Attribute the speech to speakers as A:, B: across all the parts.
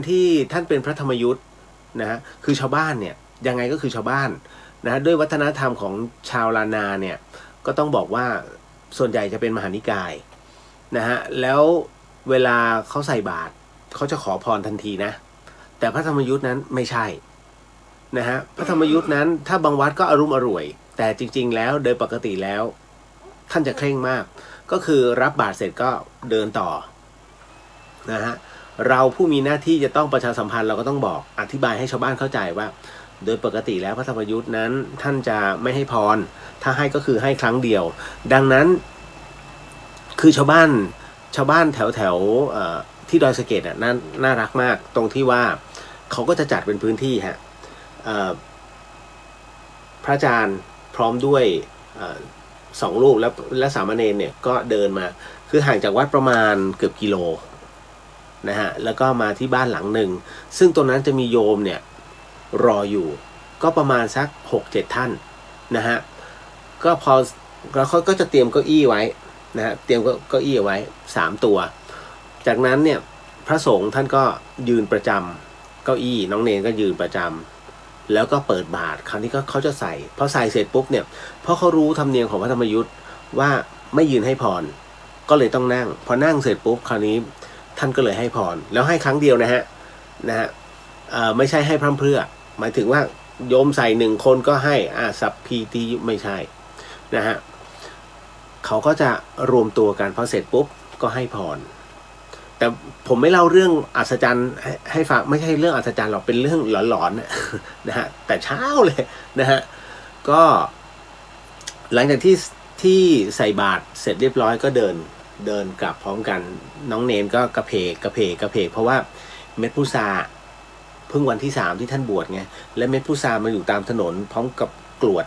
A: ที่ท่านเป็นพระธรรมยุทธ์นะฮะคือชาวบ้านเนี่ยยังไงก็คือชาวบ้านนะด้วยวัฒนธรรมของชาวล้านนาเนี่ยก็ต้องบอกว่าส่วนใหญ่จะเป็นมหานิกายนะฮะแล้วเวลาเขาใส่บาตรเขาจะขอพรทันทีนะแต่พระธรรมยุทธ์นั้นไม่ใช่นะฮะพระธรรมยุทธ์นั้นถ้าบางวัดก็อรุ่มอร่วยแต่จริงๆแล้วโดยปกติแล้วท่านจะเคร่งมากก็คือรับบาตรเสร็จก็เดินต่อนะฮะเราผู้มีหน้าที่จะต้องประชาสัมพันธ์เราก็ต้องบอกอธิบายให้ชาวบ้านเข้าใจว่าโดยปกติแล้วพระธรรมยุทธ์นั้นท่านจะไม่ให้พรถ้าให้ก็คือให้ครั้งเดียวดังนั้นคือชาวบ้านแถวที่ดอยสะเก็ดน่ารักมากตรงที่ว่าเขาก็จะจัดเป็นพื้นที่ฮะพระอาจารย์พร้อมด้วย2 รูปและสามเณรเนี่ยก็เดินมาคือห่างจากวัดประมาณเกือบกิโลนะฮะแล้วก็มาที่บ้านหลังหนึ่งซึ่งตรงนั้นจะมีโยมเนี่ยรออยู่ก็ประมาณสัก 6-7 ท่านนะฮะก็พอแล้วเขาก็จะเตรียมเก้าอี้ไว้นะฮะเตรียมเก้าอี้ไว้3 ตัวจากนั้นเนี่ยพระสงฆ์ท่านก็ยืนประจำเก้าอี้น้องเนรก็ยืนประจำแล้วก็เปิดบาตรคราวนี้ก็เขาจะใส่พอใส่เสร็จปุ๊บเนี่ยเพราะเขารู้ธรรมเนียมของพระธรรมยุทธ์ว่าไม่ยืนให้พรก็เลยต้องนั่งพอนั่งเสร็จปุ๊บคราวนี้ท่านก็เลยให้พรแล้วให้ครั้งเดียวนะฮะไม่ใช่ให้พร่ำเพรื่อหมายถึงว่าโยมใส่1 คนก็ให้สัพพีติไม่ใช่นะฮะเขาก็จะรวมตัวกันพอเสร็จปุ๊บก็ให้พรแต่ผมไม่เล่าเรื่องอัศจรรย์ให้ฟังไม่ใช่เรื่องอัศจรรย์หรอกเป็นเรื่องหลอนๆนะฮะแต่เช้าเลยนะฮะก็หลังจากที่ใส่บาตรเสร็จเรียบร้อยก็เดินกลับพร้อมกันน้องเนนก็กระเพกเพราะว่าเม็ดพุทราเพิ่งวันที่3ที่ท่านบวชไงและเม็ดพุทรามาอยู่ตามถนนพร้อมกับกรวด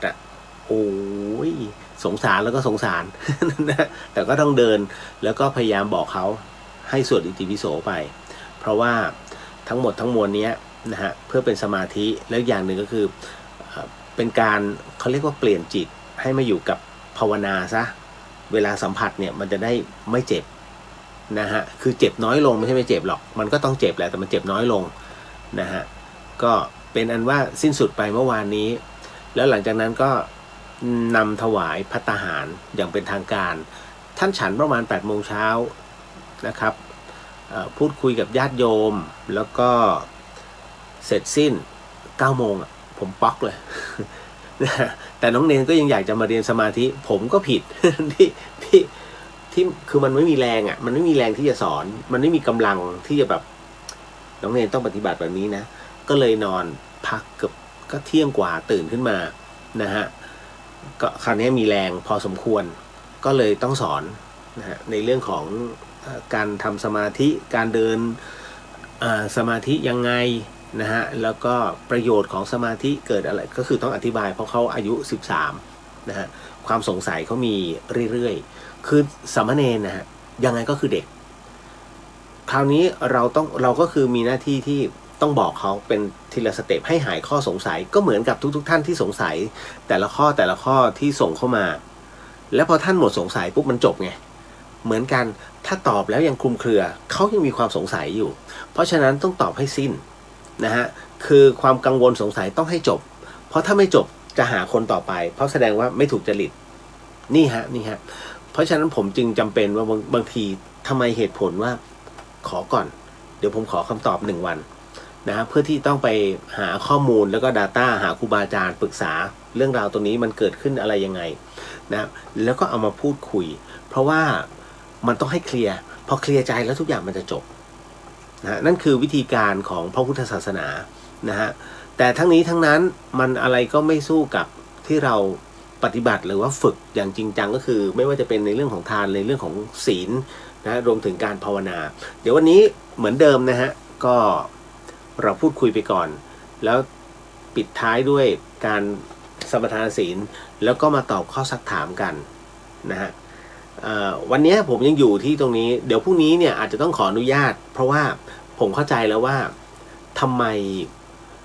A: โอ้ยสงสารแล้วก็สงสารนะแต่ก็ต้องเดินแล้วก็พยายามบอกเขาให้สวดอิติปิโสไปเพราะว่าทั้งหมดทั้งมวลนี้นะฮะเพื่อเป็นสมาธิแล้วอย่างหนึ่งก็คือเป็นการเขาเรียกว่าเปลี่ยนจิตให้มาอยู่กับภาวนาซะเวลาสัมผัสเนี่ยมันจะได้ไม่เจ็บนะฮะคือเจ็บน้อยลงไม่ใช่ไม่เจ็บหรอกมันก็ต้องเจ็บแหละแต่มันเจ็บน้อยลงนะฮะก็เป็นอันว่าสิ้นสุดไปเมื่อวานนี้แล้วหลังจากนั้นก็นำถวายภัตตาหารอย่างเป็นทางการท่านฉันประมาณ8 โมงเช้านะครับพูดคุยกับญาติโยมแล้วก็เสร็จสิ้น9 โมงผมป๊อกเลยแต่น้องเนนก็ยังอยากจะมาเรียนสมาธิผมก็ผิด ที่คือมันไม่มีแรงมันไม่มีแรงที่จะสอนมันไม่มีกำลังที่จะแบบน้องเนนต้องปฏิบัติแบบนี้นะก็เลยนอนพักเกือบก็เที่ยงกว่าตื่นขึ้นมานะฮะก็คราวนี้มีแรงพอสมควรก็เลยต้องสอนนะฮะในเรื่องของการทำสมาธิการเดินสมาธิยังไงนะฮะแล้วก็ประโยชน์ของสมาธิเกิดอะไรก็คือต้องอธิบายเพราะเขาอายุ13นะฮะความสงสัยเขามีเรื่อยๆคือสามเณรนะฮะยังไงก็คือเด็กคราวนี้เราก็คือมีหน้าที่ที่ต้องบอกเขาเป็นทีละสเต็ปให้หายข้อสงสัยก็เหมือนกับทุกท่านที่สงสัยแต่ละข้อที่ส่งเข้ามาแล้วพอท่านหมดสงสัยปุ๊บมันจบไงเหมือนกันถ้าตอบแล้วยังคลุมเครือเขายังมีความสงสัยอยู่เพราะฉะนั้นต้องตอบให้สิ้นนะฮะคือความกังวลสงสัยต้องให้จบเพราะถ้าไม่จบจะหาคนต่อไปเพราะแสดงว่าไม่ถูกจริตนี่ฮะเพราะฉะนั้นผมจึงจำเป็นว่าบางทีทำไมเหตุผลว่าขอก่อนเดี๋ยวผมขอคำตอบ1 วันนะฮะเพื่อที่ต้องไปหาข้อมูลแล้วก็ Data หาครูบาอาจารย์ปรึกษาเรื่องราวตัวนี้มันเกิดขึ้นอะไรยังไงนะแล้วก็เอามาพูดคุยเพราะว่ามันต้องให้เคลียร์พอเคลียร์ใจแล้วทุกอย่างมันจะจบนะนั่นคือวิธีการของพระพุทธศาสนานะฮะแต่ทั้งนี้ทั้งนั้นมันอะไรก็ไม่สู้กับที่เราปฏิบัติหรือว่าฝึกอย่างจริงจังก็คือไม่ว่าจะเป็นในเรื่องของทานในเรื่องของศีลนะรวมถึงการภาวนาเดี๋ยววันนี้เหมือนเดิมนะฮะก็เราพูดคุยไปก่อนแล้วปิดท้ายด้วยการสมทานศีลแล้วก็มาตอบข้อซักถามกันนะฮะวันนี้ผมยังอยู่ที่ตรงนี้เดี๋ยวพรุ่งนี้เนี่ยอาจจะต้องขออนุญาตเพราะว่าผมเข้าใจแล้วว่าทำไม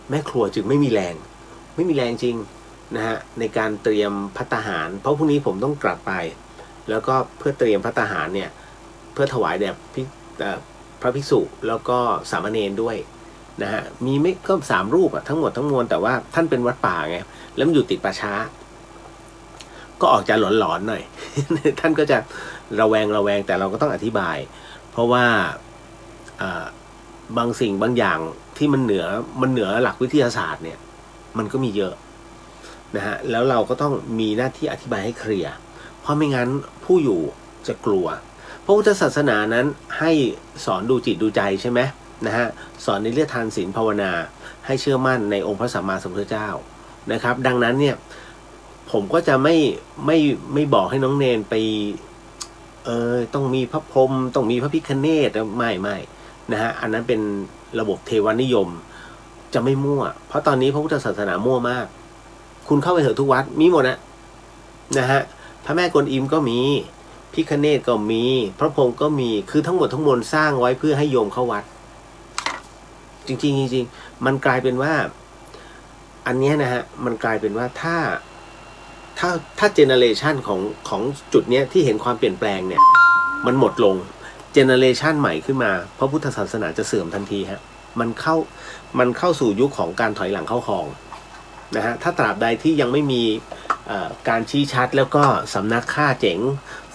A: แม่ครัวจึงไม่มีแรงจริงนะฮะในการเตรียมภัตตาหารเพราะพรุ่งนี้ผมต้องกลับไปแล้วก็เพื่อเตรียมภัตตาหารเนี่ยเพื่อถวายแด่พระภิกษุแล้วก็สามเณรด้วย นะฮะมีไม่ก็3 รูปทั้งหมดทั้งมวลแต่ว่าท่านเป็นวัดป่าไงแล้วมันอยู่ติดป่าช้าก็ออกจะหลอนๆหน่อย ท่านก็จะระแวงแต่เราก็ต้องอธิบายเพราะว่าบางสิ่งบางอย่างที่มันเหนือหลักวิทยาศาสตร์เนี่ยมันก็มีเยอะนะฮะแล้วเราก็ต้องมีหน้าที่อธิบายให้เคลียร์เพราะไม่งั้นผู้อยู่จะกลัวพระพุทธศาสนานั้นให้สอนดูจิตดูใจใช่ไหมนะฮะสอนในเรื่องทานศีลภาวนาให้เชื่อมั่นในองค์พระสัมมาสัมพุทธเจ้านะครับดังนั้นเนี่ยผมก็จะไม่บอกให้น้องเนนไปต้องมีพระพรหมต้องมีพระพิฆเนศไม่นะฮะอันนั้นเป็นระบบเทวานิยมจะไม่มั่วเพราะตอนนี้พระพุทธศาสนามั่วมากคุณเข้าไปเถอะทุกวัดมีหมดนะฮะพระแม่กวนอิมก็มีพิฆเนศก็มีพระพรหมก็มีคือทั้งหมดทั้งมวลสร้างไว้เพื่อให้โยมเข้าวัดจริงมันกลายเป็นว่าอันนี้นะฮะมันกลายเป็นว่าถ้าเจเนเรชันของจุดเนี้ยที่เห็นความเปลี่ยนแปลงเนี่ยมันหมดลงเจเนเรชันใหม่ขึ้นมาพระพุทธศาสนาจะเสื่อมทันทีฮะมันเข้าสู่ยุคของการถอยหลังเข้าคลองนะฮะถ้าตราบใดที่ยังไม่มีการชี้ชัดแล้วก็สำนักฆ่าเจ๋ง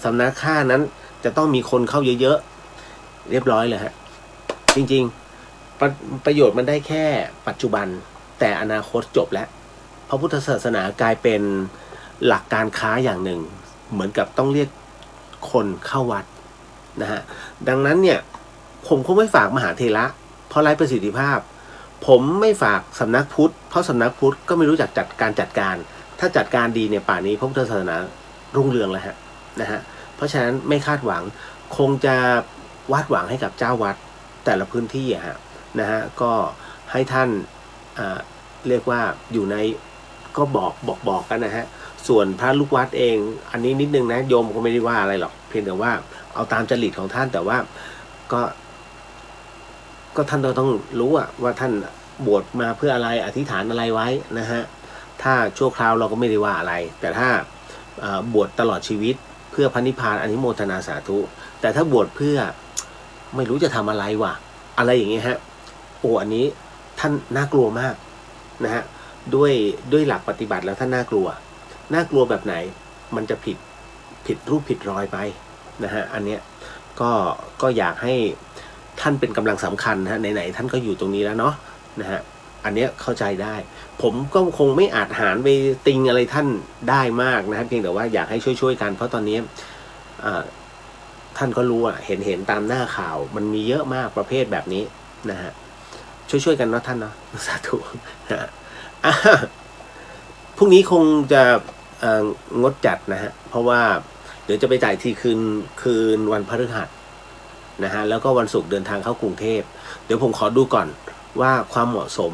A: สำนักฆ่านั้นจะต้องมีคนเข้าเยอะๆเรียบร้อยเลยฮะจริงๆประโยชน์มันได้แค่ปัจจุบันแต่อนาคตจบแล้วพระพุทธศาสนากลายเป็นหลักการค้าอย่างหนึ่งเหมือนกับต้องเรียกคนเข้าวัดนะฮะดังนั้นเนี่ยผมคงไม่ฝากมหาเถระเพราะไร้ประสิทธิภาพผมไม่ฝากสำนักพุทธเพราะสำนักพุทธก็ไม่รู้จักจัดการถ้าจัดการดีเนี่ยป่านนี้พระพุทธศาสนารุ่งเรืองแล้วฮะนะฮะเพราะฉะนั้นไม่คาดหวังคงจะวาดหวังให้กับเจ้าวัดแต่ละพื้นที่ฮะนะฮะก็ให้ท่านเรียกว่าอยู่ในก็บอกกันนะฮะส่วนพระลูกวัดเองอันนี้นิดนึงนะโยมก็ไม่ได้ว่าอะไรหรอกเพียงแต่ว่าเอาตามจริตของท่านแต่ว่าก็ท่านต้องรู้ว่าท่านบวชมาเพื่ออะไรอธิษฐานอะไรไว้นะฮะถ้าชั่วคราวเราก็ไม่ได้ว่าอะไรแต่ถ้าบวชตลอดชีวิตเพื่อพระนิพพานอนุโมทนาสาธุแต่ถ้าบวชเพื่อไม่รู้จะทำอะไรอะไรอย่างเงี้ยฮะอันนี้ท่านน่ากลัวมากนะฮะด้วยหลักปฏิบัติแล้วท่านน่ากลัวแบบไหนมันจะผิดรูปผิดรอยไปนะฮะอันเนี้ยก็อยากให้ท่านเป็นกำลังสำคัญนะฮะไหนท่านก็อยู่ตรงนี้แล้วเนาะนะฮะอันเนี้ยเข้าใจได้ผมก็คงไม่อาจหารไปติงอะไรท่านได้มากนะครับเพียงแต่ว่าอยากให้ช่วยกันเพราะตอนนี้ท่านก็รู้เห็นตามหน้าข่าวมันมีเยอะมากประเภทแบบนี้นะฮะช่วยกันเนาะท่านเนาะสาธุพรุ่งนี้คงจะงดจัดนะฮะเพราะว่าเดี๋ยวจะไปจ่ายที่คืนวันพฤหัสนะฮะแล้วก็วันศุกร์เดินทางเข้ากรุงเทพเดี๋ยวผมขอดูก่อนว่าความเหมาะสม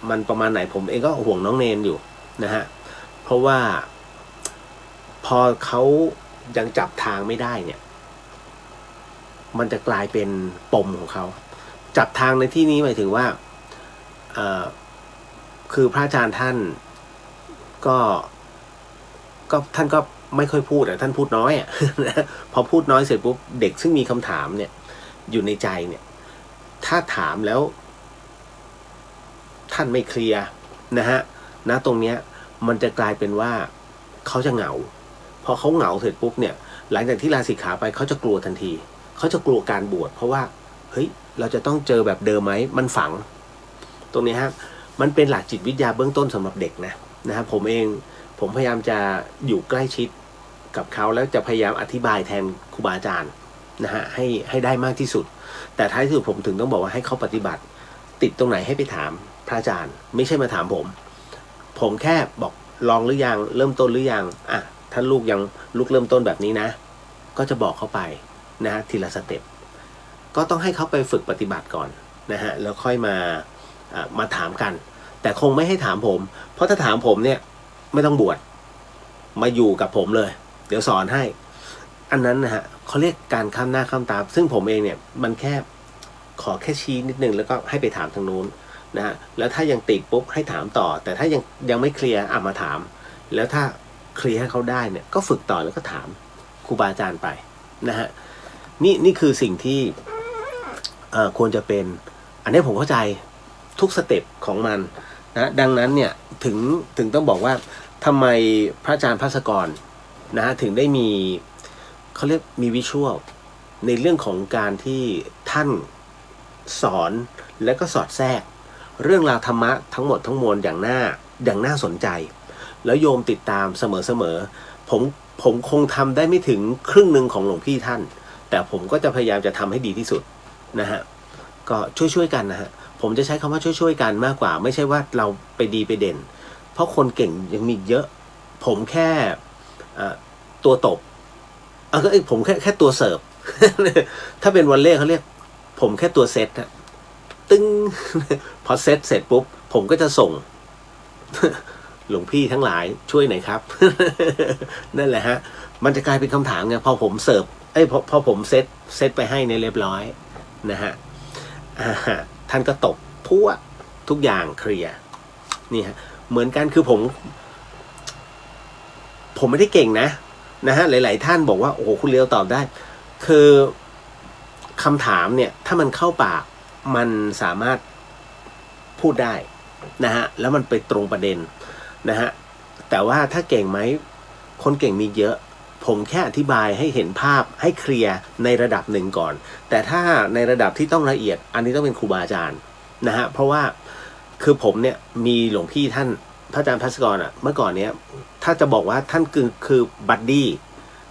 A: มันประมาณไหนผมเองก็ห่วงน้องเนนอยู่นะฮะเพราะว่าพอเขายังจับทางไม่ได้เนี่ยมันจะกลายเป็นปมของเขาจับทางในที่นี้หมายถึงว่าคือพระอาจารย์ท่านก็ท่านก็ไม่ค่อยพูดท่านพูดน้อยพอพูดน้อยเสร็จปุ๊บเด็กซึ่งมีคำถามเนี่ยอยู่ในใจเนี่ยถ้าถามแล้วท่านไม่เคลียร์นะฮะตรงเนี้ยมันจะกลายเป็นว่าเขาจะเหงาพอเขาเหงาเสร็จปุ๊บเนี่ยหลังจากที่ลาสิกขาไปเขาจะกลัวทันทีเขาจะกลัวการบวชเพราะว่าเฮ้ยเราจะต้องเจอแบบเดิมไหมมันฝังตรงนี้ฮะมันเป็นหลักจิตวิทยาเบื้องต้นสำหรับเด็กนะครับผมพยายามจะอยู่ใกล้ชิดกับเขาแล้วจะพยายามอธิบายแทนครูบาอาจารย์นะฮะให้ได้มากที่สุดแต่ท้ายที่สุดผมถึงต้องบอกว่าให้เขาปฏิบัติติดตรงไหนให้ไปถามพระอาจารย์ไม่ใช่มาถามผมแค่บอกลองหรือยังเริ่มต้นหรือยังถ้าลูกเริ่มต้นแบบนี้นะก็จะบอกเขาไปนะฮะทีละสเต็ปก็ต้องให้เขาไปฝึกปฏิบัติก่อนนะฮะแล้วค่อยมาถามกันแต่คงไม่ให้ถามผมเพราะถ้าถามผมเนี่ยไม่ต้องบวชมาอยู่กับผมเลยเดี๋ยวสอนให้อันนั้นนะฮะเขาเรียกการข้ามหน้าข้ามตาซึ่งผมเองเนี่ยมันแค่ขอแค่ชี้นิดนึงแล้วก็ให้ไปถามทางนู้นนะฮะแล้วถ้ายังติดปุ๊บให้ถามต่อแต่ถ้ายังไม่เคลียร์มาถามแล้วถ้าเคลียร์ให้เขาได้เนี่ยก็ฝึกต่อแล้วก็ถามครูบาอาจารย์ไปนะฮะนี่คือสิ่งที่ควรจะเป็น อันนี้ผมเข้าใจทุกสเต็ปของมันนะดังนั้นเนี่ยถึงต้องบอกว่าทำไมพระอาจารย์ภาสกรนะถึงได้มีเขาเรียกมีวิชวลในเรื่องของการที่ท่านสอนและก็สอดแทรกเรื่องราวธรรมะทั้งหมดทั้งมวลอย่างน่าสนใจแล้วโยมติดตามเสมอผมคงทำได้ไม่ถึงครึ่งหนึ่งของหลวงพี่ท่านแต่ผมก็จะพยายามจะทำให้ดีที่สุดนะฮะก็ช่วยกันนะฮะผมจะใช้คำว่าช่วยกันมากกว่าไม่ใช่ว่าเราไปดีไปเด่นเพราะคนเก่งยังมีเยอะผมแค่ตัวตบก็ผมแค่ตัวเสิร์ฟ ถ้าเป็นวอลเลย์เขาเรียกผมแค่ตัวเซตฮะตึ้ง พอเซตเสร็จปุ๊บผมก็จะส่ง หลวงพี่ทั้งหลายช่วยหน่อยครับ นั่นแหละฮะมันจะกลายเป็นคำถามไงพอผมเสิร์ฟพอผมเซตไปให้ในเรียบร้อยนะฮะท่านก็ตบพัวทุกอย่างเคลียร์นี่ฮะเหมือนกันคือผมไม่ได้เก่งนะฮะหลายๆท่านบอกว่าโอ้โหคุณเลียวตอบได้คือคำถามเนี่ยถ้ามันเข้าปากมันสามารถพูดได้นะฮะแล้วมันไปตรงประเด็นนะฮะแต่ว่าถ้าเก่งไหมคนเก่งมีเยอะผมแค่อธิบายให้เห็นภาพให้เคลียร์ในระดับหนึ่งก่อนแต่ถ้าในระดับที่ต้องละเอียดอันนี้ต้องเป็นครูบาอาจารย์นะฮะเพราะว่าคือผมเนี่ยมีหลวงพี่ท่านพระอาจารย์ภัสกรเมื่อก่อนเนี้ยถ้าจะบอกว่าท่านคือบัดดี้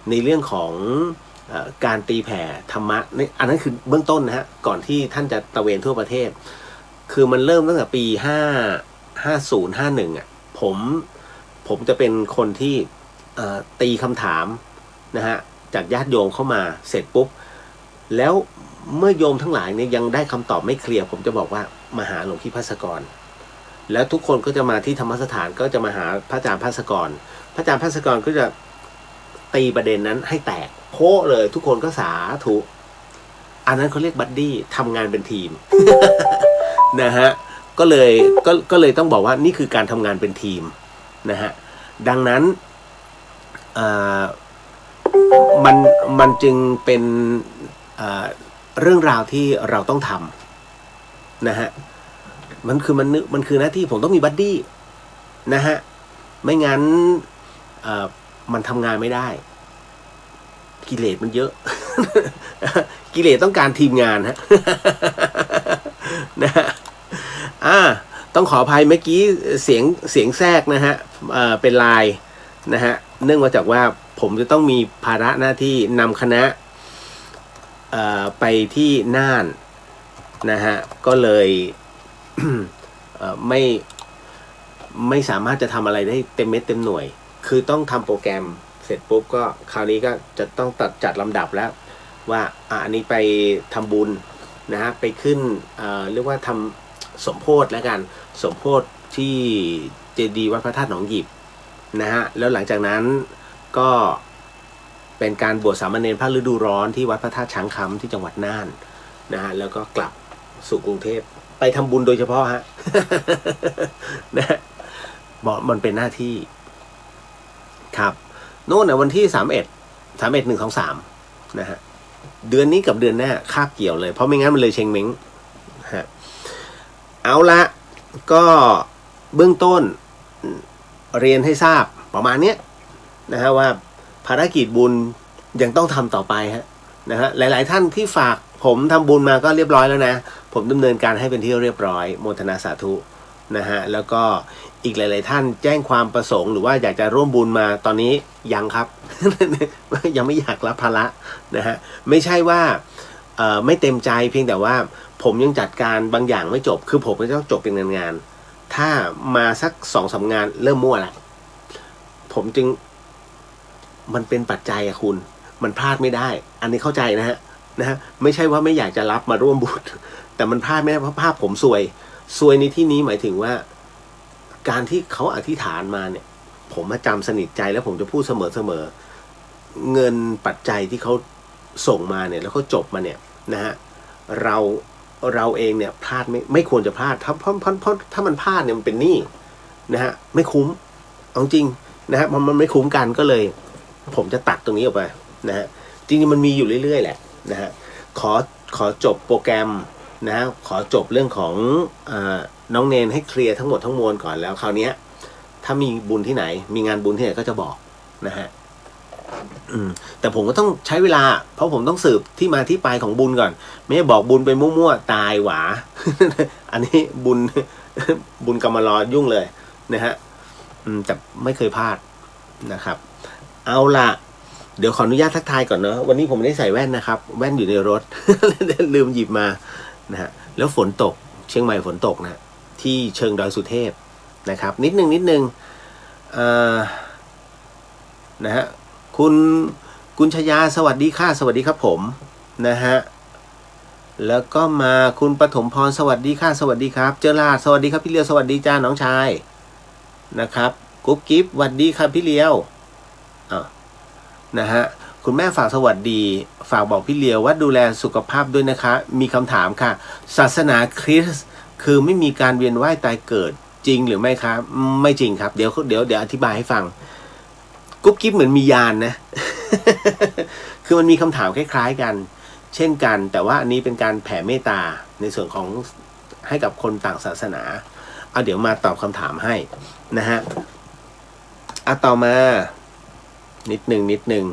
A: ในเรื่องของการตีแผ่ธรรมะนี่อันนั้นคือเบื้องต้นนะฮะก่อนที่ท่านจะตระเวนทั่วประเทศคือมันเริ่มตั้งแต่ปี5051ผมจะเป็นคนที่ตีคำถามนะฮะจากญาติโยมเข้ามาเสร็จปุ๊บแล้วเมื่อโยมทั้งหลายเนี่ยยังได้คำตอบไม่เคลียร์ผมจะบอกว่ามาหาหลวงพี่ภัสกรแล้วทุกคนก็จะมาที่ธรรมสถานก็จะมาหาพระอาจารย์ภัสกรพระอาจารย์ภัสกรก็จะตีประเด็นนั้นให้แตกโค้เลยทุกคนก็สาธุอันนั้นเขาเรียกบัดดี้ทำงานเป็นทีม นะฮะก็เลยต้องบอกว่านี่คือการทำงานเป็นทีมนะฮะดังนั้นมันจึงเป็นเรื่องราวที่เราต้องทำนะฮะมันคือหน้าที่ผมต้องมีบัดดี้นะฮะไม่งั้นมันทำงานไม่ได้กิเลสมันเยอะ กิเลสต้องการทีมงานฮะ นะฮะต้องขออภัยเมื่อกี้เสียงแทรกนะฮะเป็นไลน์นะฮะเนื่องมาจากว่าผมจะต้องมีภาระหน้าที่นำคณะไปที่น่านนะฮะก็เลย ไม่สามารถจะทำอะไรได้เต็มเม็ดเต็มหน่วยคือต้องทำโปรแกรมเสร็จปุ๊บก็คราวนี้ก็จะต้องจัดลำดับแล้วว่าอันนี้ไปทำบุญนะฮะไปขึ้นเรียกว่าทำสมโภชแล้วกันสมโภชที่เจดีย์วัดพระธาตุหนองหยิบนะฮะแล้วหลังจากนั้นก็เป็นการบวชสามเณรภาคฤดูร้อนที่วัดพระธาตุช้างคำที่จังหวัดน่านนะฮะแล้วก็กลับสู่กรุงเทพไปทำบุญโดยเฉพาะฮะ นะบอกมันเป็นหน้าที่ครับโน่นวันที่31/1/23นะฮะเดือนนี้กับเดือนหน้าคาบเกี่ยวเลยเพราะไม่งั้นมันเลยเชงเม้งฮะเอาละก็เบื้องต้นเรียนให้ทราบประมาณเนี้ยนะฮะว่าภารกิจบุญยังต้องทำต่อไปฮะนะฮะหลายๆท่านที่ฝากผมทำบุญมาก็เรียบร้อยแล้วนะผมดำเนินการให้เป็นที่เรียบร้อยโมทนาสาธุนะฮะแล้วก็อีกหลายๆท่านแจ้งความประสงค์หรือว่าอยากจะร่วมบุญมาตอนนี้ยังครับ ยังไม่อยากรับภาระนะฮะไม่ใช่ว่าไม่เต็มใจเพียงแต่ว่าผมยังจัดการบางอย่างไม่จบคือผมก็ต้องจบเป็นงานถ้ามาสัก2-3 งานเริ่มมั่วละผมจึงมันเป็นปัจจัยอะคุณมันพลาดไม่ได้อันนี้เข้าใจนะฮะไม่ใช่ว่าไม่อยากจะรับมาร่วมบุญแต่มันพลาดไม่ได้เพราะภาพผมซวยในที่นี้หมายถึงว่าการที่เขาอธิษฐานมาเนี่ยผมจำสนิทใจแล้วผมจะพูดเสมอเงินปัจจัยที่เขาส่งมาเนี่ยแล้วเขาจบมาเนี่ยนะฮะเราเองเนี่ยพลาดไม่ควรจะพลาดเพราะถ้ามันพลาดเนี่ยมันเป็นหนี้นะฮะไม่คุ้มเอาจริงนะฮะมันไม่คุ้มกันก็เลยผมจะตัดตรงนี้ออกไปนะฮะจริงๆมันมีอยู่เรื่อยๆแหละนะฮะขอจบโปรแกรม นะขอจบเรื่องของน้องเนนให้เคลียร์ทั้งหมดทั้งมวลก่อนแล้วคราวนี้ถ้ามีบุญที่ไหนมีงานบุญที่ไหนก็จะบอกนะฮะแต่ผมก็ต้องใช้เวลาเพราะผมต้องสืบที่มาที่ไปของบุญก่อนไม่ใช่บอกบุญไปมั่วๆตายหวา อันนี้บุญกรรมลอยุ่งเลยนะฮะแต่ไม่เคยพลาดนะครับเอาล่ะเดี๋ยวขออนุญาตทักทายก่อนเนาะวันนี้ผมไม่ได้ใส่แว่นนะครับแว่นอยู่ในรถ ลืมหยิบมานะฮะแล้วฝนตกเชียงใหม่ฝนตกนะที่เชิงดอยสุเทพนะครับนิดนึงนะฮะคุณกุญชยาสวัสดีค่ะสวัสดีครับผมนะฮะแล้วก็มาคุณปฐมพรสวัสดีค่ะสวัสดีครับเจอราดสวัสดีครับพี่เลียวสวัสดีจ้าน้องชายนะครับกุ๊บกิ๊บสวัสดีครับพี่เลียวนะฮะคุณแม่ฝากสวัสดีฝากบอกพี่เลียวว่าดูแลสุขภาพด้วยนะคะมีคำถามค่ะศาสนาคริสต์คือไม่มีการเวียนว่ายตายเกิดจริงหรือไม่ครับไม่จริงครับเดี๋ยวอธิบายให้ฟังกุ๊บกิ๊บเหมือนมียานนะ คือมันมีคำถามคล้ายๆกันเช่นกันแต่ว่าอันนี้เป็นการแผ่เมตตาในส่วนของให้กับคนต่างศาสนาเอาเดี๋ยวมาตอบคำถามให้นะฮะต่อมานิดหนึ่ง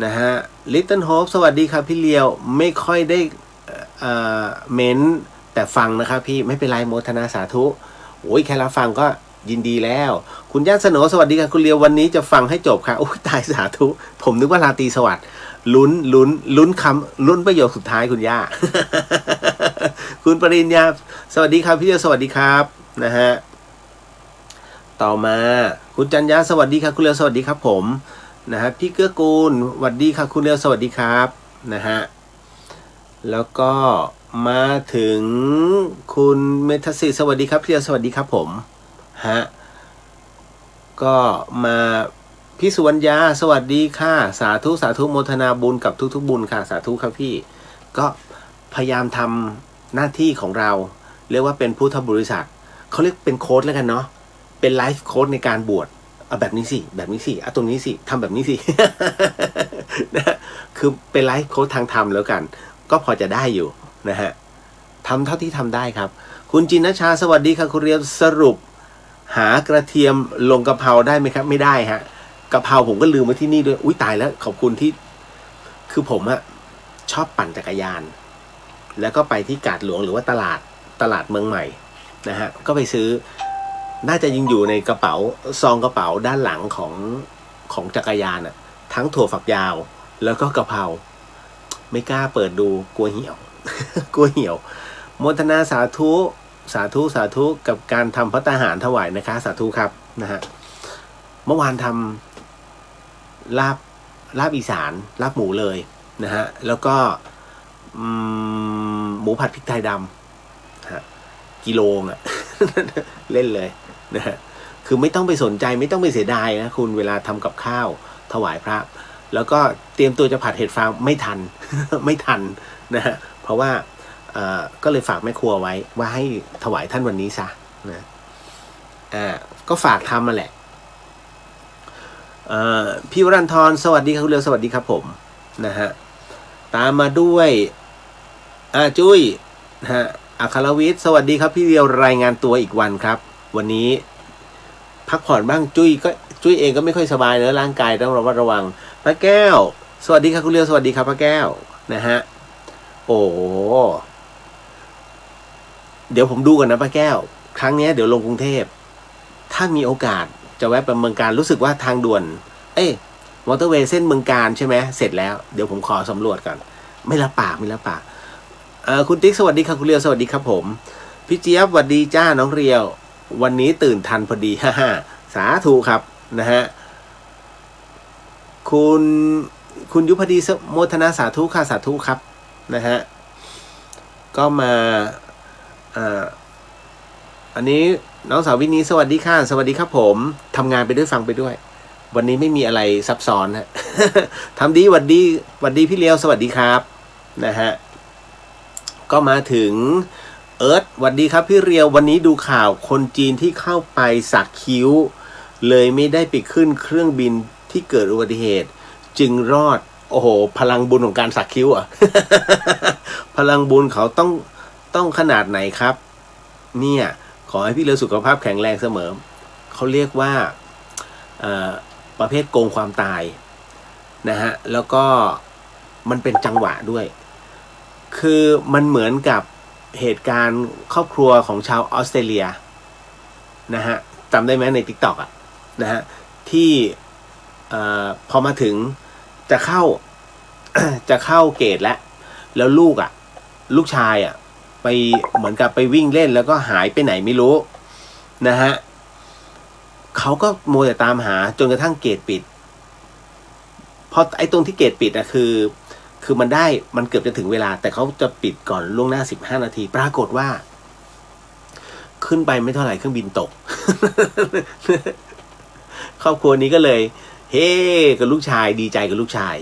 A: นะฮะ Little Hope สวัสดีครับพี่เลียวไม่ค่อยได้เม้นแต่ฟังนะครับพี่ไม่เป็นไรโมทนาสาธุโอ้ยแค่รับฟังก็ยินดีแล้วคุณย่าสโนสวัสดีครับคุณเลียววันนี้จะฟังให้จบค่ะโอ้ยตายสาธุผมนึกว่าราตรีสวัสดิ์ลุ้นคำลุ้นประโยคสุดท้ายคุณย่า คุณปริญญาสวัสดีครับพี่เลียวสวัสดีครับนะฮะต่อมาคุณจันยาสวัสดีครับคุณเลียวสวัสดีครับผมนะฮะพี่เกื้อกูลสวัสดีครับคุณเลียวสวัสดีครับนะฮะแล้วก็มาถึงคุณเมทัสซิสวัสดีครับพี่เลียวสวัสดีครับผมฮะก็มาพี่สุวรรณยาสวัสดีค่ะสาธุโมทนาบุญกับทุกบุญค่ะสาธุครับพี่ก็พยายามทำหน้าที่ของเราเรียกว่าเป็นพุทธบริษัทเขาเรียกเป็นโค้ดแล้วกันเนาะเป็นไลฟ์โค้ดในการบวชเอาแบบนี้สิแบบนี้สิเอาตรงนี้สิทำแบบนี้สิ นะคือเป็นไลฟ์โค้ดทางธรรมแล้วกันก็พอจะได้อยู่นะฮะทำเท่าที่ทำได้ครับคุณจินชาสวัสดีค่ะคุณเรียนสรุปหากระเทียมลงกะเพราได้ไหมครับไม่ได้ฮะกะเพราผมก็ลืมไว้ที่นี่ด้วยอุ้ยตายแล้วขอบคุณที่คือผมอะชอบปั่นจักรยานแล้วก็ไปที่กาดหลวงหรือว่าตลาดเมืองใหม่นะฮะก็ไปซื้อน่าจะยังอยู่ในกระเป๋าซองกระเป๋าด้านหลังของจักรยานอะทั้งถั่วฝักยาวแล้วก็กะเพราไม่กล้าเปิดดูกลัวเหี่ยว กลัวเหี่ยวโมทนาสาธุกับการทำภัตตาหารถวายนะคะสาธุครับนะฮะเมื่อวานทำลาบอีสานลาบหมูเลยนะฮะแล้วก็หมูผัดพริกไทยดำฮะกิโลอ่ะ เล่นเลยนะฮะคือไม่ต้องไปสนใจไม่ต้องไปเสียดายนะคุณเวลาทำกับข้าวถวายพระแล้วก็เตรียมตัวจะผัดเห็ดฟางไม่ทัน ไม่ทันนะฮะเพราะว่าก็เลยฝากแม่ครัวไว้ว่าให้ถวายท่านวันนี้ซะนะก็ฝากทำมาแหละพี่วรันทรสวัสดีครับคุณเรียวสวัสดีครับผมนะฮะตามมาด้วยจุ้ยนะฮะอัครวิทย์สวัสดีครับพี่เรียวรายงานตัวอีกวันครับวันนี้พักผ่อนบ้างจุ้ยเองก็ไม่ค่อยสบายเนอะร่างกายต้องระวังป้าแก้วสวัสดีครับคุณเรียวสวัสดีครับป้าแก้วนะฮะโอ้เดี๋ยวผมดูกันนะป้าแก้วครั้งนี้เดี๋ยวลงกรุงเทพถ้ามีโอกาสจะแวะไปเมืองการรู้สึกว่าทางด่วนมอเตอร์เวย์เส้นเมืองการใช่ไหมเสร็จแล้วเดี๋ยวผมขอสำรวจก่อนไม่รับปากคุณติ๊กสวัสดีครับคุณเรียวสวัสดีครับผมพี่เจี๊ยบสวัสดีจ้าน้องเรียววันนี้ตื่นทันพอดีฮ่าสาธุครับนะฮะคุณยุพดีโมทนาสาธุค่ะสาธุครับนะฮะก็มาอันนี้น้องสาววินีสวัสดีค่ะสวัสดีครับผมทำงานไปด้วยฟังไปด้วยวันนี้ไม่มีอะไรซับซ้อนฮะ ทำดีหวัดดีพี่เลียวสวัสดีครับนะฮะก็มาถึงเอิร์ธหวัดดีครับพี่เรียววันนี้ดูข่าวคนจีนที่เข้าไปสักคิ้วเลยไม่ได้ไปขึ้นเครื่องบินที่เกิดอุบัติเหตุจึงรอดโอ้โหพลังบุญของการสักคิ้วอ่ะ พลังบุญเขา ต้องขนาดไหนครับ เนี่ยขอให้พี่เรือสุขภาพแข็งแรงเสมอเขาเรียกว่าประเภทโกงความตายนะฮะแล้วก็มันเป็นจังหวะด้วย คือมันเหมือนกับเหตุการณ์ครอบครัวของชาวออสเตรเลียนะฮะจำได้ไหมใน TikTok อ่ะนะฮะที่พอมาถึงจะเข้า จะเข้าเกตแล้วลูกชายไปเหมือนกับไปวิ่งเล่นแล้วก็หายไปไหนไม่รู้นะฮะเขาก็มัวแต่ตามหาจนกระทั่งเกตปิดพอไอ้ตรงที่เกตปิดคือมันเกือบจะถึงเวลาแต่เขาจะปิดก่อนล่วงหน้า15 นาทีปรากฏว่าขึ้นไปไม่เท่าไหร่เครื่องบินตก ครอบครัวนี้ก็เลยเฮ้กับลูกชายดีใจกับลูกชาย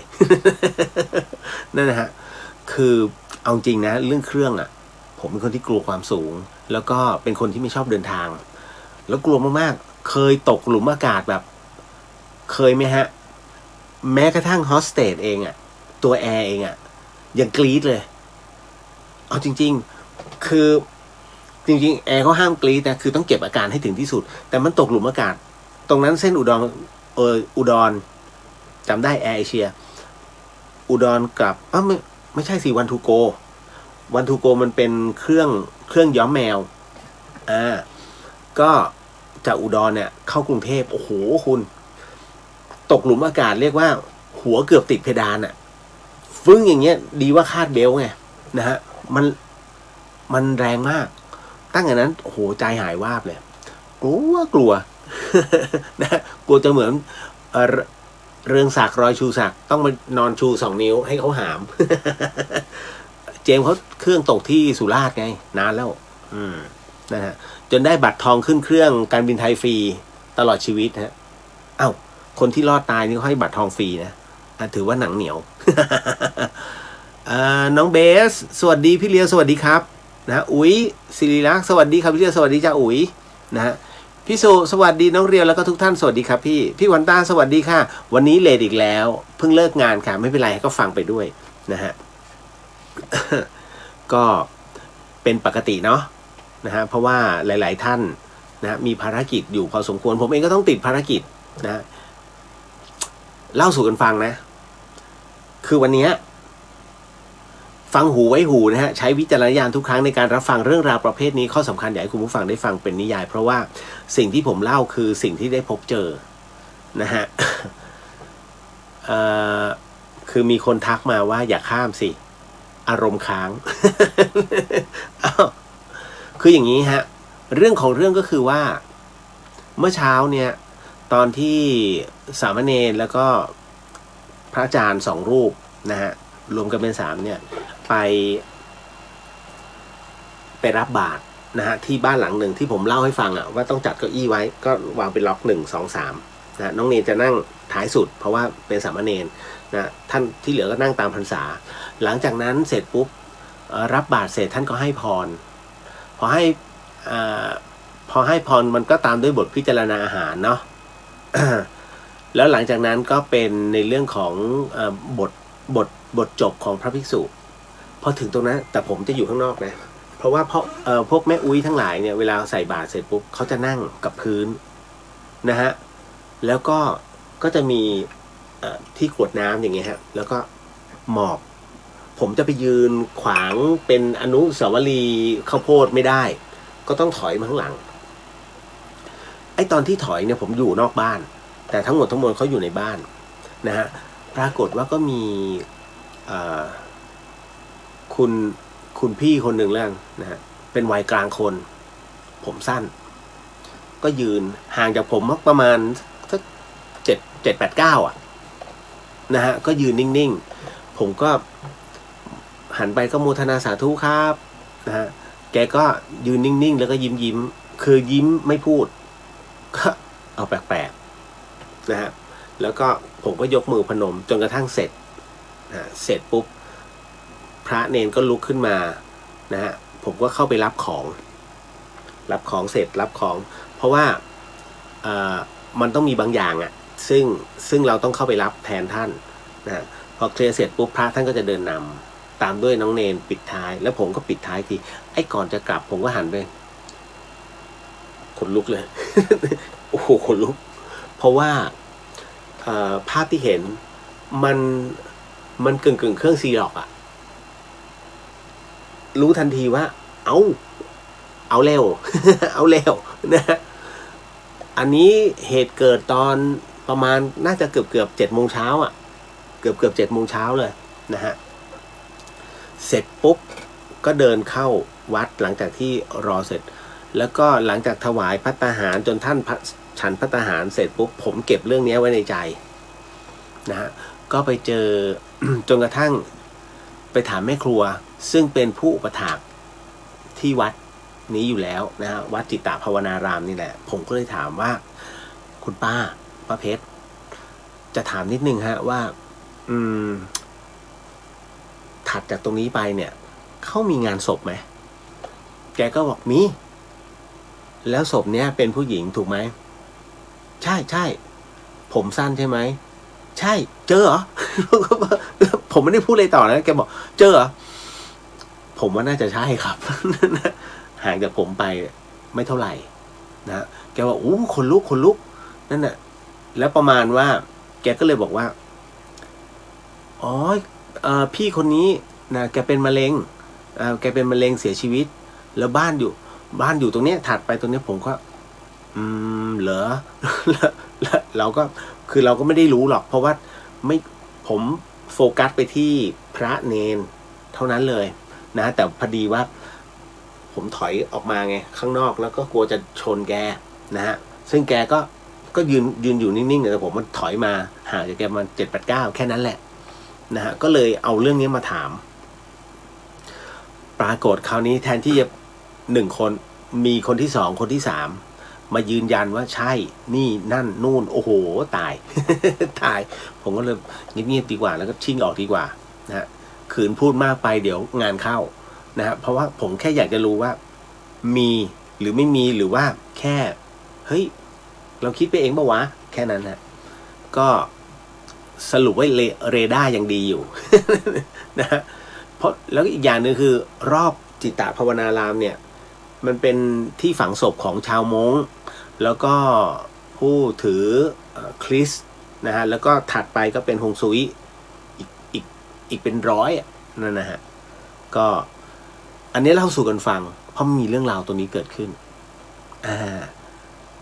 A: นั่นนะฮะคือเอาจริงนะเรื่องเครื่องผมเป็นคนที่กลัวความสูงแล้วก็เป็นคนที่ไม่ชอบเดินทางแล้วกลัวมากๆเคยตกหลุมอากาศแบบเคยไหมฮะแม้กระทั่งโฮสเตสเองตัวแอร์เองยังกรี๊ดเลยเอาจริงๆคือจริงๆแอร์เขาห้ามกรี๊ดนะคือต้องเก็บอาการให้ถึงที่สุดแต่มันตกหลุมอากาศตรงนั้นเส้นอุดรจำได้แอร์เอเชียอุดรกับไม่ใช่สิวันทูโกมันเป็นเครื่องย้อมแมวก็จากอุดรเนี่ยเข้ากรุงเทพโอ้โหคุณตกหลุมอากาศเรียกว่าหัวเกือบติดเพดานฟึ้งอย่างเงี้ยดีว่าคาดเบลต์ไงนะฮะมันแรงมากตั้งแต่นั้นโอ้โหใจหายวาบเลยกลัว นะกลัวจะเหมือนเรืองศักดิ์รอยชูศักดิ์ต้องมานอนชู2 นิ้วให้เขาหาม เจมส์เขาเครื่องตกที่สุราษฎร์ไงนานแล้วนะฮะจนได้บัตรทองขึ้นเครื่องการบินไทยฟรีตลอดชีวิตฮะคนที่รอดตายนี่เขาให้บัตรทองฟรีนะถือว่าหนังเหนียว น้องเบสสวัสดีพี่เลียวสวัสดีครับนะอุ๋ยศิริลักษณ์สวัสดีครับพี่เลียวสวัสดีจ้าอุ๋ยนะฮะพี่สุสวัสดีน้องเรียวแล้วก็ทุกท่านสวัสดีครับพี่วันตาสวัสดีค่ะวันนี้เลทอีกแล้วเพิ่งเลิกงานค่ะไม่เป็นไรก็ฟังไปด้วยนะฮะ ก็เป็นปกติเนาะนะฮะเพราะว่าหลายๆท่านนะมีภารกิจอยู่พอสมควรผมเองก็ต้องติดภารกิจนะเล่าสู่กันฟังนะคือวันนี้ฟังหูไว้หูนะฮะใช้วิจารณญาณทุกครั้งในการรับฟังเรื่องราวประเภทนี้ข้อสำคัญอยากให้คุณผู้ฟังได้ฟังเป็นนิยายเพราะว่าสิ่งที่ผมเล่าคือสิ่งที่ได้พบเจอนะฮะ คือมีคนทักมาว่าอย่าข้ามสิอารมณ์ค้าง คืออย่างนี้ฮะเรื่องของเรื่องก็คือว่าเมื่อเช้าเนี่ยตอนที่สามเณรแล้วก็พระอาจารย์2 รูปนะฮะรวมกันเป็น3เนี่ยไปรับบาตรนะฮะที่บ้านหลังหนึ่งที่ผมเล่าให้ฟังว่าต้องจัดเก้าอี้ไว้ก็วางเป็นล็อก1 2 3นะน้องเนรจะนั่งท้ายสุดเพราะว่าเป็นสามเณรนะท่านที่เหลือก็นั่งตามพรรษาหลังจากนั้นเสร็จปุ๊บรับบาตรเสร็จท่านก็ให้พรพอให้พรมันก็ตามด้วยบทพิจารณาอาหารเนาะ แล้วหลังจากนั้นก็เป็นในเรื่องของบทจบของพระภิกษุพอถึงตรงนั้นแต่ผมจะอยู่ข้างนอกนะเพราะว่าพวกแม่อุ้ยทั้งหลายเนี่ยเวลาใส่บาตรเสร็จปุ๊บเขาจะนั่งกับพื้นนะฮะแล้วก็จะมีที่กรวดน้ำอย่างเงี้ยฮะแล้วก็หมอบผมจะไปยืนขวางเป็นอนุสาวรีย์ข้าวโพดไม่ได้ก็ต้องถอยมาข้างหลังไอ้ตอนที่ถอยเนี่ยผมอยู่นอกบ้านแต่ทั้งหมดเขาอยู่ในบ้านนะฮะปรากฏว่าก็มีคุณพี่คนหนึ่งแล้วนะฮะเป็นวัยกลางคนผมสั้นก็ยืนห่างจากผมประมาณสัก7-8-9นะฮะก็ยืนนิ่งๆผมก็หันไปก็โมทนาสาธุครับนะฮะแกก็ยืนนิ่งๆแล้วก็ยิ้มคือยิ้มไม่พูดก็เอาแปลกๆนะฮะแล้วก็ผมก็ยกมือพนมจนกระทั่งเสร็จเสร็จปุ๊บพระเนนก็ลุกขึ้นมานะฮะผมก็เข้าไปรับของเสร็จรับของเพราะว่ามันต้องมีบางอย่างซึ่งเราต้องเข้าไปรับแทนท่านนะฮะพอเคลียร์เสร็จปุ๊บพระท่านก็จะเดินน ตามด้วยน้องเนนปิดท้ายแล้วผมก็ปิดท้ายทีไอ้ก่อนจะกลับผมก็หันไปขนลุกเลย โอ้โหขนลุกเพราะว่าภาพที่เห็นมันกึ่งเครื่องซีล็อกอะรู้ทันทีว่าเอาเร็ว เอาเร็วนะอันนี้เหตุเกิดตอนประมาณน่าจะเกือบ7 โมงเช้าอ่ะเกือบ7 โมงเช้าเลยนะฮะเสร็จปุ๊บก็เดินเข้าวัดหลังจากที่รอเสร็จแล้วก็หลังจากถวายภัตตาหารจนท่านฉันภัตตาหารเสร็จปุ๊บผมเก็บเรื่องนี้ไว้ในใจนะฮะก็ไปเจอ จนกระทั่งไปถามแม่ครัวซึ่งเป็นผู้อุปถากที่วัดนี้อยู่แล้วนะฮะวัดจิตตภาวนารามนี่แหละผมก็เลยถามว่าคุณป้าเพชรจะถามนิดนึงฮะว่าถัดจากตรงนี้ไปเนี่ยเขามีงานศพไหมแกก็บอกมีแล้วศพเนี้ยเป็นผู้หญิงถูกไหมใช่ผมสั้นใช่ไหมใช่เจอเหรอ ผมไม่ได้พูดอะไรต่อนะแกบอกเจอเหรอผมว่าน่าจะใช่ครับ ห่างจากผมไปไม่เท่าไหร่นะแกว่าอู้คนลุกนั่นน่ะแล้วประมาณว่าแกก็เลยบอกว่าอ๋อพี่คนนี้นะแกเป็นมะเร็งแกเป็นมะเร็งเสียชีวิตแล้วบ้านอยู่ตรงเนี้ยถัดไปตรงนี้ผมก็เหรอ แล้วเราก็คือเราก็ไม่ได้รู้หรอกเพราะว่าผมโฟกัสไปที่พระเนนเท่านั้นเลยนะแต่พอดีว่าผมถอยออกมาไงข้างนอกแล้วก็กลัวจะชนแกนะฮะซึ่งแกก็ยืนอยู่นิ่งๆแต่ผมมันถอยมาห่างจากแกมา7-8 ก้าวแค่นั้นแหละนะฮะก็เลยเอาเรื่องนี้มาถามปรากฏคราวนี้แทนที่จะ1 คนมีคนที่2คนที่3มายืนยันว่าใช่นี่นั่นนู่นโอ้โหตาย ตายผมก็เลยเงียบๆดีกว่าแล้วก็ชิ่งออกดีกว่านะฮะขืนพูดมากไปเดี๋ยวงานเข้านะฮะเพราะว่าผมแค่อยากจะรู้ว่ามีหรือไม่มีหรือว่าแค่เฮ้ยเราคิดไปเองปะวะแค่นั้นฮะก็สรุปว่าเรดาร์ยังดีอยู่ นะฮะเพราะแล้วอีกอย่างนึงคือรอบจิตตภาวนารามเนี่ยมันเป็นที่ฝังศพของชาวม้งแล้วก็ผู้ถือคริสต์นะฮะแล้วก็ถัดไปก็เป็นฮงซุยอีกเป็น100นั่นนะฮะก็อันนี้เล่าสู่กันฟังเพราะมีเรื่องราวตัวนี้เกิดขึ้น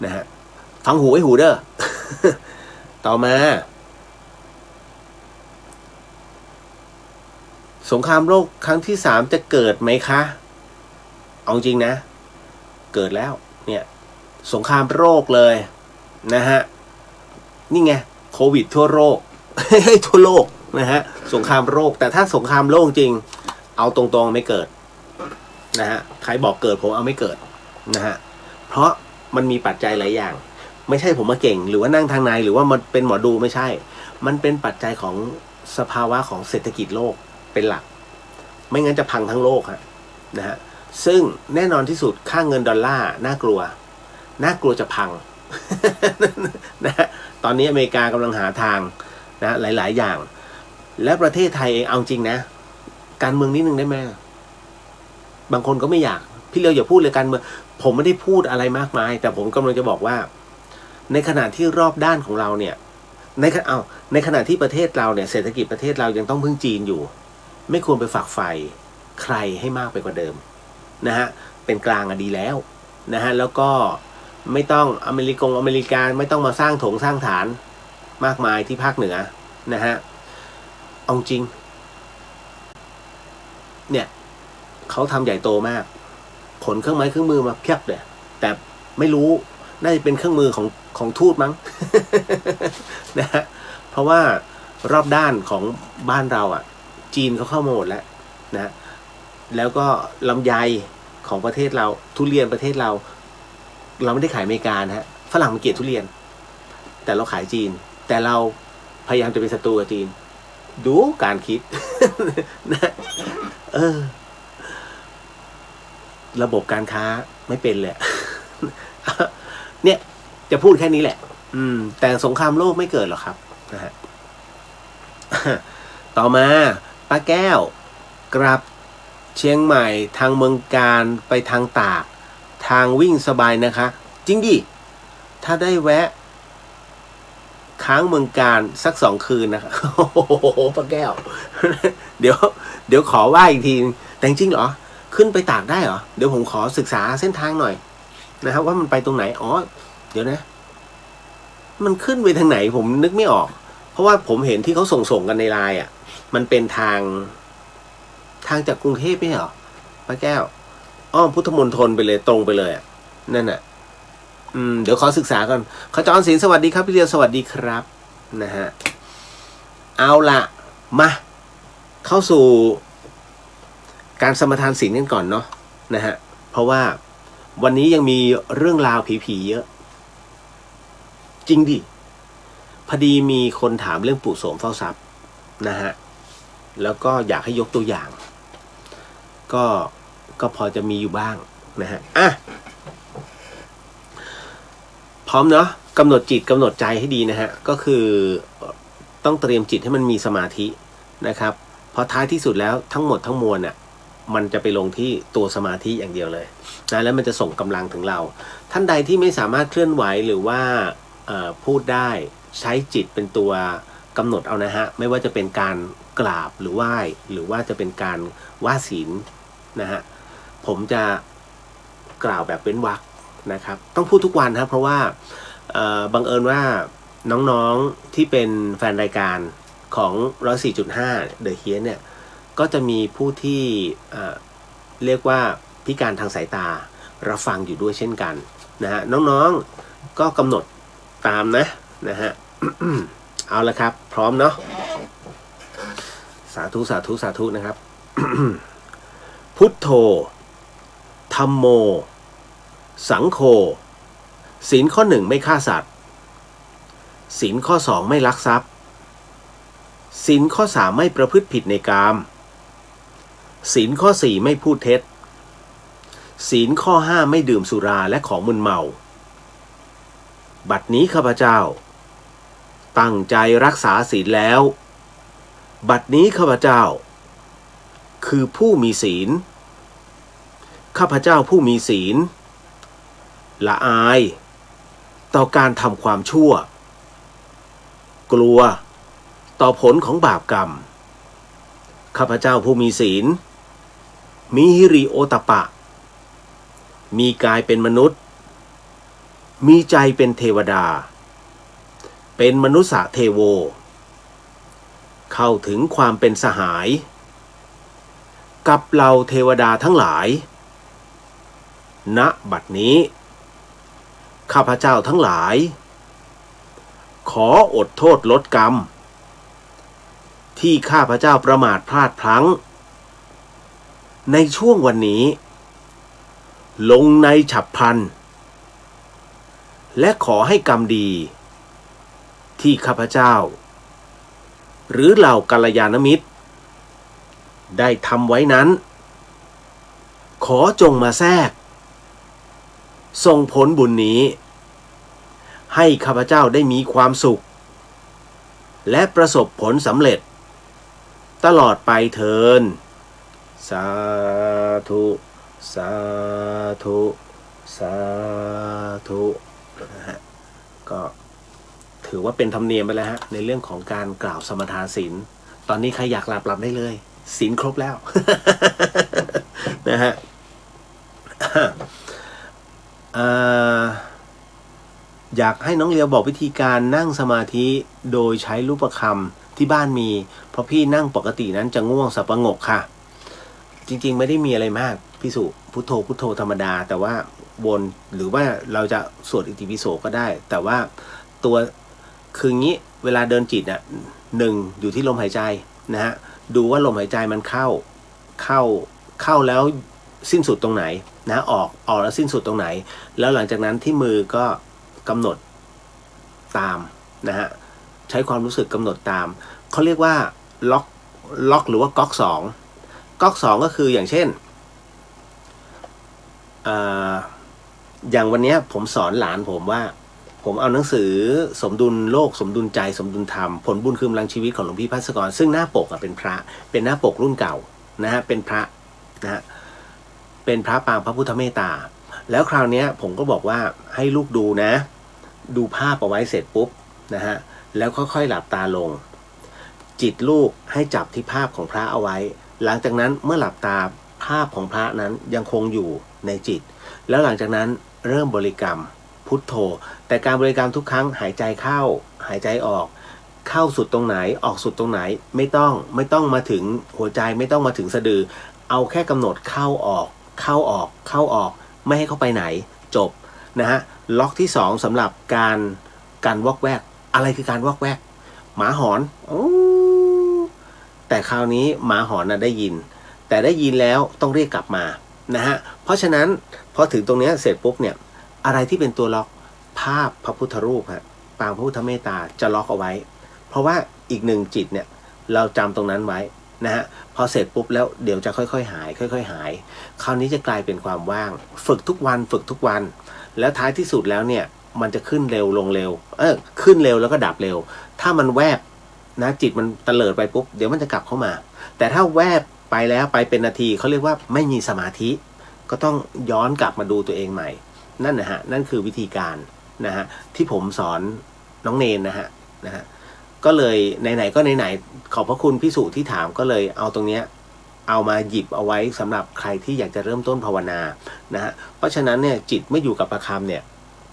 A: นะฮะฟังหูไว้หูเด้อ ต่อมาสงครามโลกครั้งที่3จะเกิดไหมคะเอาจริงนะเกิดแล้วเนี่ยสงครามโรคเลยนะฮะนี่ไงโควิดทั่วโลก ทั่วโลกนะฮะสงครามโรคแต่ถ้าสงครามโลกจริงเอาตรงๆไม่เกิดนะฮะใครบอกเกิดผมเอาไม่เกิดนะฮะเพราะมันมีปัจจัยหลายอย่างไม่ใช่ผมมาเก่งหรือว่านั่งทางในหรือว่ามันเป็นหมอดูไม่ใช่มันเป็นปัจจัยของสภาวะของเศรษฐกิจโลกเป็นหลักไม่งั้นจะพังทั้งโลกนะฮะซึ่งแน่นอนที่สุดค่าเงินดอลลาร์น่ากลัวจะพัง นะตอนนี้อเมริกากำลังหาทางนะหลายๆอย่างและประเทศไทยเองเอาจริงนะการเมืองนิดนึงได้ไหมบางคนก็ไม่อยากพี่เลียวอย่าพูดเลยการเมืองผมไม่ได้พูดอะไรมากมายแต่ผมกำลังจะบอกว่าในขณะที่รอบด้านของเราเนี่ยในขณะที่ประเทศเราเนี่ยเศรษฐกิจประเทศเรายังต้องพึ่งจีนอยู่ไม่ควรไปฝักใฝ่ใครให้มากไปกว่าเดิมนะฮะเป็นกลางดีแล้วนะฮะแล้วก็ไม่ต้องอเมริกาไม่ต้องมาสร้างถงสร้างฐานมากมายที่ภาคเหนือนะฮะเอาจริงเนี่ยเขาทำใหญ่โตมากขนเครื่องไม้เครื่องมือมาเพียบเลยแต่ไม่รู้น่าจะเป็นเครื่องมือของทูตมั้ง นะฮะเพราะว่ารอบด้านของบ้านเราจีนเขาเข้ามาหมดแล้วนะแล้วก็ลำไยของประเทศเราทุเรียนประเทศเราไม่ได้ขายอเมริกานะฮะฝรั่งมันเกลียดทุเรียนแต่เราขายจีนแต่เราพยายามจะเป็นศัตรูกับจีนดูการคิด นะระบบการค้าไม่เป็นเลย เนี่ยจะพูดแค่นี้แหละแต่สงครามโลกไม่เกิดหรอกครับนะฮะ ต่อมาป้าแก้ว กลับเชียงใหม่ทางเมืองการไปทางตากทางวิ่งสบายนะคะจริงดิถ้าได้แวะค้างเมืองการสัก2 คืนนะครับโอ้โหป้าแก้ว เดี๋ยวขอว่าอีกทีแต่จริงเหรอขึ้นไปตากได้เหรอเดี๋ยวผมขอศึกษาเส้นทางหน่อยนะครับว่ามันไปตรงไหนอ๋อเดี๋ยวนะมันขึ้นไปทางไหนผมนึกไม่ออกเพราะว่าผมเห็นที่เขาส่งกันในไลน์อ่ะมันเป็นทางจากกรุงเทพไม่เหรอป้าแก้วอ้อมพุทธมณฑลไปเลยตรงไปเลยอ่ะนั่นอ่ะเดี๋ยวขอศึกษาก่อนขจรศิลป์สวัสดีครับพี่เดียวสวัสดีครับนะฮะเอาละมาเข้าสู่การสมทานศีลกันก่อนเนาะนะฮะเพราะว่าวันนี้ยังมีเรื่องราวผีๆเยอะจริงดิพอดีมีคนถามเรื่องปู่โสมเฝ้าทรัพย์นะฮะแล้วก็อยากให้ยกตัวอย่างก็พอจะมีอยู่บ้างนะฮะพร้อมเนาะกำหนดจิตกำหนดใจให้ดีนะฮะก็คือต้องเตรียมจิตให้มันมีสมาธินะครับเพราะท้ายที่สุดแล้วทั้งหมดทั้งมวลน่ะมันจะไปลงที่ตัวสมาธิอย่างเดียวเลยนะแล้วมันจะส่งกำลังถึงเราท่านใดที่ไม่สามารถเคลื่อนไหวหรือว่าพูดได้ใช้จิตเป็นตัวกำหนดเอานะฮะไม่ว่าจะเป็นการกราบหรือไหว้หรือว่าจะเป็นการว่าศีลนะฮะผมจะกล่าวแบบเว้นวรรคนะครับต้องพูดทุกวันครับเพราะว่าบังเอิญว่าน้องๆที่เป็นแฟนรายการของ 104.5 The Hien เนี่ยก็จะมีผู้ที่เรียกว่าพิการทางสายตารับฟังอยู่ด้วยเช่นกันนะฮะน้องๆก็กำหนดตามนะฮะ เอาละครับพร้อมเนาะสาธุสาธุสาธุนะครับ พุทโธธัมโมสังโฆศีลข้อ 1ไม่ฆ่าสัตว์ศีลข้อ 2ไม่ลักทรัพย์ศีลข้อ 3ไม่ประพฤติผิดในกามศีลข้อ 4ไม่พูดเท็จศีลข้อ 5ไม่ดื่มสุราและของมึนเมาบัดนี้ข้าพเจ้าตั้งใจรักษาศีลแล้วบัดนี้ข้าพเจ้าคือผู้มีศีลข้าพเจ้าผู้มีศีลละอายต่อการทำความชั่วกลัวต่อผลของบาปกรรมข้าพเจ้าผู้มีศีลมีหิริโอตปปะมีกายเป็นมนุษย์มีใจเป็นเทวดาเป็นมนุษย์เทโวเข้าถึงความเป็นสหายกับเหล่าเทวดาทั้งหลายณบัดนี้ข้าพเจ้าทั้งหลายขออดโทษลดกรรมที่ข้าพเจ้าประมาทพลาดพลั้งในช่วงวันนี้ลงในฉับพลันและขอให้กรรมดีที่ข้าพเจ้าหรือเหล่ากัลยาณมิตรได้ทำไว้นั้นขอจงมาแทรกส่งผลบุญนี้ให้ข้าพเจ้าได้มีความสุขและประสบผลสำเร็จตลอดไปเถิดสาธุสาธุสาธุนะฮะก็ถือว่าเป็นธรรมเนียมไปแล้วฮะในเรื่องของการกล่าวสมทานศีลตอนนี้ใครอยากหลับได้เลยศีลครบแล้ว นะฮะอยากให้น้องเลียวบอกวิธีการนั่งสมาธิโดยใช้รูปคำที่บ้านมีเพราะพี่นั่งปกตินั้นจะง่วงสับประงกค่ะจริงๆไม่ได้มีอะไรมากพี่สุพุทโธพุทโธธรรมดาแต่ว่าวนหรือว่าเราจะสวดอิติปิโสก็ได้แต่ว่าตัวคืองี้เวลาเดินจิตอ่ะ1อยู่ที่ลมหายใจนะฮะดูว่าลมหายใจมันเข้าแล้วสิ้นสุดตรงไหนนะออกแล้วสิ้นสุดตรงไหนแล้วหลังจากนั้นที่มือก็กำหนดตามนะฮะใช้ความรู้สึกกำหนดตามเขาเรียกว่าล็อกหรือว่าก๊อก2ก็คืออย่างเช่นอย่างวันนี้ผมสอนหลานผมว่าผมเอาหนังสือสมดุลโลกสมดุลใจสมดุลธรรมผลบุญคืนพลังชีวิตของหลวงพี่ภัสกรซึ่งหน้าปกเป็นพระเป็นหน้าปกรุ่นเก่า นะฮะเป็นพระนะฮะเป็นพระปางพระพุทธเมตตาแล้วคราวนี้ผมก็บอกว่าให้ลูกดูนะ ดูภาพเอาไว้เสร็จปุ๊บนะฮะแล้วค่อยๆหลับตาลงจิตลูกให้จับที่ภาพของพระเอาไว้หลังจากนั้นเมื่อหลับตาภาพของพระนั้นยังคงอยู่ในจิตแล้วหลังจากนั้นเริ่มบริกรรมพุทโธแต่การบริกรรมทุกครั้งหายใจเข้าหายใจออกเข้าสุดตรงไหนออกสุดตรงไหนไม่ต้องมาถึงหัวใจไม่ต้องมาถึงสะดือเอาแค่กำหนดเข้าออกเข้าออกเข้าออกไม่ให้เข้าไปไหนจบนะฮะล็อกที่2สำหรับการวอกแวกอะไรคือการวอกแวกหมาหอนแต่คราวนี้หมาหอนน่ะได้ยินแต่ได้ยินแล้วต้องเรียกกลับมานะฮะเพราะฉะนั้นพอถึงตรงนี้เสร็จปุ๊บเนี่ยอะไรที่เป็นตัวล็อกภาพพระพุทธรูปฮะปางพระพุทธเมตตาจะล็อกเอาไว้เพราะว่าอีกหนึ่งจิตเนี่ยเราจำตรงนั้นไว้นะฮะพอเสร็จปุ๊บแล้วเดี๋ยวจะค่อยๆหายค่อยๆหายคราวนี้จะกลายเป็นความว่างฝึกทุกวันฝึกทุกวันแล้วท้ายที่สุดแล้วเนี่ยมันจะขึ้นเร็วลงเร็วขึ้นเร็วแล้วก็ดับเร็วถ้ามันแวบนะจิตมันเตลิดไปปุ๊บเดี๋ยวมันจะกลับเข้ามาแต่ถ้าแวบไปแล้วไปเป็นนาทีเขาเรียกว่าไม่มีสมาธิก็ต้องย้อนกลับมาดูตัวเองใหม่นั่นนะฮะนั่นคือวิธีการนะฮะที่ผมสอนน้องเนนนะฮะก็เลยไหนๆก็ไหนๆขอบพระคุณพี่สุที่ถามก็เลยเอาตรงเนี้ยเอามาหยิบเอาไว้สำหรับใครที่อยากจะเริ่มต้นภาวนานะฮะเพราะฉะนั้นเนี่ยจิตไม่อยู่กับประคำเนี่ย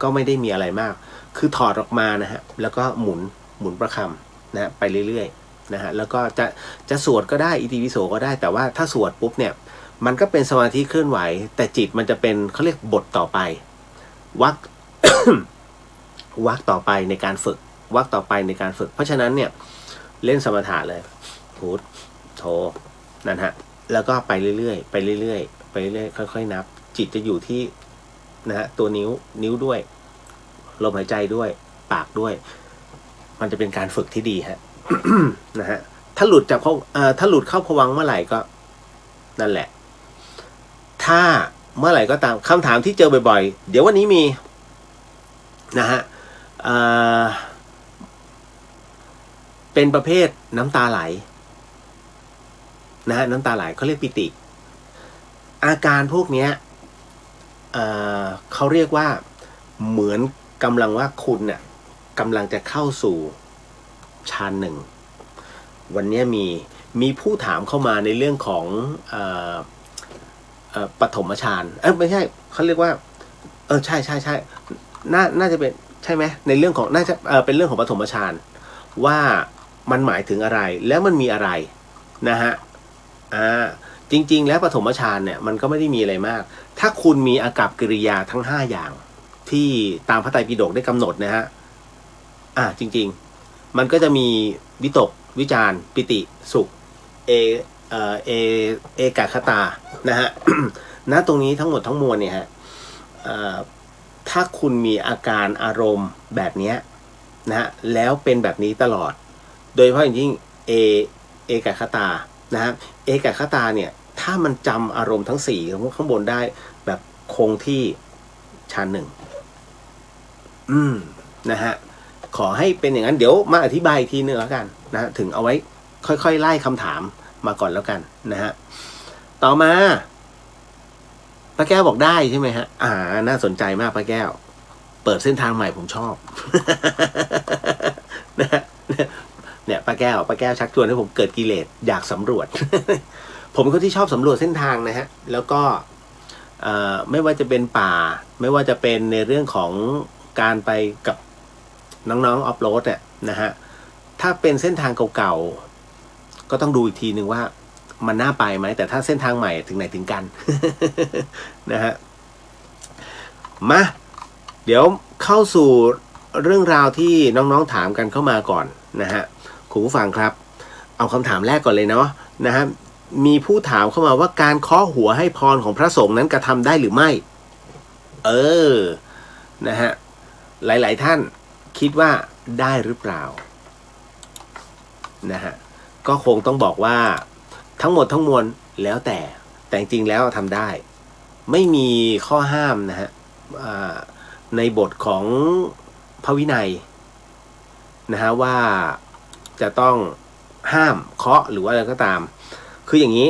A: ก็ไม่ได้มีอะไรมากคือถอดออกมานะฮะแล้วก็หมุนประคำนะไปเรื่อยๆนะฮะแล้วก็จะสวดก็ได้อิติปิโสก็ได้แต่ว่าถ้าสวดปุ๊บเนี่ยมันก็เป็นสมาธิเคลื่อนไหวแต่จิตมันจะเป็นเขาเรียกบทต่อไปวรรค วรรคต่อไปในการฝึกวรรคต่อไปในการฝึกเพราะฉะนั้นเนี่ยเล่นสมถะเลยพุทโธนั่นฮะแล้วก็ไปเรื่อยๆไปเรื่อยๆไปเรื่อยๆค่อยๆนับจิตจะอยู่ที่นะฮะตัวนิ้วด้วยลมหายใจด้วยปากด้วยมันจะเป็นการฝึกที่ดีฮะ นะฮะถ้าหลุดเข้าภวังค์เมื่อไหร่ก็นั่นแหละถ้าเมื่อไหร่ก็ตามคำถามที่เจอบ่อยๆเดี๋ยววันนี้มีนะฮะเป็นประเภทน้ำตาไหลนะฮะน้ำตาไหลเขาเรียกปิติอาการพวกเนี้ยเขาเรียกว่าเหมือนกำลังว่าคุณเนี่ยกำลังจะเข้าสู่ฌานหนึ่งวันนี้มีผู้ถามเข้ามาในเรื่องของปฐมฌานไม่ใช่เขาเรียกว่าใช่น่าจะเป็นใช่ไหมในเรื่องของน่าจะเป็นเรื่องของปฐมฌานว่ามันหมายถึงอะไรแล้วมันมีอะไรนะฮะจริงๆแล้วปฐมฌานเนี่ยมันก็ไม่ได้มีอะไรมากถ้าคุณมีอากัปกิริยาทั้ง5อย่างที่ตามพระไตรปิฎกได้กำหนดนะฮะจริงๆมันก็จะมีวิตกวิจารปิติสุขเอกคตานะฮะ ณตรงนี้ทั้งหมดทั้งมวลเนี่ยฮะถ้าคุณมีอาการอารมณ์แบบนี้นะฮะแล้วเป็นแบบนี้ตลอดโดยเฉพาะอย่างยิ่งเอกคตานะฮะเอกคตาเนี่ยถ้ามันจำอารมณ์ทั้ง4ของข้างบนได้แบบคงที่ฌานหนึ่งนะฮะขอให้เป็นอย่างนั้นเดี๋ยวมาอธิบายอีกทีนึงแล้วกันนะถึงเอาไว้ค่อยๆไล่คำถามมาก่อนแล้วกันนะฮะต่อมาป้าแก้วบอกได้ใช่ไหมฮะน่าสนใจมากป้าแก้วเปิดเส้นทางใหม่ผมชอบ นะเนี่ยป้าแก้วชักชวนให้ผมเกิดกิเลสอยากสำรวจ ผมเป็นคนที่ชอบสำรวจเส้นทางนะฮะแล้วก็ไม่ว่าจะเป็นป่าไม่ว่าจะเป็นในเรื่องของการไปกับน้องๆออฟโรดเนี่ยนะฮะถ้าเป็นเส้นทางเก่าๆก็ต้องดูอีกทีนึงว่ามันน่าไปไหมแต่ถ้าเส้นทางใหม่ถึงไหนถึงกัน นะฮะมาเดี๋ยวเข้าสู่เรื่องราวที่น้องๆถามกันเข้ามาก่อนนะฮะคุณผู้ฟังครับเอาคำถามแรกก่อนเลยเนาะนะฮะมีผู้ถามเข้ามาว่าการเคาะหัวให้พรของพระสงฆ์นั้นกระทำได้หรือไม่นะฮะหลายๆท่านคิดว่าได้หรือเปล่านะฮะก็คงต้องบอกว่าทั้งหมดทั้งมวลแล้วแต่จริงแล้วทำได้ไม่มีข้อห้ามนะฮะในบทของพระวินัยนะฮะว่าจะต้องห้ามเคาะหรือว่าอะไรก็ตามคืออย่างนี้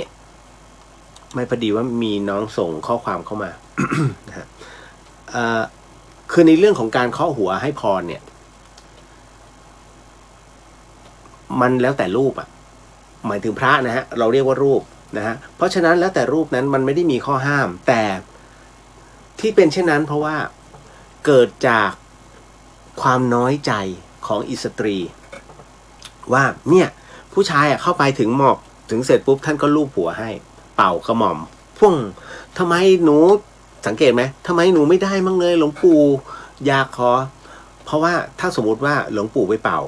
A: ไม่พอดีว่ามีน้องส่งข้อความเข้ามา นะฮะคือในเรื่องของการเคาะหัวให้พรเนี่ยมันแล้วแต่รูปอ่ะหมายถึงพระนะฮะเราเรียกว่ารูปนะฮะเพราะฉะนั้นแล้วแต่รูปนั้นมันไม่ได้มีข้อห้ามแต่ที่เป็นเช่นนั้นเพราะว่าเกิดจากความน้อยใจของอิสตรีว่าเนี่ยผู้ชายเข้าไปถึงหมอกถึงเสร็จปุ๊บท่านก็ลูบหัวให้เป่ากระหม่อมพุ่งทำไมหนูสังเกตไหมทำไมหนูไม่ได้มั่งเลยหลวงปู่อยากขอเพราะว่าถ้าสมมติว่าหลวงปู่ไปเป่า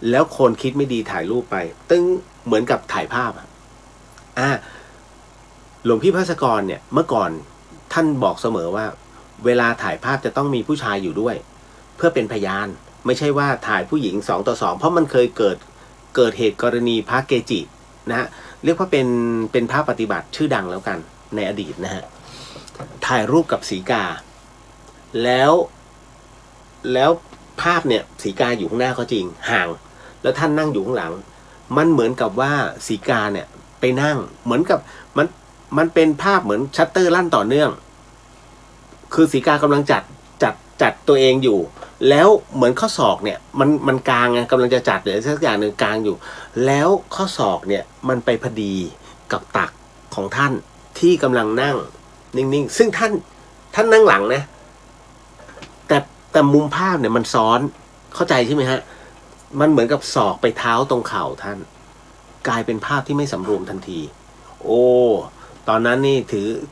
A: แล้วคนคิดไม่ดีถ่ายรูปไปตึ้งเหมือนกับถ่ายภาพหลวงพี่ภัสกรเนี่ยเมื่อก่อนท่านบอกเสมอว่าเวลาถ่ายภาพจะต้องมีผู้ชายอยู่ด้วยเพื่อเป็นพยานไม่ใช่ว่าถ่ายผู้หญิง2 ต่อ 2เพราะมันเคยเกิดเหตุกรณีพระเกจินะฮะเรียกว่าเป็นพระปฏิบัติชื่อดังแล้วกันในอดีตนะฮะถ่ายรูปกับสีกาแล้วภาพเนี่ยสีกาอยู่ข้างหน้าก็จริงห่างแล้วท่านนั่งอยู่ข้างหลังมันเหมือนกับว่าสีกาเนี่ยไปนั่งเหมือนกับมันเป็นภาพเหมือนชัตเตอร์ลั่นต่อเนื่องคือสีกากำลังจัดตัวเองอยู่แล้วเหมือนข้อศอกเนี่ยมันกลางไงกำลังจะจัดหรือสักอย่างหนึ่งกลางอยู่แล้วข้อศอกเนี่ยมันไปพอดีกับตักของท่านที่กำลังนั่งนิ่งๆซึ่งท่านนั่งหลังนะแต่มุมภาพเนี่ยมันซ้อนเข้าใจใช่ไหมฮะมันเหมือนกับศอกไปเท้าตรงเข่าท่านกลายเป็นภาพที่ไม่สำรวมทันทีโอ้ตอนนั้นนี่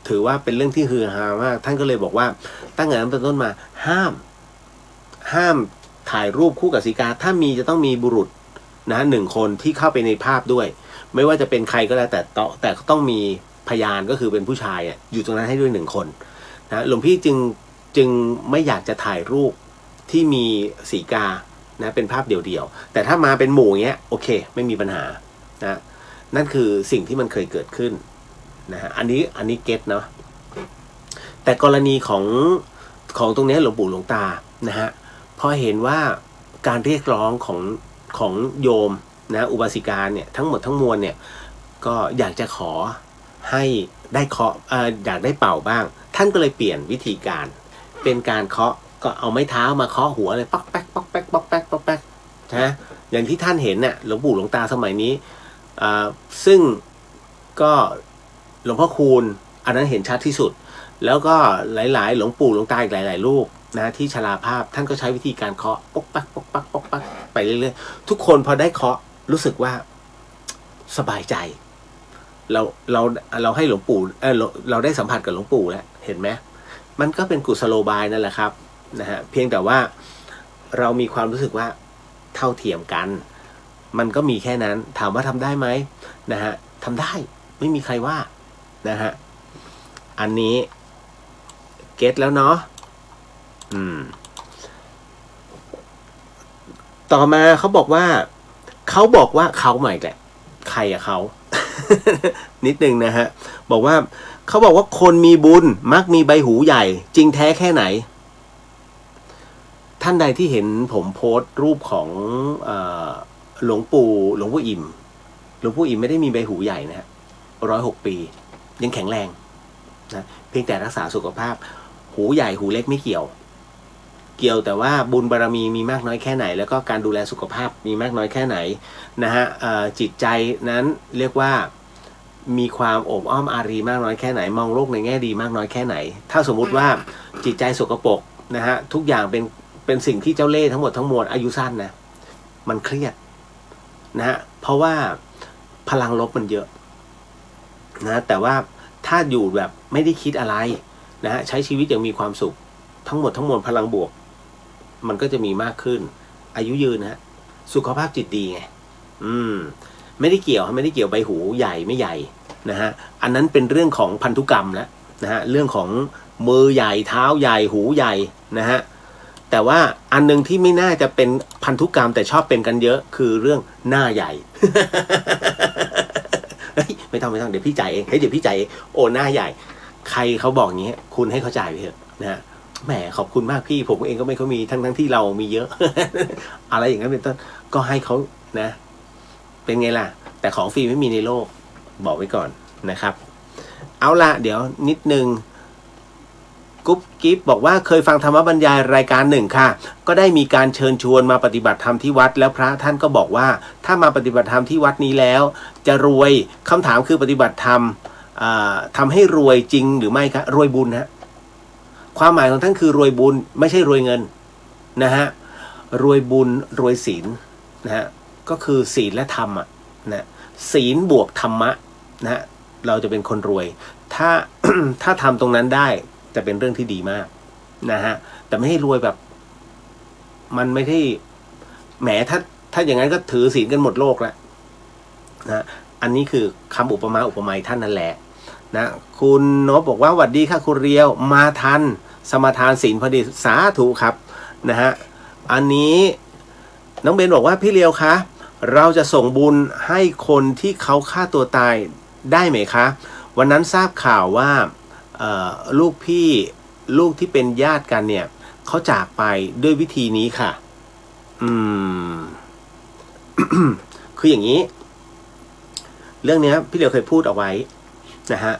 A: ถือว่าเป็นเรื่องที่ฮือฮามากท่านก็เลยบอกว่าตั้งแต่นั้นเป็นต้นมาห้ามถ่ายรูปคู่กับสีกาถ้ามีจะต้องมีบุรุษนะ1 คนที่เข้าไปในภาพด้วยไม่ว่าจะเป็นใครก็แล้วแต่ต้องมีพยานก็คือเป็นผู้ชายอยู่ตรงนั้นให้ด้วย1 คนนะหลวงพี่จึงไม่อยากจะถ่ายรูปที่มีสีกานะเป็นภาพเดี่ยวๆแต่ถ้ามาเป็นหมู่เงี้ยโอเคไม่มีปัญหานะนั่นคือสิ่งที่มันเคยเกิดขึ้นนะฮะอันนี้เก็ตเนาะแต่กรณีของตรงนี้หลวงปู่หลวงตานะฮะพอเห็นว่าการเรียกร้องของโยมนะอุบาสิกาเนี่ยทั้งหมดทั้งมวลเนี่ยก็อยากจะขอให้ได้เคาะอยากได้เป่าบ้างท่านก็เลยเปลี่ยนวิธีการเป็นการเคาะก็เอาไม้เท้ามาเคาะหัวเลยป๊อกแป๊กป๊อกแป๊กป๊อกแป๊กป๊อกแป๊กนะอย่างที่ท่านเห็นเนี่ยหลวงปู่หลวงตาสมัยนี้ซึ่งก็หลวงพ่อคูณอันนั้นเห็นชัดที่สุดแล้วก็หลายๆหลวงปู่หลวงตาอีกหลายๆรูปนะที่ชราภาพท่านก็ใช้วิธีการเคาะป๊อกปักป๊อกปักป๊อกปักไปเรื่อยๆทุกคนพอได้เคาะรู้สึกว่าสบายใจเราให้หลวงปู่เราได้สัมผัสกับหลวงปู่แล้วเห็นไหมมันก็เป็นกุศโลบายนั่นแหละครับนะฮะเพียงแต่ว่าเรามีความรู้สึกว่าเท่าเทียมกันมันก็มีแค่นั้นถามว่าทำได้ไหมนะฮะทำได้ไม่มีใครว่านะฮะอันนี้เก็ตแล้วเนาะต่อมาเขาบอกว่าเขาใหม่แหละใครอะเขา นิดนึงนะฮะบอกว่าเขาบอกว่าคนมีบุญมักมีใบหูใหญ่จริงแท้แค่ไหนท่านใดที่เห็นผมโพสต์รูปของหลวงปู่อิ่มไม่ได้มีใบหูใหญ่นะฮะ106 ปียังแข็งแรงนะเพียงแต่รักษาสุขภาพหูใหญ่หูเล็กไม่เกี่ยวแต่ว่าบุญบารมีมีมากน้อยแค่ไหนแล้วก็การดูแลสุขภาพมีมากน้อยแค่ไหนนะฮะจิตใจนั้นเรียกว่ามีความโอบอ้อมอารีมากน้อยแค่ไหนมองโลกในแง่ดีมากน้อยแค่ไหนถ้าสมมุติว่าจิตใจสกปรกนะฮะทุกอย่างเป็นสิ่งที่เจ้าเล่ห์ทั้งหมดทั้งมวลอายุสั้นนะมันเครียดนะฮะเพราะว่าพลังลบมันเยอะนะแต่ว่าถ้าอยู่แบบไม่ได้คิดอะไรนะฮะใช้ชีวิตอย่างมีความสุขทั้งหมดทั้งมวลพลังบวกมันก็จะมีมากขึ้นอายุยืนนะฮะสุขภาพจิตดีไงไม่ได้เกี่ยวใบหูใหญ่ไม่ใหญ่นะฮะอันนั้นเป็นเรื่องของพันธุกรรมแล้วนะฮะเรื่องของมือใหญ่เท้าใหญ่หูใหญ่นะฮะแต่ว่าอันนึงที่ไม่น่าจะเป็นพันธุกรรมแต่ชอบเป็นกันเยอะคือเรื่องหน้าใหญ่ ไม่ต้องเดี๋ยวพี่จ่ายเองเดี๋ยวพี่จ่ายเองโอ้หน้าใหญ่ใครเขาบอกอย่างนี้คุณให้เขาจ่ายไปเถอะนะฮะแหมขอบคุณมากพี่ผมเองก็ไม่เขามีทั้งที่เรามีเยอะ อะไรอย่างนั้นเป็นต้นก็ให้เขานะเป็นไงล่ะแต่ของฟรีไม่มีในโลกบอกไว้ก่อนนะครับ เอาละเดี๋ยวนิดนึงกุ๊บกิ๊บบอกว่าเคยฟังธรรมบรรยายรายการหนึ่งค่ะก็ได้มีการเชิญชวนมาปฏิบัติธรรมที่วัดแล้วพระท่านก็บอกว่าถ้ามาปฏิบัติธรรมที่วัดนี้แล้วจะรวยคำถามคือปฏิบัติธรรมทำให้รวยจริงหรือไม่ครับรวยบุญฮะความหมายของท่านคือรวยบุญไม่ใช่รวยเงินนะฮะรวยบุญรวยศีลนะฮะก็คือศีลและธรรมอ่ะนะศีลบวกธรรมะนะฮะเราจะเป็นคนรวยถ้า ถ้าทำตรงนั้นได้จะเป็นเรื่องที่ดีมากนะฮะแต่ไม่ให้รวยแบบมันไม่ได้แหมถ้าอย่างนั้นก็ถือศีลกันหมดโลกแล้วนะอันนี้คือคำอุปมาอุปไมยท่านนั่นแหละนะคุณโนบบอกว่าหวัดดีค่ะคุณเรียวมาทันสมาทานศีลพอดีสาธุครับนะฮะอันนี้น้องเบนบอกว่าพี่เรียวคะเราจะส่งบุญให้คนที่เขาฆ่าตัวตายได้ไหมคะวันนั้นทราบข่าวว่าลูกพี่ลูกที่เป็นญาติกันเนี่ยเขาจากไปด้วยวิธีนี้ค่ะคืออย่างนี้เรื่องนี้พี่เรียวเคยพูดเอาไว้นะฮะ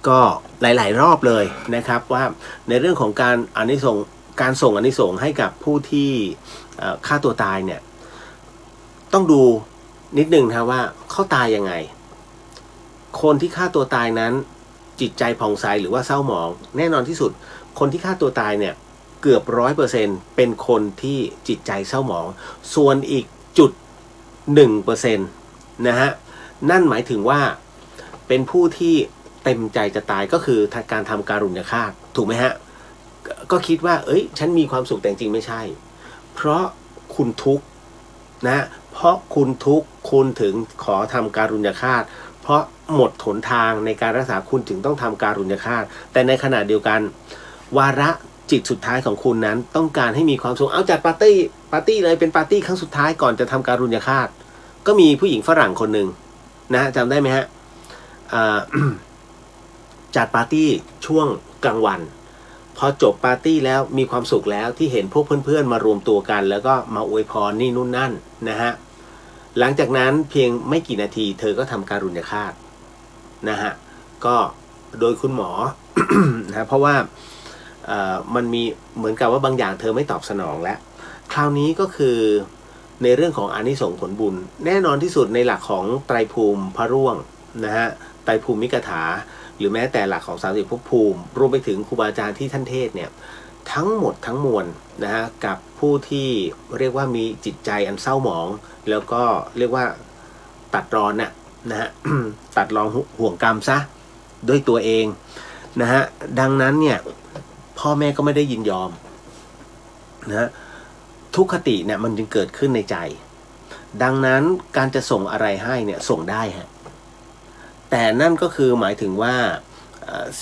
A: ก็หลายๆรอบเลยนะครับว่าในเรื่องของการส่งอานิสงส์ให้กับผู้ที่ฆ่าตัวตายเนี่ยต้องดูนิดนึงนะว่าเขาตายยังไงคนที่ฆ่าตัวตายนั้นจิตใจผ่องใสหรือว่าเศร้าหมองแน่นอนที่สุดคนที่ฆ่าตัวตายเนี่ยเกือบ 100% เป็นคนที่จิตใจเศร้าหมองส่วนอีกจุด 1% นะฮะนั่นหมายถึงว่าเป็นผู้ที่เต็มใจจะตายก็คือการทำการุญยฆาตถูกไหมฮะก็คิดว่าฉันมีความสุขแต่จริงไม่ใช่เพราะคุณทุกข์นะเพราะคุณทุกข์คุณถึงขอทำการุญยฆาตเพราะหมดหนทางในการรักษาคุณถึงต้องทำการุญยฆาตแต่ในขณะเดียวกันวาระจิตสุดท้ายของคุณนั้นต้องการให้มีความสุขเอาจัดปาร์ตี้เลยเป็นปาร์ตี้ครั้งสุดท้ายก่อนจะทำการุญยฆาตก็มีผู้หญิงฝรั่งคนหนึ่งนะจำได้ไหมฮะจัดปาร์ตี้ช่วงกลางวันพอจบปาร์ตี้แล้วมีความสุขแล้วที่เห็นพวกเพื่อนๆมารวมตัวกันแล้วก็มาอวยพรนี่นู่นนั่นนะฮะหลังจากนั้นเพียงไม่กี่นาทีเธอก็ทำการุญยฆาตนะฮะก็โดยคุณหมอ นะเพราะว่ามันมีเหมือนกับว่าบางอย่างเธอไม่ตอบสนองแล้วคราวนี้ก็คือในเรื่องของอานิสงส์ผลบุญแน่นอนที่สุดในหลักของไตรภูมิพระร่วงนะฮะไตรภูมิมิกถาหรือแม้แต่หลักของ30ภพภูมิรวมไปถึงครูบาอาจารย์ที่ท่านเทศเนี่ยทั้งหมดทั้งมวลนะฮะกับผู้ที่เรียกว่ามีจิตใจอันเศร้าหมองแล้วก็เรียกว่าตัดรอนนะฮะ ตัดรอนห่วงกรรมซะด้วยตัวเองนะฮะดังนั้นเนี่ยพ่อแม่ก็ไม่ได้ยินยอมนะทุกขติเนี่ยมันจึงเกิดขึ้นในใจดังนั้นการจะส่งอะไรให้เนี่ยส่งได้ฮะแต่นั่นก็คือหมายถึงว่า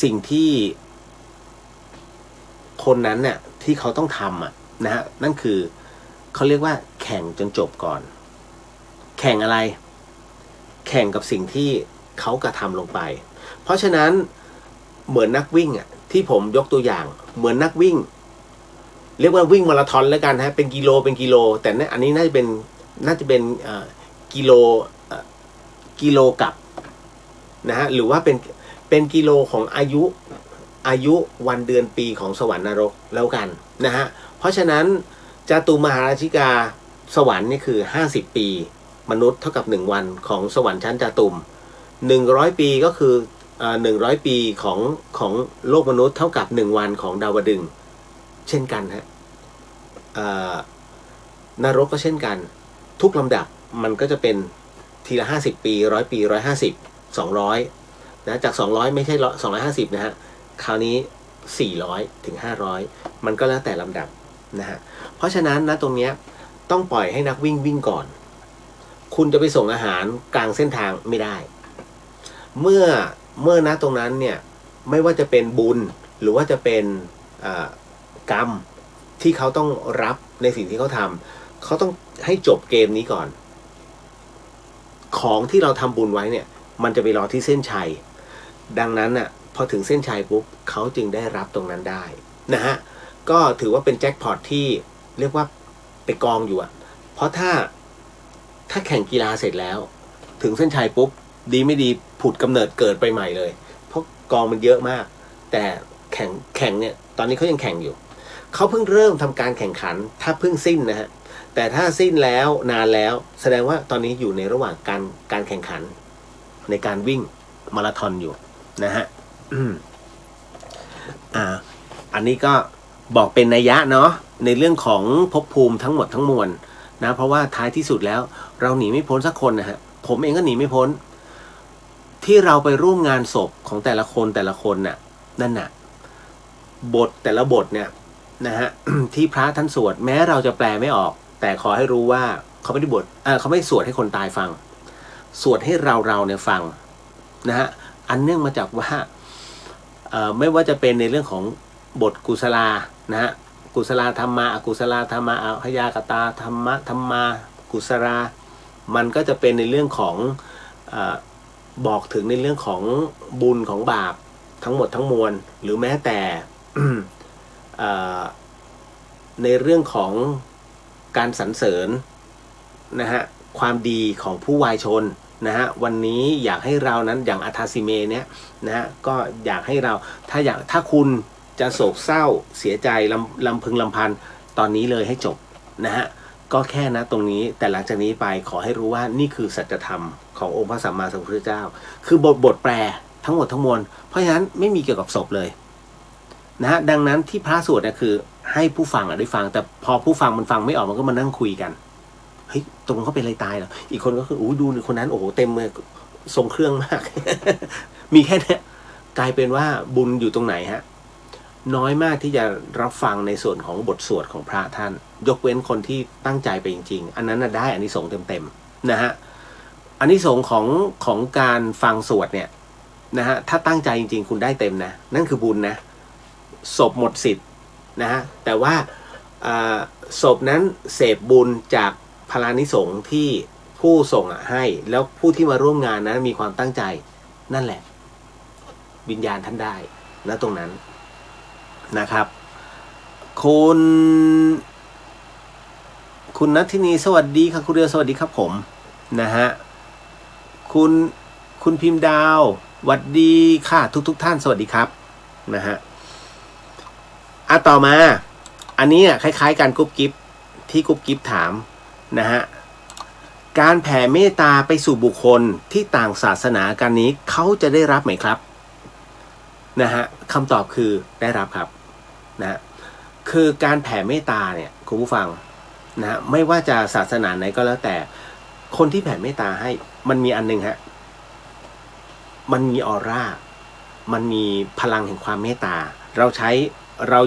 A: สิ่งที่คนนั้นเนี่ยที่เขาต้องทำนะฮะนั่นคือเขาเรียกว่าแข่งจนจบก่อนแข่งอะไรแข่งกับสิ่งที่เขากระทำลงไปเพราะฉะนั้นเหมือนนักวิ่งที่ผมยกตัวอย่างเหมือนนักวิ่งเรียกว่าวิ่งมาราธอนแล้วกันฮะเป็นกิโลแต่อันนี้น่าจะเป็นกิโลกับนะฮะหรือว่าเป็นกิโลของอายุวันเดือนปีของสวรรค์นรกแล้วกันนะฮะเพราะฉะนั้นจาตุมหาราชิกาสวรรค์นี่คือ50 ปีมนุษย์เท่ากับ1วันของสวรรค์ชั้นจาตุม100 ปีก็คือ100 ปีของโลกมนุษย์เท่ากับ1วันของดาวดึงส์เช่นกันฮะนรกก็เช่นกันทุกลำดับมันก็จะเป็นทีละ50 ปี100 ปี150 200นะจาก200ไม่ใช่250นะฮะคราวนี้400ถึง500มันก็แล้วแต่ลำดับนะฮะเพราะฉะนั้นนะตรงเนี้ยต้องปล่อยให้นักวิ่งก่อนคุณจะไปส่งอาหารกลางเส้นทางไม่ได้เมื่อนะตรงนั้นเนี่ยไม่ว่าจะเป็นบุญหรือว่าจะเป็นกรรมที่เขาต้องรับในสิ่งที่เขาทำเขาต้องให้จบเกมนี้ก่อนของที่เราทำบุญไว้เนี่ยมันจะไปรอที่เส้นชัยดังนั้นพอถึงเส้นชัยปุ๊บเขาจึงได้รับตรงนั้นได้นะฮะก็ถือว่าเป็นแจ็คพอตที่เรียกว่าไปกองอยู่เพราะถ้าแข่งกีฬาเสร็จแล้วถึงเส้นชัยปุ๊บดีไม่ดีผุดกำเนิดเกิดไปใหม่เลยเพราะ กองมันเยอะมากแต่แข่งเนี่ยตอนนี้เขายังแข่งอยู่เขาเพิ่งเริ่มทำการแข่งขันถ้าเพิ่งสิ้นนะฮะแต่ถ้าสิ้นแล้วนานแล้วแสดงว่าตอนนี้อยู่ในระหว่างการแข่งขันในการวิ่งมาราธอนอยู่นะฮะอันนี้ก็บอกเป็นนัยยะเนาะในเรื่องของภพภูมิทั้งหมดทั้งมวลนะเพราะว่าท้ายที่สุดแล้วเราหนีไม่พ้นสักคนนะฮะผมเองก็หนีไม่พ้นที่เราไปร่วมงานศพของแต่ละคนน่ะนั่นน่ะบทแต่ละบทเนี่ยนะฮะ ที่พระท่านสวดแม้เราจะแปลไม่ออกแต่ขอให้รู้ว่าเขาไม่ได้เขาไม่สวดให้คนตายฟังสวดให้เราเนี่ยฟังนะฮะอันเนื่องมาจากว่าไม่ว่าจะเป็นในเรื่องของบทกุศลานะฮะกุศลธรรมาอกุศลธรรมาอพยากตาธรรมากุศลามันก็จะเป็นในเรื่องของบอกถึงในเรื่องของบุญของบาปทั้งหมดทั้งมวลหรือแม้แต่ ในเรื่องของการสรรเสริญนะฮะความดีของผู้วายชนนะฮะวันนี้อยากให้เรานั้นอย่างอาทาซิเมเนี่ยนะฮะก็อยากให้เราถ้าคุณจะโศกเศร้าเสียใจลำพึงลำพันตอนนี้เลยให้จบนะฮะก็แค่นะตรงนี้แต่หลังจากนี้ไปขอให้รู้ว่านี่คือสัจธรรมขององค์พระสัมมาสัมพุทธเจ้าคือบทแปลทั้งหมดทั้งมวลเพราะฉะนั้นไม่มีเกี่ยวกับศพเลยนะฮะดังนั้นที่พระสวดเนี่ยคือให้ผู้ฟังได้ฟังแต่พอผู้ฟังมันฟังไม่ออกมันก็มานั่งคุยกันเฮ้ยตรงเขาเป็นอะไรตายเหรออีกคนก็คือดูคนนั้นโอ้โหเต็มเลยทรงเครื่องมาก มีแค่นี้กลายเป็นว่าบุญอยู่ตรงไหนฮะน้อยมากที่จะรับฟังในส่วนของบทสวดของพระท่านยกเว้นคนที่ตั้งใจไปจริงๆอันนั้นได้อานิสงส์เต็มๆนะฮะอานิสงส์ของการฟังสวดเนี่ยนะฮะถ้าตั้งใจจริงๆคุณได้เต็มนะนั่นคือบุญนะศพหมดสิทธิ์นะฮะแต่ว่าศพนั้นเสพบุญจากพลานิสงส์ที่ผู้ส่งให้แล้วผู้ที่มาร่วมงานนั้นมีความตั้งใจนั่นแหละวิญญาณท่านได้ณตรงนั้นนะครับคุณนัทธินีสวัสดีค่ะคุณเรือสวัสดีครับผมนะฮะคุณพิมพ์ดาวสวัสดีค่ะทุกท่านสวัสดีครับนะฮะต่อมาอันนี้คล้ายๆการกุ๊บกิ๊บที่กุ๊บกิ๊บถามนะฮะการแผ่เมตตาไปสู่บุคคลที่ต่างศาสนากันนี้เขาจะได้รับไหมครับนะฮะคำตอบคือได้รับครับนะคือการแผ่เมตตาเนี่ยคุณผู้ฟังนะไม่ว่าจะศาสนาไหนก็แล้วแต่คนที่แผ่เมตตาให้มันมีอันนึงฮะมันมีออร่ามันมีพลังแห่งความเมตตาเรา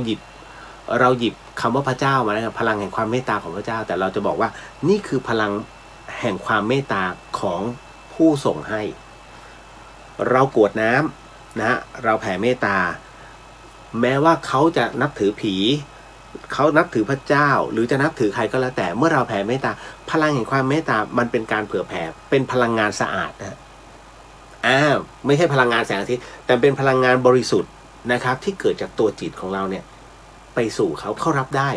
A: หยิบคำว่าพระเจ้ามานะครับพลังแห่งความเมตตาของพระเจ้าแต่เราจะบอกว่านี่คือพลังแห่งความเมตตาของผู้ส่งให้เรากรวดน้ำนะฮะเราแผ่เมตตาแม้ว่าเขาจะนับถือผีเขานับถือพระเจ้าหรือจะนับถือใครก็แล้วแต่เมื่อเราแผ่เมตตาพลังแห่งความเมตตามันเป็นการเผื่อแผ่เป็นพลังงานสะอาดนะไม่ใช่พลังงานแสงอาทิตย์แต่เป็นพลังงานบริสุทธิ์นะครับที่เกิดจากตัวจิตของเราเนี่ยไปสู่เขารับได้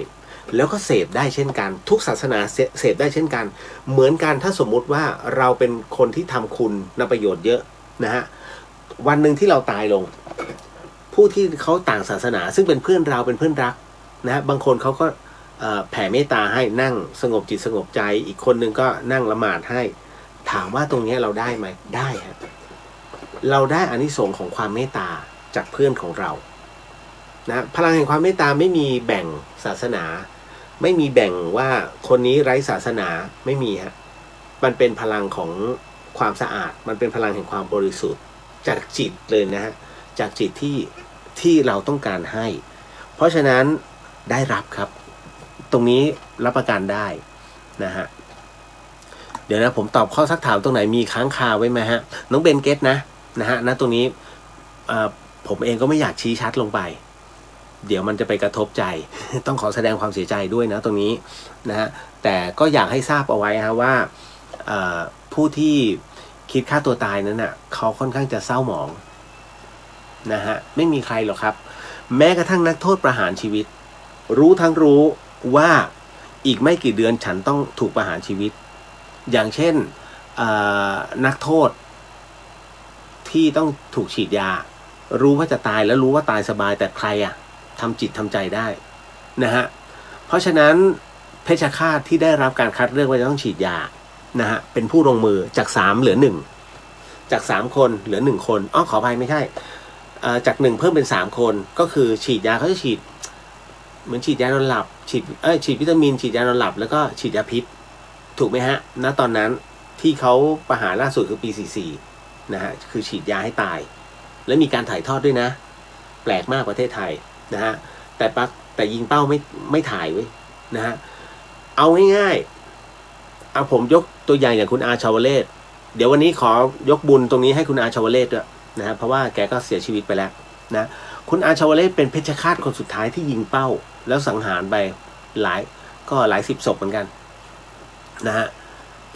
A: แล้วก็เสพได้เช่นกันทุกศาสนาเสพได้เช่นกันเหมือนกันถ้าสมมุติว่าเราเป็นคนที่ทำคุณนประโยชน์เยอะนะฮะวันหนึ่งที่เราตายลงผู้ที่เขาต่างศาสนาซึ่งเป็นเพื่อนเราเป็นเพื่อนรักนะบางคนเขาก็แผ่เมตตาให้นั่งสงบจิตสงบใจอีกคนนึงก็นั่งละหมาดให้ถามว่าตรงนี้เราได้ไหมได้ครับเราได้อานิสงส์ของความเมตตาจากเพื่อนของเรานะพลังแห่งความเมตตาไม่มีแบ่งศาสนาไม่มีแบ่งว่าคนนี้ไร้ศาสนาไม่มีฮะมันเป็นพลังของความสะอาดมันเป็นพลังแห่งความบริสุทธิ์จากจิตเลยนะฮะจากจิตที่เราต้องการให้เพราะฉะนั้นได้รับครับตรงนี้รับประกันได้นะฮะเดี๋ยวนะผมตอบข้อซักถามตรงไหนมีค้างคาไว้ไหมฮะน้องเบนเก็ตนะฮะตรงนี้ผมเองก็ไม่อยากชี้ชัดลงไปเดี๋ยวมันจะไปกระทบใจ ต้องขอแสดงความเสียใจด้วยนะตรงนี้นะฮะแต่ก็อยากให้ทราบเอาไว้ฮะว่าผู้ที่คิดฆ่าตัวตายนั้นน่ะเขาค่อนข้างจะเศร้าหมองนะฮะไม่มีใครหรอกครับแม้กระทั่งนักโทษประหารชีวิตรู้ว่าอีกไม่กี่เดือนฉันต้องถูกประหารชีวิตอย่างเช่นนักโทษที่ต้องถูกฉีดยา รู้ว่าจะตายแล้วรู้ว่าตายสบายแต่ใครอะทำจิตทำใจได้นะฮะเพราะฉะนั้นเพชฌฆาตที่ได้รับการคัดเลือกว่าจะต้องฉีดยานะฮะเป็นผู้ลงมือจาก3เหลือ1จาก3คนเหลือ1คนขออภัยไม่ใช่จาก1เพิ่มเป็น3คนก็คือฉีดยาเขาจะฉีดเหมือนฉีดยานอนหลับฉีดวิตามินฉีดยานอนหลับแล้วก็ฉีดยาพิษถูกไหมฮะณตอนนั้นที่เขาประหารล่าสุดคือปี44นะฮะคือฉีดยาให้ตายและมีการถ่ายทอดด้วยนะแปลกมากประเทศไทยนะฮะแต่ยิงเป้าไม่ถ่ายไว้นะฮะเอาง่ายๆเอาผมยกตัวอย่างคุณอาชาวเลศเดี๋ยววันนี้ขอยกบุญตรงนี้ให้คุณอาชาวเลศด้วยนะฮะเพราะว่าแกก็เสียชีวิตไปแล้วนะคุณอาชาวเลศเป็นเพชฌฆาตคนสุดท้ายที่ยิงเป้าแล้วสังหารไปหลายสิบศพเหมือนกันนะฮะ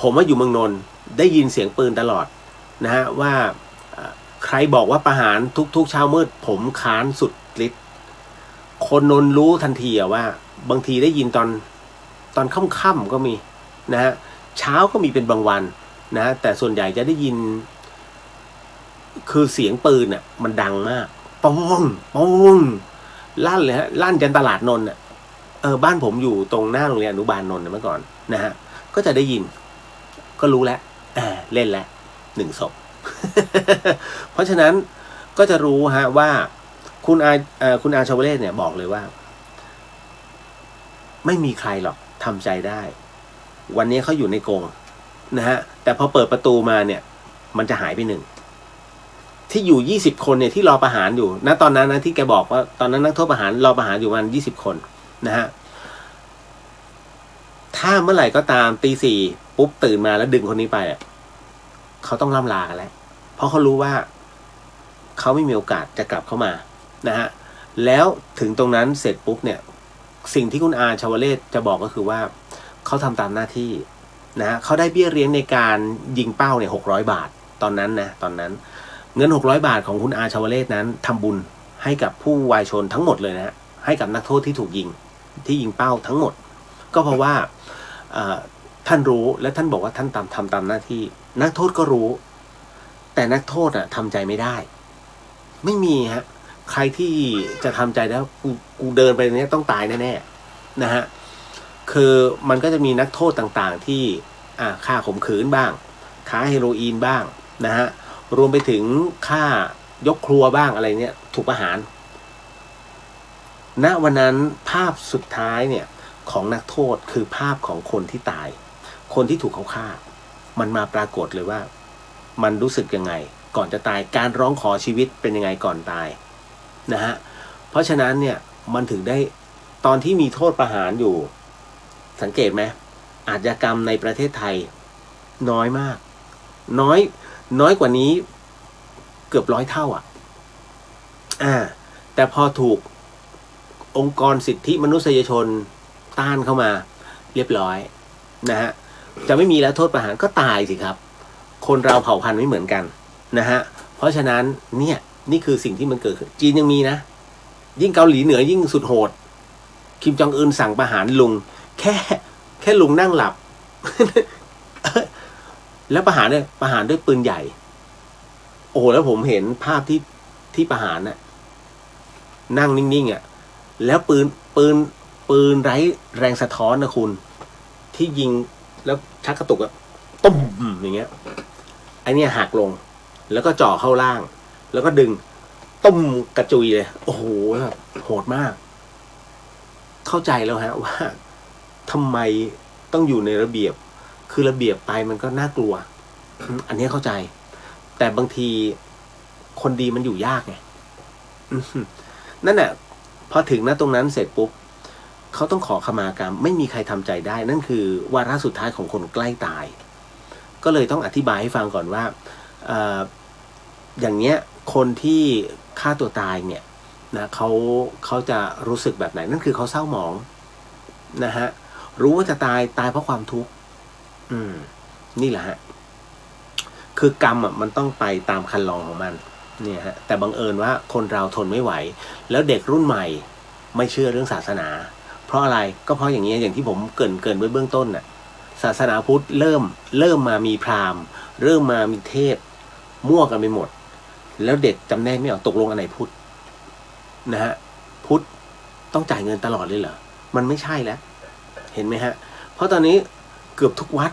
A: ผมว่าอยู่เมืองนนท์ได้ยินเสียงปืนตลอดนะฮะว่าใครบอกว่าประหารทุกเช้ามืดผมค้านสุดฤทธิ์คนนนท์รู้ทันทีว่าบางทีได้ยินตอนค่ำๆก็มีนะฮะเช้าก็มีเป็นบางวันนะแต่ส่วนใหญ่จะได้ยินคือเสียงปืนอ่ะมันดังมากป้องป้องลั่นเลยฮะลั่นจนตลาดนนท์อ่ะบ้านผมอยู่ตรงหน้าโรงเรียนอนุบาลนนท์เมื่อก่อนนะฮะก็จะได้ยินก็รู้แล้วเล่นแล้ว1 ศพ เพราะฉะนั้นก็จะรู้ฮะว่าคุณอาชาวเลศเนี่ยบอกเลยว่าไม่มีใครหรอกทำใจได้วันนี้เขาอยู่ในกรงนะฮะแต่พอเปิดประตูมาเนี่ยมันจะหายไป1ที่อยู่20คนเนี่ยที่รอประหารอยู่ณตอนนั้นนะที่แกบอกว่าตอนนั้นนักโทษประหารรอประหารอยู่ประมาณ20 คนนะฮะถ้าเมื่อไหร่ก็ตามตี 4ปุ๊บตื่นมาแล้วดึงคนนี้ไปเขาต้องล่ำลากันแล้วเพราะเขารู้ว่าเขาไม่มีโอกาสจะกลับเข้ามานะฮะแล้วถึงตรงนั้นเสร็จปุ๊บเนี่ยสิ่งที่คุณอาชาวเลศจะบอกก็คือว่าเขาทำตามหน้าที่นะเขาได้เบี้ยเลี้ยงในการยิงเป้าเนี่ย600 บาทตอนนั้นเงิน600 บาทของคุณอาชาวเลศนั้นทำบุญให้กับผู้วายชนทั้งหมดเลยนะฮะให้กับนักโทษที่ถูกยิงเป้าทั้งหมดก็เพราะว่าท่านรู้และท่านบอกว่าท่านทำตามหน้าที่นักโทษก็รู้แต่นักโทษทำใจไม่ได้ไม่มีฮะใครที่จะทำใจแล้วกูเดินไปเนี้ยต้องตายแน่ๆนะฮะคือมันก็จะมีนักโทษต่างๆที่ฆ่าข่มขืนบ้างค้าเฮโรอีนบ้างนะฮะรวมไปถึงฆ่ายกครัวบ้างอะไรเนี้ยถูกประหารณวันนั้นภาพสุดท้ายเนี่ยของนักโทษคือภาพของคนที่ตายคนที่ถูกเขาฆ่ามันมาปรากฏเลยว่ามันรู้สึกยังไงก่อนจะตายการร้องขอชีวิตเป็นยังไงก่อนตายนะฮะเพราะฉะนั้นเนี่ยมันถึงได้ตอนที่มีโทษประหารอยู่สังเกตไหมอาชญากรรมในประเทศไทยน้อยมากน้อยกว่านี้เกือบ100 เท่าแต่พอถูกองค์กรสิทธิมนุษยชนต้านเข้ามาเรียบร้อยนะฮะจะไม่มีแล้วโทษประหารก็ตายสิครับคนเราเผ่าพันธุ์ไม่เหมือนกันนะฮะเพราะฉะนั้นเนี่ยนี่คือสิ่งที่มันเกิดขึ้นจีนยังมีนะยิ่งเกาหลีเหนือยิ่งสุดโหดคิมจองอึนสั่งประหารลุงแค่ลุงนั่งหลับ แล้วประหารด้วยปืนใหญ่โอ้แล้วผมเห็นภาพที่ประหารนั่งนิ่งๆแล้วปืนไร้แรงสะท้อนนะคุณที่ยิงแล้วชักกระตุกตุ้มอย่างเงี้ยไอเนี้ยหักลงแล้วก็จ่อเข้าล่างแล้วก็ดึงตุ้มกระจุยเลยโอ้โหแบบโหดมากเข้าใจแล้วฮะว่าทำไมต้องอยู่ในระเบียบคือระเบียบไปมันก็น่ากลัวอันนี้เข้าใจแต่บางทีคนดีมันอยู่ยากไงนั่นแหละพอถึงตรงนั้นเสร็จปุ๊บเขาต้องขอขมากรรมไม่มีใครทำใจได้นั่นคือวาระสุดท้ายของคนใกล้ตายก็เลยต้องอธิบายให้ฟังก่อนว่าอย่างเนี้ยคนที่ฆ่าตัวตายเนี่ยนะเขาจะรู้สึกแบบไหนนั่นคือเขาเศร้าหมองนะฮะรู้ว่าจะตายเพราะความทุกข์นี่แหละฮะคือกรรมมันต้องไปตามคันลองของมันเนี่ยฮะแต่บังเอิญว่าคนเราทนไม่ไหวแล้วเด็กรุ่นใหม่ไม่เชื่อเรื่องศาสนาเพราะอะไรก็เพราะอย่างนี้อย่างที่ผมเกริ่นไว้เบื้องต้นศาสนาพุทธเริ่มมามีพราหมณ์เริ่มมามีเทพมั่วกันไปหมด แล้วเด็กจำแนกไม่ออกตกลงอันไหนพุทธนะฮะพุทธต้องจ่ายเงินตลอดเลยเหรอมันไม่ใช่แล้วเห็นไหมฮะเพราะตอนนี้เกือบทุกวัด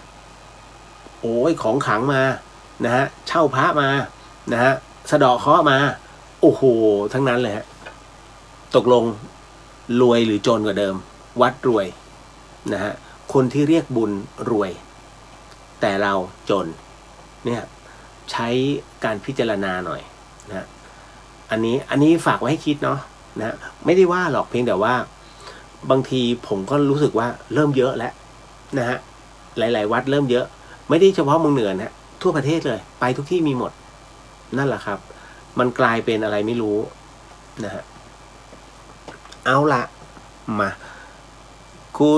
A: โอ้ยของขลังมานะฮะเช่าพระมานะฮะสะเดาะเคราะห์มาโอ้โหทั้งนั้นเลยฮะตกลงรวยหรือจนกว่าเดิมวัดรวยนะฮะคนที่เรียกบุญรวยแต่เราจนเนี่ยใช้การพิจารณาหน่อยนะอันนี้ฝากไว้ให้คิดเนาะนะไม่ได้ว่าหรอกเพียงแต่ว่าบางทีผมก็รู้สึกว่าเริ่มเยอะแล้วนะฮะหลายๆวัดเริ่มเยอะไม่ได้เฉพาะเมืองเหนือนะทั่วประเทศเลยไปทุกที่มีหมดนั่นแหละครับมันกลายเป็นอะไรไม่รู้นะฮะเอาละมาคุ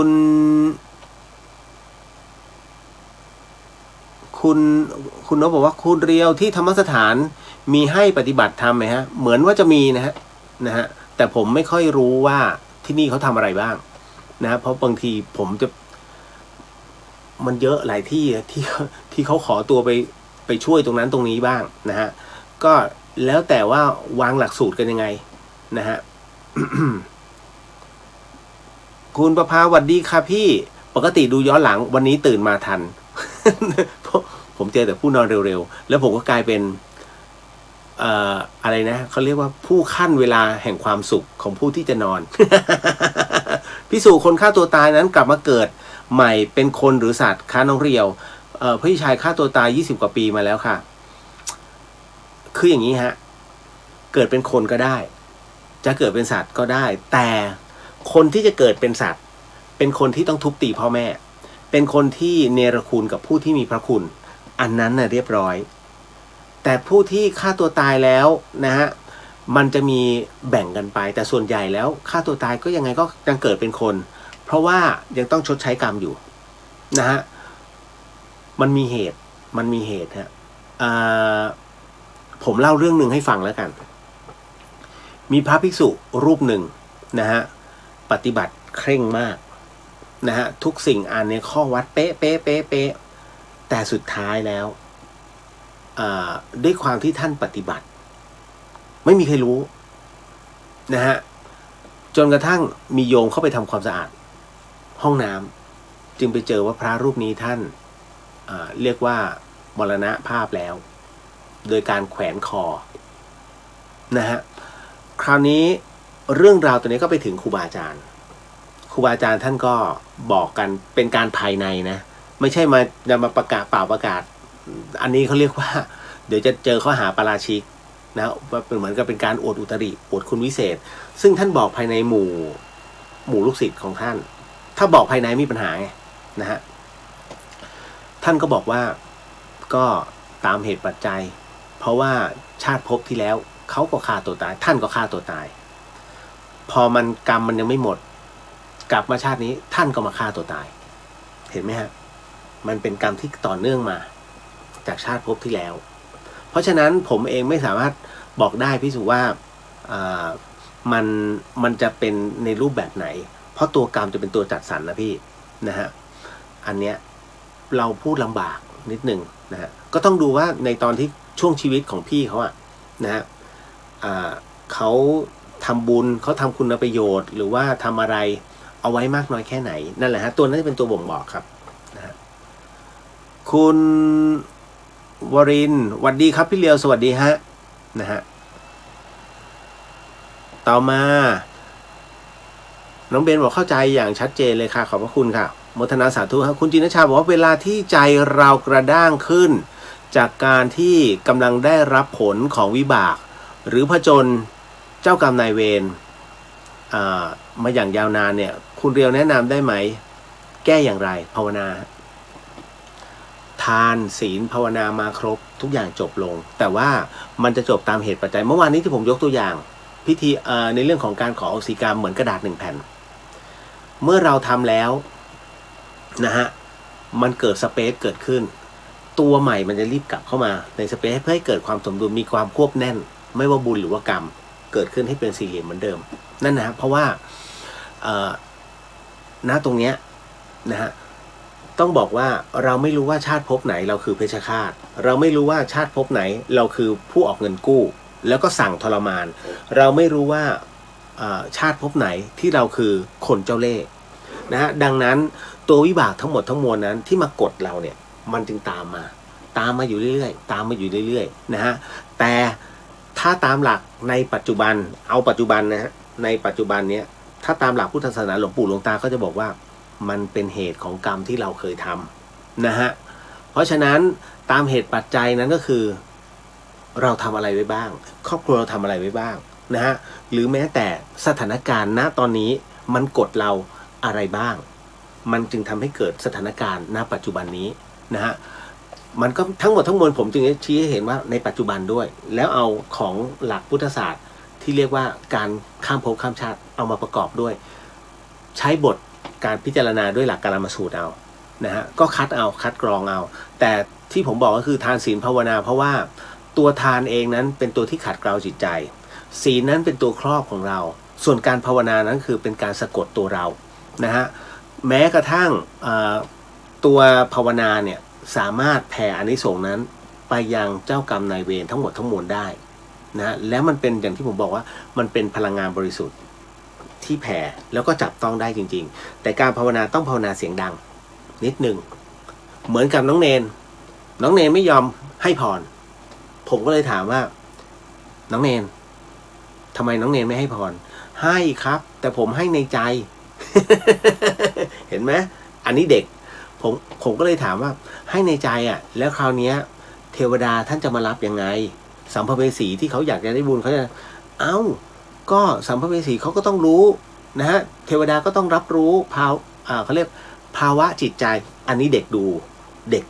A: ณนกบอกว่าคุณเรียวที่ธรรมสถานมีให้ปฏิบัติธรรมไหมฮะเหมือนว่าจะมีนะฮะแต่ผมไม่ค่อยรู้ว่าที่นี่เขาทำอะไรบ้างนะเพราะบางทีผมจะมันเยอะหลายที่เขาขอตัวไปช่วยตรงนั้นตรงนี้บ้างนะฮะก็แล้วแต่ว่าวางหลักสูตรกันยังไงนะฮะ คุณประภาสวัสดีค่ะพี่ปกติดูย้อนหลังวันนี้ตื่นมาทัน ผมเจอแต่ผู้นอนเร็วๆแล้วผมก็กลายเป็นอะไรนะเขาเรียกว่าผู้ขั้นเวลาแห่งความสุขของผู้ที่จะนอน พิสูจน์คนฆ่าตัวตายนั้นกลับมาเกิดใหม่เป็นคนหรือสัตว์ค้าน้องเรียวพี่ชายฆ่าตัวตาย20 กว่าปีมาแล้วค่ะคืออย่างนี้ฮะเกิดเป็นคนก็ได้จะเกิดเป็นสัตว์ก็ได้แต่คนที่จะเกิดเป็นสัตว์เป็นคนที่ต้องทุบตีพ่อแม่เป็นคนที่เนรคุณกับผู้ที่มีพระคุณอันนั้นน่ะเรียบร้อยแต่ผู้ที่ฆ่าตัวตายแล้วนะฮะมันจะมีแบ่งกันไปแต่ส่วนใหญ่แล้วฆ่าตัวตายก็ยังไงก็ยังเกิดเป็นคนเพราะว่ายังต้องชดใช้กรรมอยู่นะฮะมันมีเหตุฮะผมเล่าเรื่องหนึ่งให้ฟังแล้วกันมีพระภิกษุรูปหนึ่งนะฮะปฏิบัติเคร่งมากนะฮะทุกสิ่งอ่านในข้อวัดเป๊ะแต่สุดท้ายแล้วด้วยความที่ท่านปฏิบัติไม่มีใครรู้นะฮะจนกระทั่งมีโยมเข้าไปทำความสะอาดห้องน้ำจึงไปเจอว่าพระรูปนี้ท่านเรียกว่ามรณภาพแล้วโดยการแขวนคอนะฮะคราวนี้เรื่องราวตัวนี้ก็ไปถึงครูบาอาจารย์ท่านก็บอกกันเป็นการภายในนะไม่ใช่มาประกาศเปล่าประกาศอันนี้เขาเรียกว่าเดี๋ยวจะเจอข้อหาปาราชิกนะเหมือนกับเป็นการอวดอุตริอวดคุณวิเศษซึ่งท่านบอกภายในหมู่ลูกศิษย์ของท่านถ้าบอกภายในมีปัญหาไงนะฮะท่านก็บอกว่าก็ตามเหตุปัจจัยเพราะว่าชาติภพที่แล้วเขาก็ฆ่าตัวตายท่านก็ฆ่าตัวตายพอมันกรรมมันยังไม่หมดกลับมาชาตินี้ท่านก็มาฆ่าตัวตายเห็นไหมฮะมันเป็นกรรมที่ต่อเนื่องมาจากชาติภพที่แล้วเพราะฉะนั้นผมเองไม่สามารถบอกได้พี่สุว่ามันจะเป็นในรูปแบบไหนเพราะตัวกรรมจะเป็นตัวจัดสรรนะพี่นะฮะอันเนี้ยเราพูดลำบากนิดนึงนะฮะก็ต้องดูว่าในตอนที่ช่วงชีวิตของพี่เขาอะนะฮะเขาทำบุญเขาทำคุณประโยชน์หรือว่าทำอะไรเอาไว้มากน้อยแค่ไหนนั่นแหละฮะตัวนั้นจะเป็นตัวบ่งบอกครับนะฮะคุณวรินทร์สวัสดีครับพี่เลียวสวัสดีฮะนะฮะต่อมาน้องเบนบอกเข้าใจอย่างชัดเจนเลยค่ะขอบพระคุณค่ะโมทนาสาธุครับคุณจินชาบอกว่าเวลาที่ใจเรากระด้างขึ้นจากการที่กำลังได้รับผลของวิบากหรือผจญเจ้ากรรมนายเวรมาอย่างยาวนานเนี่ยคุณเรียวแนะนำได้ไหมแก้อย่างไรภาวนาทานศีลภาวนามาครบทุกอย่างจบลงแต่ว่ามันจะจบตามเหตุปัจจัยเมื่อวานนี้ที่ผมยกตัวอย่างพิธีในเรื่องของการขออโหสิกรรมเหมือนกระดาษ1 แผ่นเมื่อเราทำแล้วนะฮะมันเกิดสเปซเกิดขึ้นตัวใหม่มันจะรีบกลับเข้ามาในสเปซเพื่อให้เกิดความสมดุลมีความควบแน่นไม่ว่าบุญหรือว่ากรรมเกิดขึ้นให้เป็นสี่เหลี่ยมเหมือนเดิมนั่นนะเพราะว่าณตรงเนี้ยนะฮะ ต้องบอกว่าเราไม่รู้ว่าชาติภพไหนเราคือเพชฌฆาตเราไม่รู้ว่าชาติภพไหนเราคือผู้ออกเงินกู้แล้วก็สั่งทรมานเราไม่รู้ว่าชาติภพไหนที่เราคือคนเจ้าเล่ห์นะฮะดังนั้นตัววิบากทั้งหมดทั้งมวลนั้นที่มากดเราเนี่ยมันจึงตามมาอยู่เรื่อยๆตามมาอยู่เรื่อยๆนะฮะแต่ถ้าตามหลักในปัจจุบันเอาปัจจุบันนะฮะในปัจจุบันเนี้ยถ้าตามหลักพุทธศาสนาหลวงปู่หลวงตาก็จะบอกว่ามันเป็นเหตุของกรรมที่เราเคยทำนะฮะเพราะฉะนั้นตามเหตุปัจจัยนั้นก็คือเราทำอะไรไว้บ้างครอบครัวเราทำอะไรไว้บ้างนะฮะหรือแม้แต่สถานการณ์ณตอนนี้มันกดเราอะไรบ้างมันจึงทำให้เกิดสถานการณ์ณปัจจุบันนี้นะฮะมันก็ทั้งหมดทั้งมวลผมจึงชี้ให้เห็นว่าในปัจจุบันด้วยแล้วเอาของหลักพุทธศาสตร์ที่เรียกว่าการข้ามภพข้ามชาติเอามาประกอบด้วยใช้บทการพิจารณาด้วยหลักกาลสูตรเอานะฮะก็คัดกรองเอาแต่ที่ผมบอกก็คือทานศีลภาวนาเพราะว่าตัวทานเองนั้นเป็นตัวที่ขัดเกลาจิตใจศีลนั้นเป็นตัวครอบของเราส่วนการภาวนานั้นคือเป็นการสะกดตัวเรานะฮะแม้กระทั่งตัวภาวนาเนี่ยสามารถแผ่อานิสงส์นั้นไปยังเจ้ากรรมนายเวรทั้งหมดทั้งมวลได้นะแล้วมันเป็นอย่างที่ผมบอกว่ามันเป็นพลังงานบริสุทธิ์ที่แผ่แล้วก็จับต้องได้จริงๆแต่การภาวนาต้องภาวนาเสียงดังนิดหนึ่งเหมือนกับน้องเนนไม่ยอมให้พรผมก็เลยถามว่าน้องเนนทำไมน้องเนนไม่ให้พรให้ครับแต่ผมให้ในใจ เห็นไหมอันนี้เด็กผมก็เลยถามว่าให้ในใจอ่ะแล้วคราวนี้เทวดาท่านจะมารับยังไงสัมภเวสีที่เขาอยากจะได้บุญเขาจะก็สัมภเวสีเขาก็ต้องรู้นะฮะเทวดาก็ต้องรับรู้เขาเรียกภาวะจิตใจอันนี้เด็ก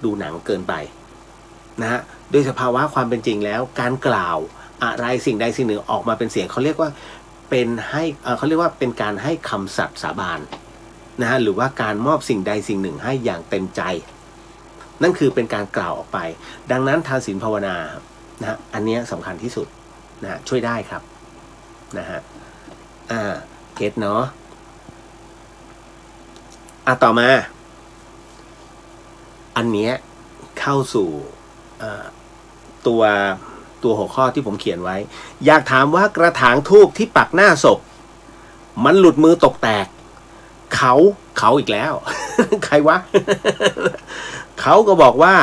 A: ดูหนังเกินไปนะฮะโดยสภาวะความเป็นจริงแล้วการกล่าวอะไรสิ่งใดสิ่งหนึ่งออกมาเป็นเสียงเขาเรียกว่าเป็นการให้คำสัตย์สาบานนะฮะหรือว่าการมอบสิ่งใดสิ่งหนึ่งให้อย่างเต็มใจนั่นคือเป็นการกล่าวออกไปดังนั้นทานศีลภาวนานะฮะอันนี้สำคัญที่สุดนะฮะช่วยได้ครับนะฮะเก็ตเนาะต่อมาอันเนี้ยเข้าสู่ตัวหัวข้อที่ผมเขียนไว้อยากถามว่ากระถางธูปที่ปักหน้าศพมันหลุดมือตกแตกเขาอีกแล้ว ใครวะ เขาก็บอกว่า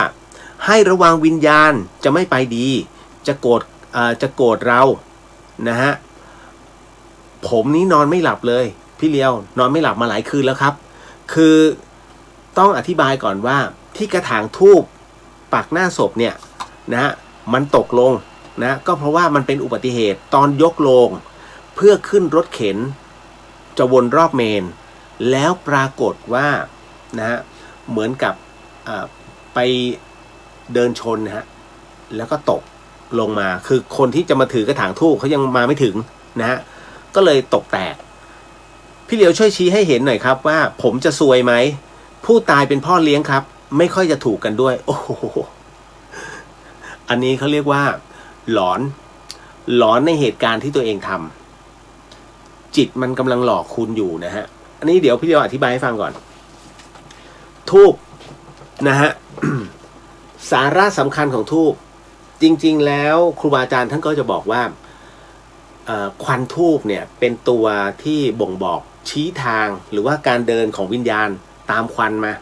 A: ให้ระวังวิญญาณจะไม่ไปดีจะโกรธเรานะฮะผมนี้นอนไม่หลับเลยพี่เลียวนอนไม่หลับมาหลายคืนแล้วครับคือต้องอธิบายก่อนว่าที่กระถางธูปปักหน้าศพเนี่ยนะฮะมันตกลงนะก็เพราะว่ามันเป็นอุบัติเหตุตอนยกโลงเพื่อขึ้นรถเข็นจะวนรอบเมนแล้วปรากฏว่านะฮะเหมือนกับไปเดินชนนะฮะแล้วก็ตกลงมาคือคนที่จะมาถือกระถางธูปเขายังมาไม่ถึงนะฮะก็เลยตกแตกพี่เหลียวช่วยชี้ให้เห็นหน่อยครับว่าผมจะซวยไหมผู้ตายเป็นพ่อเลี้ยงครับไม่ค่อยจะถูกกันด้วยโอ้โหอันนี้เขาเรียกว่าหลอนในเหตุการณ์ที่ตัวเองทำจิตมันกำลังหลอกคุณอยู่นะฮะอันนี้เดี๋ยวพี่เดียวอธิบายให้ฟังก่อนธูปนะฮะ สาระสำคัญของธูปจริงๆแล้วครูบาอาจารย์ท่านก็จะบอกว่าควันธูปเนี่ยเป็นตัวที่บ่งบอกชี้ทางหรือว่าการเดินของวิญญาณตามควันมา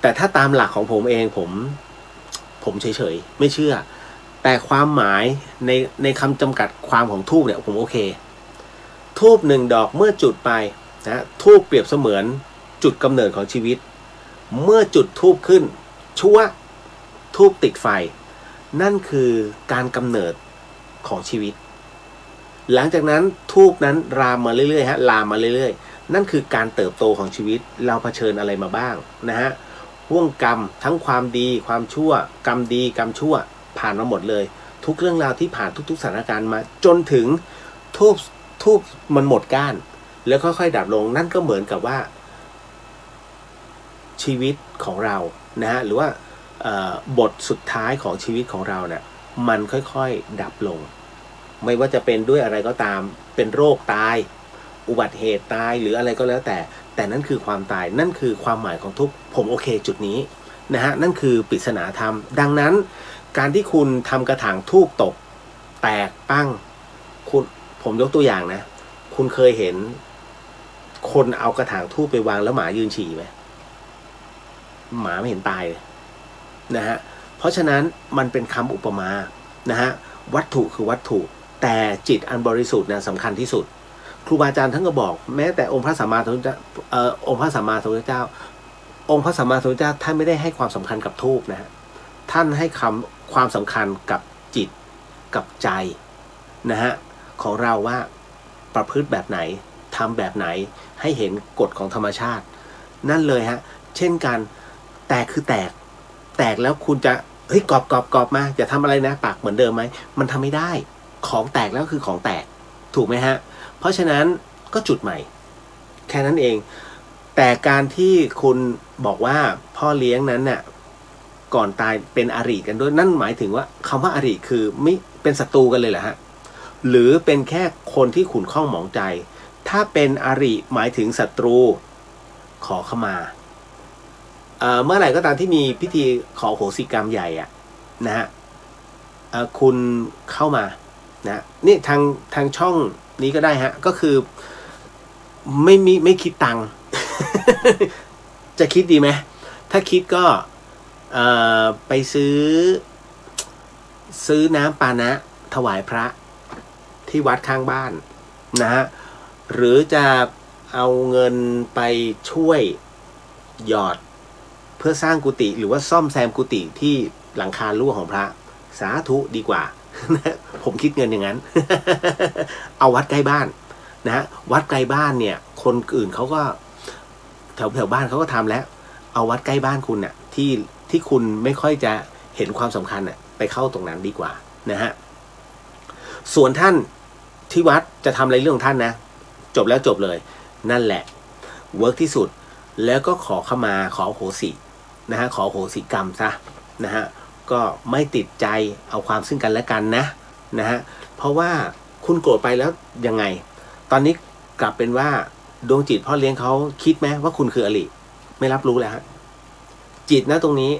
A: แต่ถ้าตามหลักของผมเองผมเฉยๆไม่เชื่อแต่ความหมายในคำจำกัดความของธูปเนี่ยผมโอเคธูปหนึ่งดอกเมื่อจุดไปนะธูปเปรียบเสมือนจุดกำเนิดของชีวิตเมื่อจุดธูปขึ้นชั่วธูปติดไฟนั่นคือการกำเนิดของชีวิตหลังจากนั้นธูปนั้นลามมาเรื่อยๆลามมาเรื่อยๆนั่นคือการเติบโตของชีวิตเราเผชิญอะไรมาบ้างนะฮะห่วงกรรมทั้งความดีความชั่วกรรมดีกรรมชั่วผ่านมาหมดเลยทุกเรื่องราวที่ผ่านทุกๆสถานการณ์มาจนถึงทูบมันหมดก้านแล้วค่อยๆดับลงนั่นก็เหมือนกับว่าชีวิตของเรานะฮะหรือว่าบทสุดท้ายของชีวิตของเราเนี่ยมันค่อยๆดับลงไม่ว่าจะเป็นด้วยอะไรก็ตามเป็นโรคตาย อุบัติเหตุตายหรืออะไรก็แล้วแต่นั่นคือความตายนั่นคือความหมายของทุกข์ผมโอเคจุดนี้นะฮะนั่นคือปริศนาธรรมดังนั้นการที่คุณทำกระถางทูบตกแตกปั้งคุณผมยกตัวอย่างนะคุณเคยเห็นคนเอากระถางทูบไปวางแล้วหมายืนฉี่ไหมหมาไม่เห็นตายเลยนะฮะเพราะฉะนั้นมันเป็นคำอุปมานะฮะวัตถุคือวัตถุแต่จิตอันบริสุทธิ์นะสำคัญที่สุดครูบาอาจารย์ท่านก็บอกแม้แต่องค์พระสัมมาสัมพุทธเจ้าองค์พระสัมมาสัมพุทธเจ้าองค์พระสัมมาสัมพุทธเจ้าท่านไม่ได้ให้ความสำคัญกับทูปนะฮะท่านให้ความสำคัญกับจิตกับใจนะฮะของเราว่าประพฤติแบบไหนทำแบบไหนให้เห็นกฎของธรรมชาตินั่นเลยฮะเช่นกันแตกคือแตกแล้วคุณจะเฮ้ยกรอบมาจะทำอะไรนะปากเหมือนเดิมไหมมันทำไม่ได้ของแตกแล้วคือของแตกถูกไหมฮะเพราะฉะนั้นก็จุดใหม่แค่นั้นเองแต่การที่คุณบอกว่าพ่อเลี้ยงนั้นน่ะก่อนตายเป็นอริกันด้วยนั่นหมายถึงว่าคำว่าอริคือไม่เป็นศัตรูกันเลยเหรอฮะหรือเป็นแค่คนที่ขุ่นข้องหมองใจถ้าเป็นอริหมายถึงศัตรูขอขมาเมื่อไหร่ก็ตามที่มีพิธีขอโหสิกรรมใหญ่อะนะฮะคุณเข้ามานะนี่ทางช่องนี้ก็ได้ฮะก็คือไม่คิดตังค์ จะคิดดีไหมถ้าคิดก็ไปซื้อน้ำปานะถวายพระที่วัดข้างบ้านนะฮะหรือจะเอาเงินไปช่วยหยอดเพื่อสร้างกุฏิหรือว่าซ่อมแซมกุฏิที่หลังคารั่วของพระสาธุดีกว่า ผมคิดเงินอย่างนั้น เอาวัดใกล้บ้านนะฮะวัดใกล้บ้านเนี่ยคนอื่นเขาก็แถวบ้านเขาก็ทำแล้วเอาวัดใกล้บ้านคุณน่ะที่คุณไม่ค่อยจะเห็นความสำคัญน่ะไปเข้าตรงนั้นดีกว่านะฮะส่วนท่านที่วัดจะทำอะไรเรื่องของท่านนะจบแล้วจบเลยนั่นแหละเวิร์กที่สุดแล้วก็ขอขมาขอโหสินะฮะขอโหสิกรรมซะนะฮะก็ไม่ติดใจเอาความซึ่งกันและกันนะฮะเพราะว่าคุณโกรธไปแล้วยังไงตอนนี้กลับเป็นว่าดวงจิตพ่อเลี้ยงเขาคิดไหมว่าคุณคืออริไม่รับรู้แล้วฮะจิตนะตรงนี้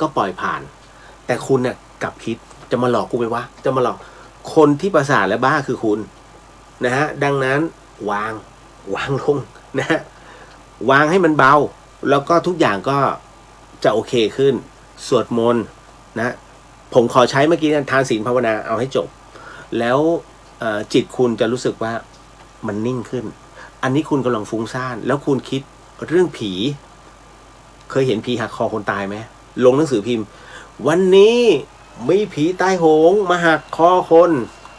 A: ก็ปล่อยผ่านแต่คุณเนี่ยกลับคิดจะมาหลอกกูไปวะจะมาหลอกคนที่ประสาทและบ้าคือคุณนะฮะดังนั้นวางลงนะฮะวางให้มันเบาแล้วก็ทุกอย่างก็จะโอเคขึ้นสวดมนต์นะผมขอใช้เมื่อกี้ทานศีลภาวนาเอาให้จบแล้วจิตคุณจะรู้สึกว่ามันนิ่งขึ้นอันนี้คุณกำลังฟุ้งซ่านแล้วคุณคิดเรื่องผีเคยเห็นผีหักคอคนตายไหมลงหนังสือพิมพ์วันนี้มีผีตายโหงมาหักคอคน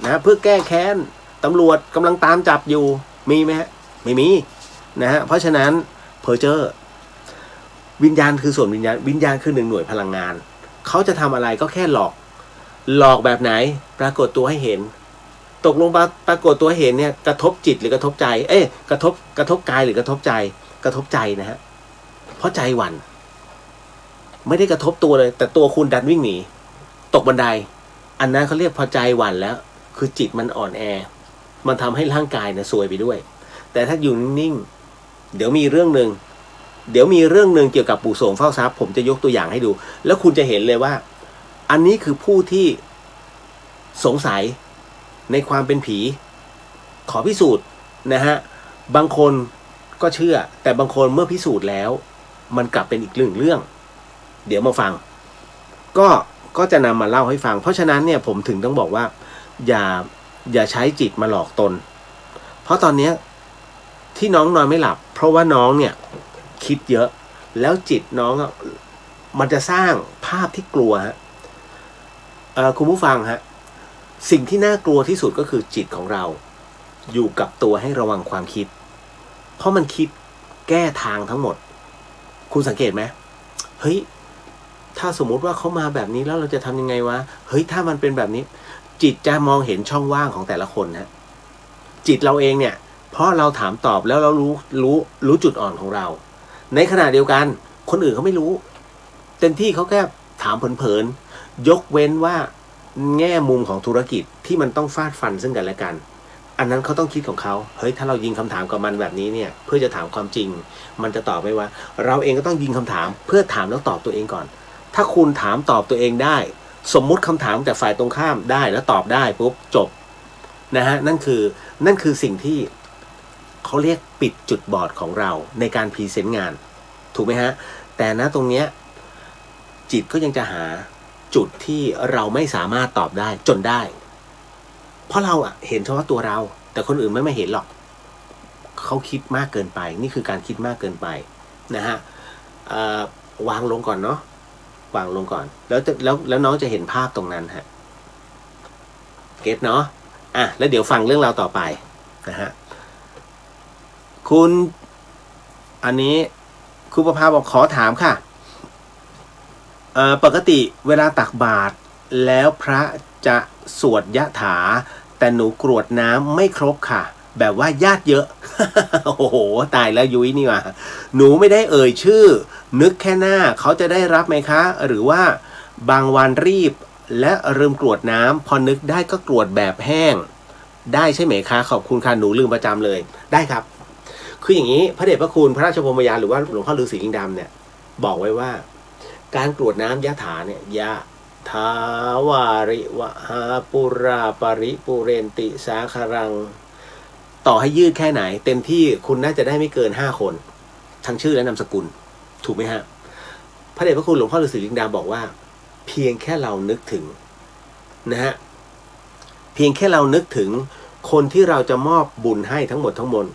A: นะเพื่อแก้แค้นตำรวจกำลังตามจับอยู่มีไหมฮะไม่มีนะฮะเพราะฉะนั้นเพอร์เจอร์วิญญาณคือส่วนวิญญาณคือหนึ่งหน่วยพลังงานเขาจะทำอะไรก็แค่หลอกแบบไหนปรากฏตัวให้เห็นตกลงปรากฏตัวให้เห็นเนี่ยกระทบจิตหรือกระทบใจกระทบกายหรือกระทบใจกระทบใจนะฮะเพราะใจหวั่นไม่ได้กระทบตัวเลยแต่ตัวคุณดันวิ่งหนีตกบันไดอันนั้นเขาเรียกพอใจหวั่นแล้วคือจิตมันอ่อนแอมันทำให้ร่างกายเนี่ยซวยไปด้วยแต่ถ้าอยู่นิ่งๆเดี๋ยวมีเรื่องหนึ่งเกี่ยวกับปู่โสมเฝ้าทรัพย์ผมจะยกตัวอย่างให้ดูแล้วคุณจะเห็นเลยว่าอันนี้คือผู้ที่สงสัยในความเป็นผีขอพิสูจน์นะฮะบางคนก็เชื่อแต่บางคนเมื่อพิสูจน์แล้วมันกลับเป็นอีกเรื่องเดี๋ยวมาฟังก็จะนำมาเล่าให้ฟังเพราะฉะนั้นเนี่ยผมถึงต้องบอกว่าอย่าใช้จิตมาหลอกตนเพราะตอนนี้ที่น้องนอนไม่หลับเพราะว่าน้องเนี่ยคิดเยอะแล้วจิตน้องมันจะสร้างภาพที่กลัวฮะคุณผู้ฟังฮะสิ่งที่น่ากลัวที่สุดก็คือจิตของเราอยู่กับตัวให้ระวังความคิดเพราะมันคิดแก้ทางทั้งหมดคุณสังเกตไหมเฮ้ยถ้าสมมุติว่าเขามาแบบนี้แล้วเราจะทำยังไงวะเฮ้ยถ้ามันเป็นแบบนี้จิตจะมองเห็นช่องว่างของแต่ละคนนะจิตเราเองเนี่ยเพราะเราถามตอบแล้วเรารู้จุดอ่อนของเราในขณะเดียวกันคนอื่นเขาไม่รู้เต็มที่เขาแค่ถามเผินๆยกเว้นว่าแง่มุมของธุรกิจที่มันต้องฟาดฟันซึ่งกันและกัน อันนั้นเขาต้องคิดของเขาเฮ้ยถ้าเรายิงคำถามกับมันแบบนี้เนี่ยเพื่อจะถามความจริงมันจะตอบไม่ว่าเราเองก็ต้องยิงคำถามเพื่อถามแล้วตอบตัวเองก่อนถ้าคุณถามตอบตัวเองได้สมมุติคำถามจากฝ่ายตรงข้ามได้แล้วตอบได้ปุ๊บจบนะฮะนั่นคือสิ่งที่เขาเรียกปิดจุดบอดของเราในการพรีเซนต์งานถูกไหมฮะแต่ณตรงเนี้ยจิตก็ยังจะหาจุดที่เราไม่สามารถตอบได้จนได้เพราะเราเห็นเฉพาะตัวเราแต่คนอื่นไม่เห็นหรอกเขาคิดมากเกินไปนี่คือการคิดมากเกินไปนะฮะวางลงก่อนเนาะวางลงก่อนแล้วน้องจะเห็นภาพตรงนั้นฮะเก็ตเนาะแล้วเดี๋ยวฟังเรื่องราวต่อไปนะฮะคุณอันนี้ครูประภาบอกขอถามค่ะปกติเวลาตักบาตรแล้วพระจะสวดยะถาแต่หนูกรวดน้ำไม่ครบค่ะแบบว่าญาติเยอะ โอ้โหตายแล้วยุ้ยนี่ว่ะหนูไม่ได้เอ่ยชื่อนึกแค่หน้าเขาจะได้รับไหมคะหรือว่าบางวันรีบและลืมกรวดน้ำพอนึกได้ก็กรวดแบบแห้งได้ใช่ไหมคะขอบคุณค่ะหนูลืมประจำเลยได้ครับคืออย่างนี้พระเดชพระคุณพระราชพรหมยานหรือว่าหลวงพ่อฤาษีลิงดำเนี่ยบอกไว้ว่าการกรวดน้ำยะถาเนี่ยยะถาวาริวหาปุราปริปุเรนติสาคารังต่อให้ยืดแค่ไหนเต็มที่คุณน่าจะได้ไม่เกิน5คนทั้งชื่อและนามสกุลถูกไหมฮะพระเดชพระคุณหลวงพ่อฤาษีลิงดำบอกว่าเพียงแค่เรานึกถึงนะฮะเพียงแค่เรานึกถึงคนที่เราจะมอบบุญให้ทั้งหมดทั้งมวล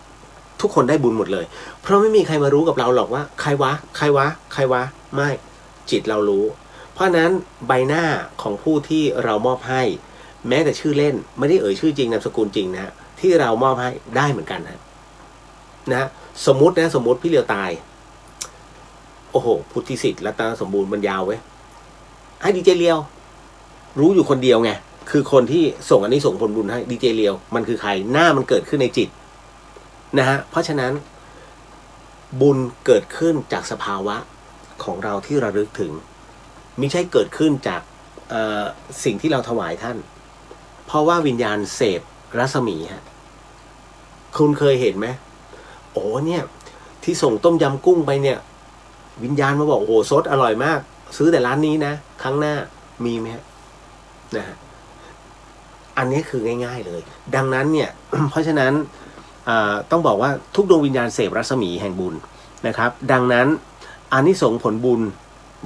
A: ทุกคนได้บุญหมดเลยเพราะไม่มีใครมารู้กับเราหรอกว่าใครวะใครวะใครวะไม่จิตเรารู้เพราะนั้นใบหน้าของผู้ที่เรามอบให้แม้แต่ชื่อเล่นไม่ได้เอ่ยชื่อจริงนามสกุลจริงนะที่เรามอบให้ได้เหมือนกันนะสมมติพี่เลียวตายโอ้โหพุทธิสิทธิ์รัตนสมบูรณ์มันยาวเว้ยให้ดีเจเลียวรู้อยู่คนเดียวไงคือคนที่ส่งอันนี้ส่งผลบุญให้ดีเจเลียวมันคือใครหน้ามันเกิดขึ้นในจิตนะฮะเพราะฉะนั้นบุญเกิดขึ้นจากสภาวะของเราที่ระลึกถึงไม่ใช่เกิดขึ้นจากสิ่งที่เราถวายท่านเพราะว่าวิญญาณเสพรัศมีฮะคุณเคยเห็นไหมโอ้เนี่ยที่ส่งต้มยำกุ้งไปเนี่ยวิญญาณมาบอกโอ้โหซดอร่อยมากซื้อแต่ร้านนี้นะครั้งหน้ามีไหมฮะนะฮะอันนี้คือง่ายๆเลยดังนั้นเนี่ย เพราะฉะนั้นต้องบอกว่าทุกดวงวิญญาณเสพรัศมีแห่งบุญนะครับดังนั้นอานิสงส์ผลบุญ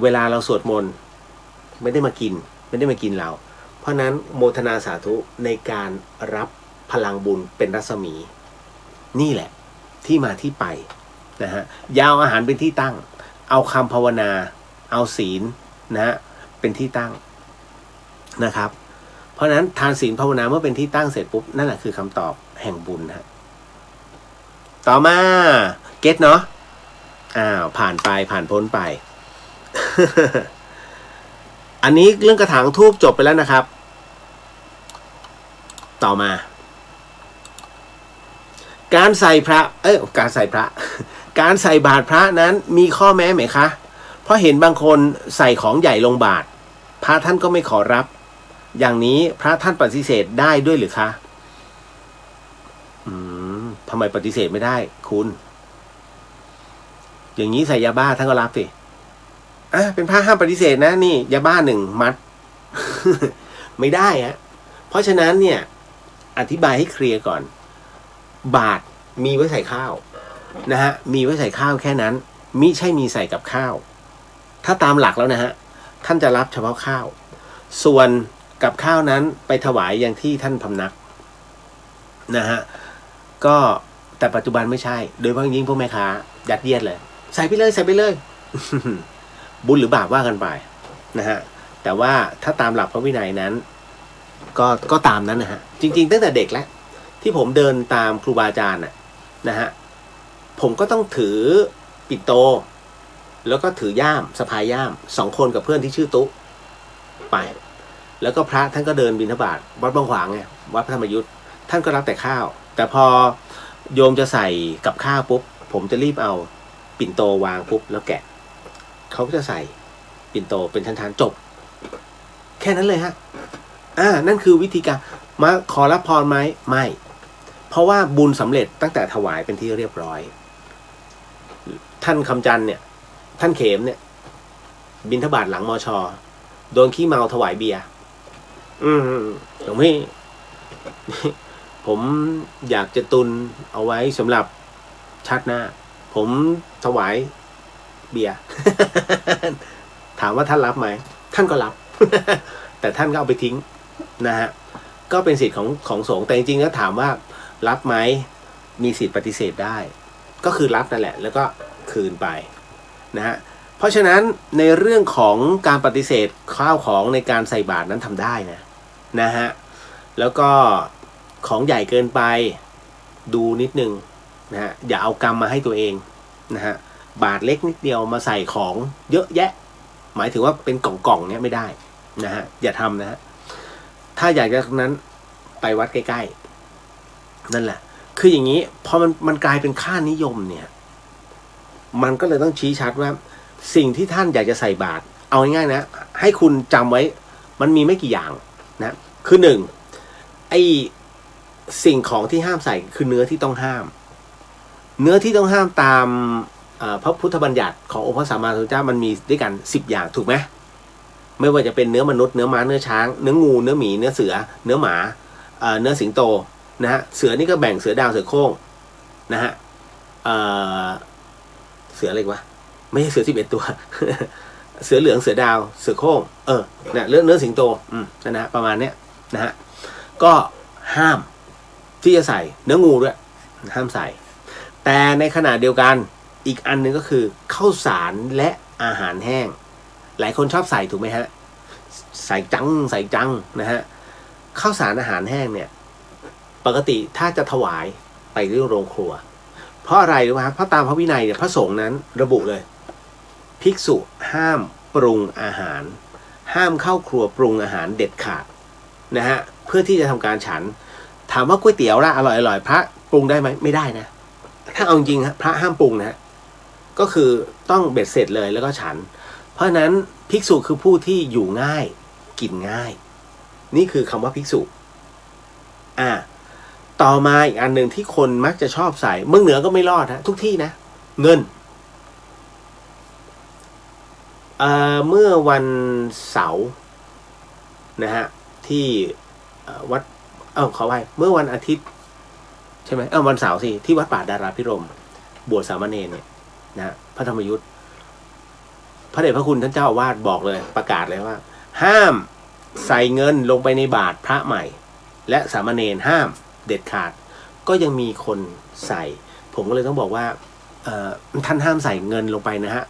A: เวลาเราสวดมนต์ไม่ได้มากินเราเพราะนั้นโมทนาสาธุในการรับพลังบุญเป็นรัศมีนี่แหละที่มาที่ไปนะฮะยาวอาหารเป็นที่ตั้งเอาคำภาวนาเอาศีลนะเป็นที่ตั้งนะครับเพราะนั้นทานศีลภาวนาเมื่อเป็นที่ตั้งเสร็จปุ๊บนั่นแหละคือคำตอบแห่งบุญนะต่อมาเก็ตเนาะผ่านพ้นไป อันนี้เรื่องกระถางทูบจบไปแล้วนะครับต่อมาการใส่พระการใส่พระ การใส่บาตรพระนั้นมีข้อแม้ไหมคะเพราะเห็นบางคนใส่ของใหญ่ลงบาตรพระท่านก็ไม่ขอรับอย่างนี้พระท่านปฏิเสธได้ด้วยหรือคะทำไมปฏิเสธไม่ได้คุณอย่างนี้ใส่ยาบ้าท่านก็รับสิเป็นพระห้ามปฏิเสธนะนี่ยาบ้า1 มัด ไม่ได้ฮะเพราะฉะนั้นเนี่ยอธิบายให้เคลียร์ก่อนบาตรมีไว้ใส่ข้าวนะฮะมีไว้ใส่ข้าวแค่นั้นมิใช่มีใส่กับข้าวถ้าตามหลักแล้วนะฮะท่านจะรับเฉพาะข้าวส่วนกับข้าวนั้นไปถวายอย่างที่ท่านพำนักนะฮะก็แต่ปัจจุบันไม่ใช่โดยเฉพาะยิ่งพวกแม่ค้ายัดเยียดเลยใส่ไปเลย บุญหรือบาปว่ากันไปนะฮะแต่ว่าถ้าตามหลักพระวินัยนั้นก็ตามนั้นนะฮะจริงๆตั้งแต่เด็กแล้วที่ผมเดินตามครูบาอาจารย์นะฮะผมก็ต้องถือปิ่นโตแล้วก็ถือย่ามสะพายย่าม2 คนกับเพื่อนที่ชื่อตุ๊ไปแล้วก็พระท่านก็เดินบิณฑบาตวัดบางขวางไงวัดพระธรรมยุทธ์ท่านก็รับแต่ข้าวแต่พอโยมจะใส่กับข้าวปุ๊บผมจะรีบเอาปิ่นโตวางปุ๊บแล้วแกะเขาก็จะใส่ปิ่นโตเป็นชั้นๆจบแค่นั้นเลยฮะนั่นคือวิธีการมาขอรับพรไหมไม่ เพราะว่าบุญสำเร็จตั้งแต่ถวายเป็นที่เรียบร้อยท่านคำจันทร์เนี่ยท่านเขมเนี่ยบิณฑบาตหลังมช.โดนขี้เมาถวายเบียร์หลวงพี่ผมอยากจะตุนเอาไว้สำหรับชาติหน้าผมถวายเบียร์ ถามว่าท่านรับไหมท่านก็รับ แต่ท่านก็เอาไปทิ้งนะฮะก็เป็นสิทธิ์ของสงฆ์แต่จริงๆแล้วถามว่ารับไหมมีสิทธิ์ปฏิเสธได้ก็คือรับนั่นแหละแล้วก็คืนไปนะฮะเพราะฉะนั้นในเรื่องของการปฏิเสธข้าวของในการใส่บาตรนั้นทำได้นะฮะแล้วก็ของใหญ่เกินไปดูนิดนึงนะฮะอย่าเอากรรมมาให้ตัวเองนะฮะบาตรเล็กนิดเดียวมาใส่ของเยอะแยะหมายถึงว่าเป็นกล่องๆเนี้ยไม่ได้นะฮะอย่าทำนะฮะถ้าอยากจะนั้นไปวัดใกล้ๆนั่นแหละคืออย่างนี้พอมันกลายเป็นค่านิยมเนี่ยมันก็เลยต้องชี้ชัดว่าสิ่งที่ท่านอยากจะใส่บาตรเอาง่ายๆนะให้คุณจำไว้มันมีไม่กี่อย่างนะคือหนึ่งไอสิ่งของที่ห้ามใส่คือเนื้อที่ต้องห้ามเนื้อที่ต้องห้ามตามพระพุทธบัญญัติขององค์พระสัมมาสัมพุทธเจ้ามันมีด้วยกัน10 อย่างถูกไหมไม่ว่าจะเป็นเนื้อมนุษย์เนื้อม้าเนื้อช้างเนื้องูเนื้อหมีเนื้อเสือเนื้อหมาเนื้อสิงโตนะฮะเสือนี่ก็แบ่งเสือดาวเสือโคร่งนะฮะเสืออะไรวะไม่ใช่เสือ11 ตัว เสือเหลืองเสือดาวเสือโคร่งเนี่ยเนื้อสิงโตนะฮะประมาณเนี้ยนะฮะก็ห้ามที่จะใส่เนื้องูด้วยห้ามใส่แต่ในขณะเดียวกันอีกอันนึงก็คือข้าวสารและอาหารแห้งหลายคนชอบใส่ถูกไหมฮะใส่จังนะฮะข้าวสารอาหารแห้งเนี่ยปกติถ้าจะถวายไปที่โรงครัวเพราะอะไรรู้ไหมครับเพราะตามพระวินัยเนี่ยพระสงฆ์นั้นระบุเลยภิกษุห้ามปรุงอาหารห้ามเข้าครัวปรุงอาหารเด็ดขาดนะฮะเพื่อที่จะทำการฉันถามว่าก๋วยเตี๋ยวละอร่อยพระปรุงได้ไหมไม่ได้นะถ้าเอาจริงพระห้ามปรุงนะก็คือต้องเบ็ดเสร็จเลยแล้วก็ฉันเพราะนั้นภิกษุคือผู้ที่อยู่ง่ายกินง่ายนี่คือคำว่าภิกษุต่อมาอีกอันหนึ่งที่คนมักจะชอบใส่เมืองเหนือก็ไม่รอดทุกที่นะเงินเมื่อวันเสาร์นะฮะที่วัดขอไว้เมื่อวันอาทิตย์ใช่ไหมวันเสาร์สิที่วัดป่าดาราพิรมบวชสามเณรเนี่ยนะพระธรรมยุทธพระเดชพระคุณท่านเจ้าอาวาสบอกเลยประกาศเลยว่าห้ามใส่เงินลงไปในบาตรพระใหม่และสามเณรห้ามเด็ดขาดก็ยังมีคนใส่ผมก็เลยต้องบอกว่าท่านห้ามใส่เงินลงไปนะฮะ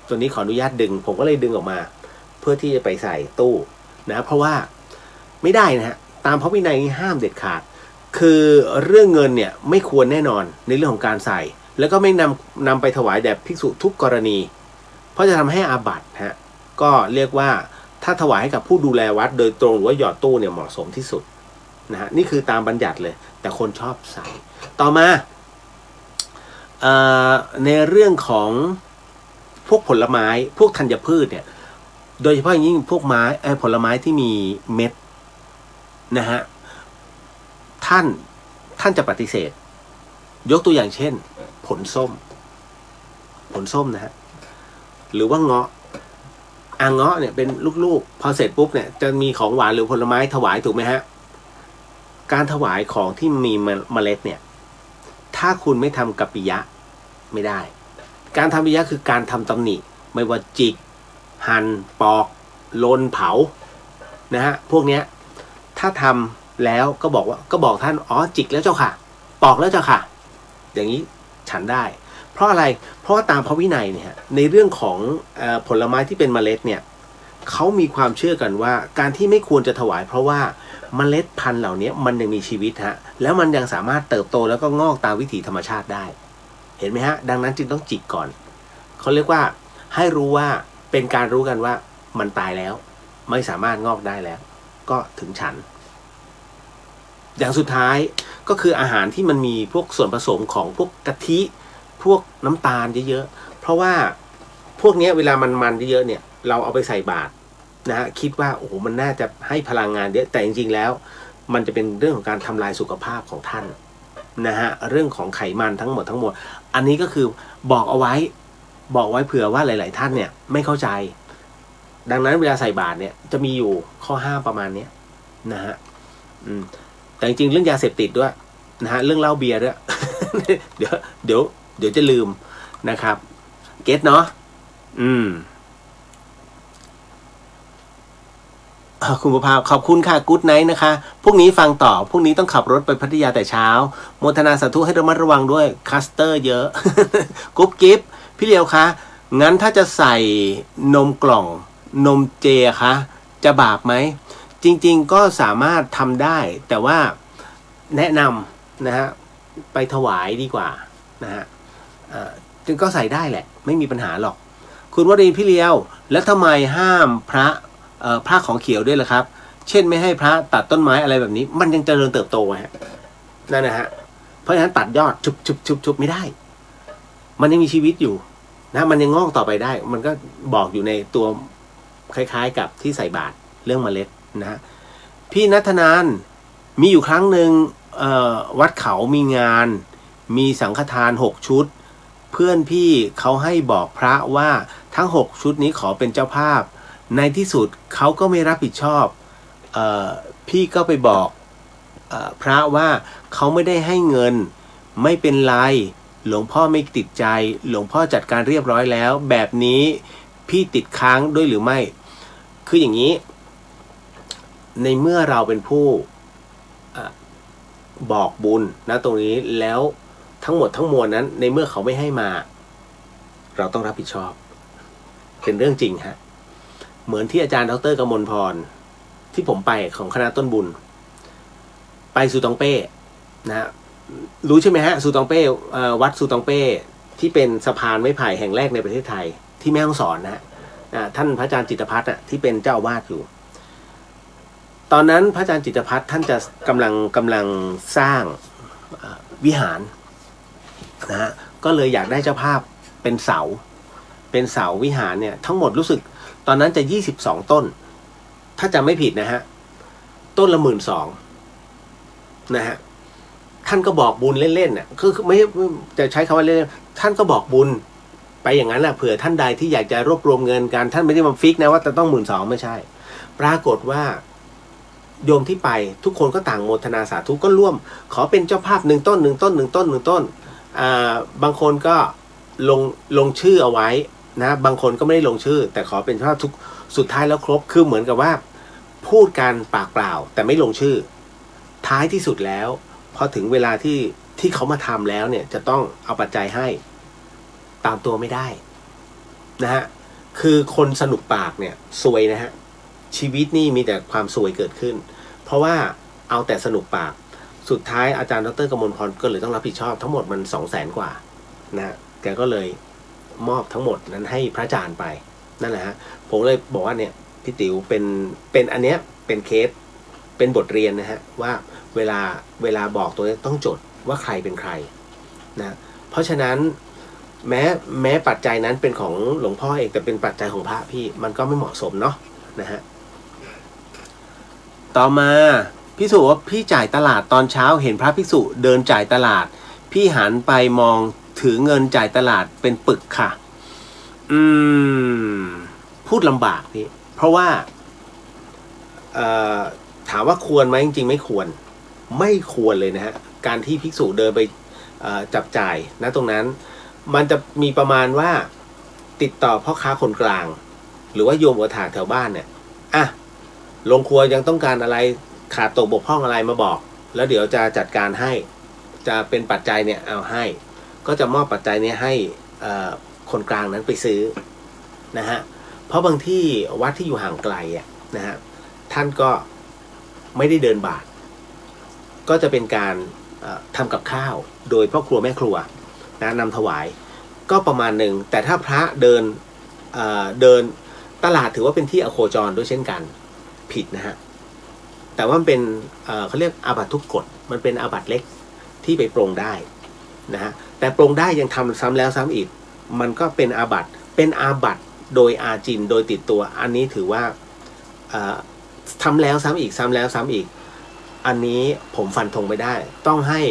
A: ตัวนี้ขออนุญาตดึงผมก็เลยดึงออกมาเพื่อที่จะไปใส่ตู้นะเพราะว่าไม่ได้นะฮะตามพระวินัยห้ามเด็ดขาดคือเรื่องเงินเนี่ยไม่ควรแน่นอนในเรื่องของการใส่แล้วก็ไม่นำไปถวายแด่ภิกษุทุกกรณีเพราะจะทำให้อาบัติฮะก็เรียกว่าถ้าถวายให้กับผู้ดูแลวัดโดยตรงหรือว่าหยอดตู้เนี่ยเหมาะสมที่สุดนะฮะนี่คือตามบัญญัติเลยแต่คนชอบใส่ต่อมาในเรื่องของพวกผลไม้พวกธัญพืชเนี่ยโดยเฉพาะอย่างยิ่งพวกผลไม้ที่มีเม็ดนะฮะท่านจะปฏิเสธยกตัวอย่างเช่นผลส้มนะฮะหรือว่าเงาะเงาะเนี่ยเป็นลูกๆพอเสร็จปุ๊บเนี่ยจะมีของหวานหรือผลไม้ถวายถูกไหมฮะการถวายของที่มีเมล็ดเนี่ยถ้าคุณไม่ทำกัปปิยะไม่ได้การทำกัปปิยะคือการทำตำหนิไม่ว่าจิกหั่นปอกลนเผานะฮะพวกเนี้ยถ้าทำแล้วก็บอกท่านจิกแล้วเจ้าค่ะปอกแล้วเจ้าค่ะอย่างนี้ฉันได้เพราะอะไรเพราะว่าตามพระวินัยเนี่ยในเรื่องของผลไม้ที่เป็นเมล็ดเนี่ยเขามีความเชื่อกันว่าการที่ไม่ควรจะถวายเพราะว่าเมล็ดพันธุ์เหล่านี้มันยังมีชีวิตฮะแล้วมันยังสามารถเติบโตแล้วก็งอกตามวิถีธรรมชาติได้เห็นไหมฮะดังนั้นจึงต้องจิกก่อนเขาเรียกว่าให้รู้ว่าเป็นการรู้กันว่ามันตายแล้วไม่สามารถงอกได้แล้วก็ถึงฉันอย่างสุดท้ายก็คืออาหารที่มันมีพวกส่วนผสมของพวกกะทิพวกน้ำตาลเยอะๆเพราะว่าพวกนี้เวลามันเยอะๆเนี่ยเราเอาไปใส่บาตรนะฮะคิดว่าโอ้โหมันน่าจะให้พลังงานเยอะแต่จริงๆแล้วมันจะเป็นเรื่องของการทำลายสุขภาพของท่าน นะฮะเรื่องของไขมันทั้งหมดอันนี้ก็คือบอกเอาไว้เผื่อว่าหลายๆท่านเนี่ยไม่เข้าใจดังนั้นเวลาใส่บาตรเนี่ยจะมีอยู่ข้อห้ามประมาณนี้นะฮะแต่จริงๆเรื่องยาเสพติดด้วยนะฮะเรื่องเหล้าเบียร์ด้วย เดี๋ยวจะลืมนะครับเก็ตเนาะคุณประภาขอบคุณค่ะกู๊ดไนท์นะคะพรุ่งนี้ฟังต่อพรุ่งนี้ต้องขับรถไปพัทยาแต่เช้าโมทนาสาธุให้ระมัดระวังด้วยคัสเตอร์เยอะ กุ๊บกิ๊บพี่เลียวคะงั้นถ้าจะใส่นมกล่องนมเจคะจะบาปไหมจริงๆก็สามารถทำได้แต่ว่าแนะนำนะฮะไปถวายดีกว่านะฮะจึงก็ใส่ได้แหละไม่มีปัญหาหรอกคุณวรีพี่เลียวแล้วทำไมห้ามพระผ้าของเขียวด้วยล่ะครับเช่นไม่ให้พระตัดต้นไม้อะไรแบบนี้มันยังเจริญเติบโตฮะนั่นนะฮะเพราะฉะนั้นตัดยอดชุบไม่ได้มันยังมีชีวิตอยู่นะมันยังงอกต่อไปได้มันก็บอกอยู่ในตัวคล้ายๆกับที่ใส่บาตรเรื่องเมล็ดนะฮะพี่ณัฐนานมีอยู่ครั้งหนึ่งวัดเขามีงานมีสังฆทาน6ชุดเพื่อนพี่เขาให้บอกพระว่าทั้ง6ชุดนี้ขอเป็นเจ้าภาพในที่สุดเขาก็ไม่รับผิดชอบพี่ก็ไปบอกพระว่าเขาไม่ได้ให้เงินไม่เป็นไรหลวงพ่อไม่ติดใจหลวงพ่อจัดการเรียบร้อยแล้วแบบนี้พี่ติดค้างด้วยหรือไม่คืออย่างนี้ในเมื่อเราเป็นผู้บอกบุญนะตรงนี้แล้วทั้งหมดทั้งมวลนั้นในเมื่อเขาไม่ให้มาเราต้องรับผิดชอบเป็นเรื่องจริงฮะเหมือนที่อาจารย์ดร.กมลพรที่ผมไปของคณะต้นบุญไปซูตองเป้นะรู้ใช่ไหมฮะซูตองเป้วัดซูตองเป้ที่เป็นสะพานไม้ไผ่แห่งแรกในประเทศไทยที่แม่ฮ่องสอนนะฮะท่านพระอาจารย์จิตรพัฒน์ที่เป็นเจ้าอาวาสอยู่ตอนนั้นพระอาจารย์จิตรพัฒน์ท่านจะกำลังสร้างวิหารนะฮะก็เลยอยากได้เจ้าภาพเป็นเสาวิหารเนี่ยทั้งหมดรู้สึกตอนนั้นจะ22ต้นถ้าจำไม่ผิดนะฮะต้นละ12,000นะฮะท่านก็บอกบุญเล่นๆน่ะคือไม่จะใช้คำว่าเล่นๆท่านก็บอกบุญไปอย่างนั้นแหละเผื่อท่านใดที่อยากจะรวบรวมเงินกันท่านไม่ได้มาฟิกนะว่าจะต้อง12,000ไม่ใช่ปรากฏว่าโยมที่ไปทุกคนก็ต่างโมทนาสาธุก็ร่วมขอเป็นเจ้าภาพ1ต้นบางคนก็ลงชื่อเอาไว้นะบางคนก็ไม่ได้ลงชื่อแต่ขอเป็นเจ้าภาพทุกสุดท้ายแล้วครบคือเหมือนกับว่าพูดกันปากเปล่าแต่ไม่ลงชื่อท้ายที่สุดแล้วพอถึงเวลาที่เขามาทำแล้วเนี่ยจะต้องเอาปัจจัยให้ตามตัวไม่ได้นะฮะคือคนสนุกปากเนี่ยซวยนะฮะชีวิตนี่มีแต่ความซวยเกิดขึ้นเพราะว่าเอาแต่สนุกปากสุดท้ายอาจารย์ดร.กมลพรก็เลยต้องรับผิดชอบทั้งหมดมัน200,000 กว่านะแกก็เลยมอบทั้งหมดนั้นให้พระอาจารย์ไปนั่นแหละฮะผมเลยบอกว่าเนี่ยพี่ติ๋วเป็นอันเนี้ยเป็นเคสเป็นบทเรียนนะฮะว่าเวลาบอกตัวนี้ต้องจดว่าใครเป็นใครนะเพราะฉะนั้นแม้ปัจจัยนั้นเป็นของหลวงพ่อเองแต่เป็นปัจจัยของพระพี่มันก็ไม่เหมาะสมเนาะนะฮะต่อมาภิกษุว่าพี่จ่ายตลาดตอนเช้าเห็นพระภิกษุเดินจ่ายตลาดพี่หันไปมองถือเงินจ่ายตลาดเป็นปึกค่ะพูดลำบากพี่เพราะว่าถามว่าควรไหมจริงๆไม่ควรเลยนะฮะการที่ภิกษุเดินไปจับจ่ายนะตรงนั้นมันจะมีประมาณว่าติดต่อพ่อค้าคนกลางหรือว่าโยมอุปถากแถวบ้านเนี่ยโรงครัวยังต้องการอะไรขาดตกบกพร่องอะไรมาบอกแล้วเดี๋ยวจะจัดการให้จะเป็นปัจจัยเนี่ยเอาให้ก็จะมอบปัจจัยนี้ให้คนกลางนั้นไปซื้อนะฮะเพราะบางที่วัดที่อยู่ห่างไกลนะฮะท่านก็ไม่ได้เดินบาตรก็จะเป็นการทำกับข้าวโดยพ่อครัวแม่ครัวนะนำถวายก็ประมาณหนึ่งแต่ถ้าพระเดินตลาดถือว่าเป็นที่อโคจรด้วยเช่นกันผิดนะฮะแต่ว่ามันเป็นเขาเรียกอาบัติทุกกฎมันเป็นอาบัติเล็กที่ไปปรงได้นะฮะแต่ปรงได้ยังทำซ้ำแล้วซ้ำอีกมันก็เป็นอาบัติโดยอาจินโดยติดตัวอันนี้ถือว่าทำแล้วซ้ำอีกอันนี้ผมฟันธงไม่ได้ต้องให้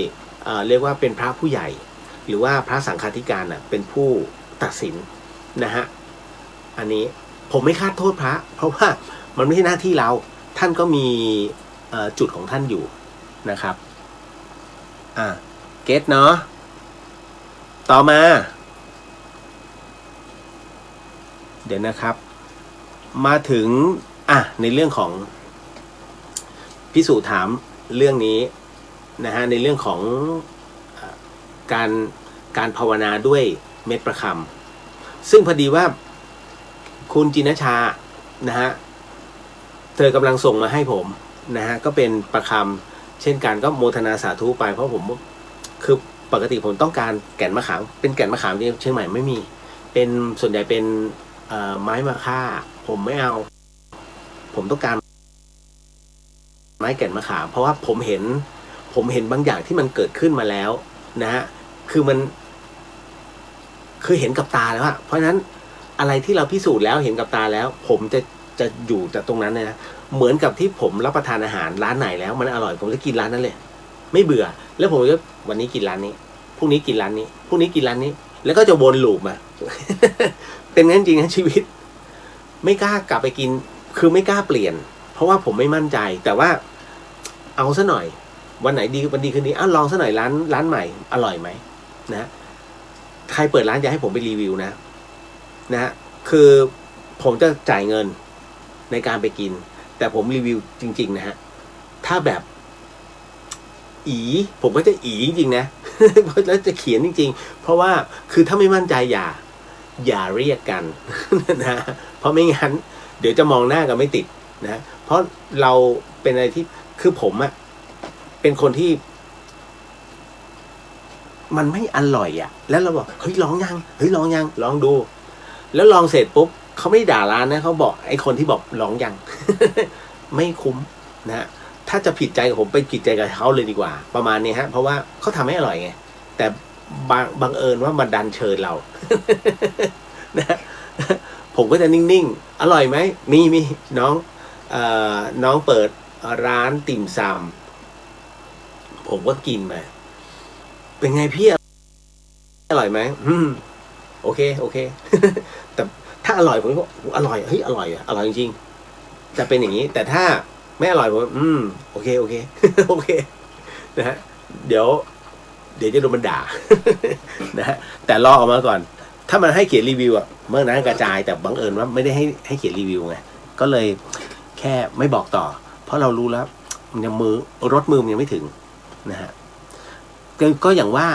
A: เรียกว่าเป็นพระผู้ใหญ่หรือว่าพระสังฆาธิการเป็นผู้ตัดสินนะฮะอันนี้ผมไม่คาดโทษพระเพราะว่ามันไม่ใช่หน้าที่เราท่านก็มีจุดของท่านอยู่นะครับเก็ตเนาะต่อมาเดี๋ยวนะครับมาถึงในเรื่องของพิสูจน์ถามเรื่องนี้นะฮะในเรื่องของการภาวนาด้วยเม็ดประคำซึ่งพอดีว่าคุณจินชานะฮะเธอกำลังส่งมาให้ผมนะฮะก็เป็นประคำเช่นกันก็โมทนาสาธุไปเพราะผมคือปกติผมต้องการแก่นมะขามเป็นแก่นมะขามที่เชียงใหม่ไม่มีเป็นส่วนใหญ่เป็นไม้มะค่าผมไม่เอาผมต้องการไม้แก่นมะขามเพราะว่าผมเห็นบางอย่างที่มันเกิดขึ้นมาแล้วนะฮะคือมันคือเห็นกับตาแล้วอะเพราะฉะนั้นอะไรที่เราพิสูจน์แล้วเห็นกับตาแล้วผมจะอยู่จากตรงนั้นเลยนะเหมือนกับที่ผมรับประทานอาหารร้านไหนแล้วมันอร่อยผมจะกินร้านนั้นเลยไม่เบื่อแล้วผมก็วันนี้กินร้านนี้พรุ่งนี้กินร้านนี้พรุ่งนี้กินร้านนี้แล้วก็จะวนลูปมา เป็นงั้นจริงนะชีวิตไม่กล้ากลับไปกินคือไม่กล้าเปลี่ยนเพราะว่าผมไม่มั่นใจแต่ว่าเอาซะหน่อยวันไหนดีวันดีคืนนี้ลองซะหน่อยร้านใหม่อร่อยไหมนะใครเปิดร้านอย่าให้ผมไปรีวิวนะคือผมจะจ่ายเงินในการไปกินแต่ผมรีวิวจริงๆนะฮะถ้าแบบผมก็จะจริงๆนะ แล้วจะเขียนจริงๆเพราะว่าคือถ้าไม่มั่นใจอย่าเรียกกันนะเพราะไม่งั้นเดี๋ยวจะมองหน้ากันไม่ติดนะเพราะเราเป็นอะไรที่คือผมเป็นคนที่มันไม่อร่อยแล้วเราบอกเฮ้ยลองยังลองดูแล้วลองเสร็จปุ๊บเขาไม่ด่าร้านนะเขาบอกไอ้คนที่บอกลองยัง ไม่คุ้มนะถ้าจะผิดใจกับผมไปผิดใจกับเขาเลยดีกว่าประมาณนี้ฮะเพราะว่าเขาทำให้อร่อยไงแต่บังเอิญว่ามันดันเชิญเรา นะผมก็จะนิ่งๆอร่อยไหมมีน้องเปิดร้านติ่มซำผมก็กินมาเป็นไงพี่อร่อยไหมโอเค แต่ถ้าอร่อยผมก็อร่อยเฮ้ยอร่อยจริงๆจะเป็นอย่างนี้แต่ถ้าไม่อร่อยผมโอเค โอเคนะฮะเดี๋ยวจะโดนมันด่า นะฮะแต่รอออกมาก่อนถ้ามันให้เขียนรีวิวเมื่อนั้นกระจายแต่บังเอิญว่าไม่ได้ให้เขียนรีวิวไงก็เลยแค่ไม่บอกต่อเพราะเรารู้แล้วมันยังรสมือมันยังไม่ถึงนะฮะก็อย่างว่า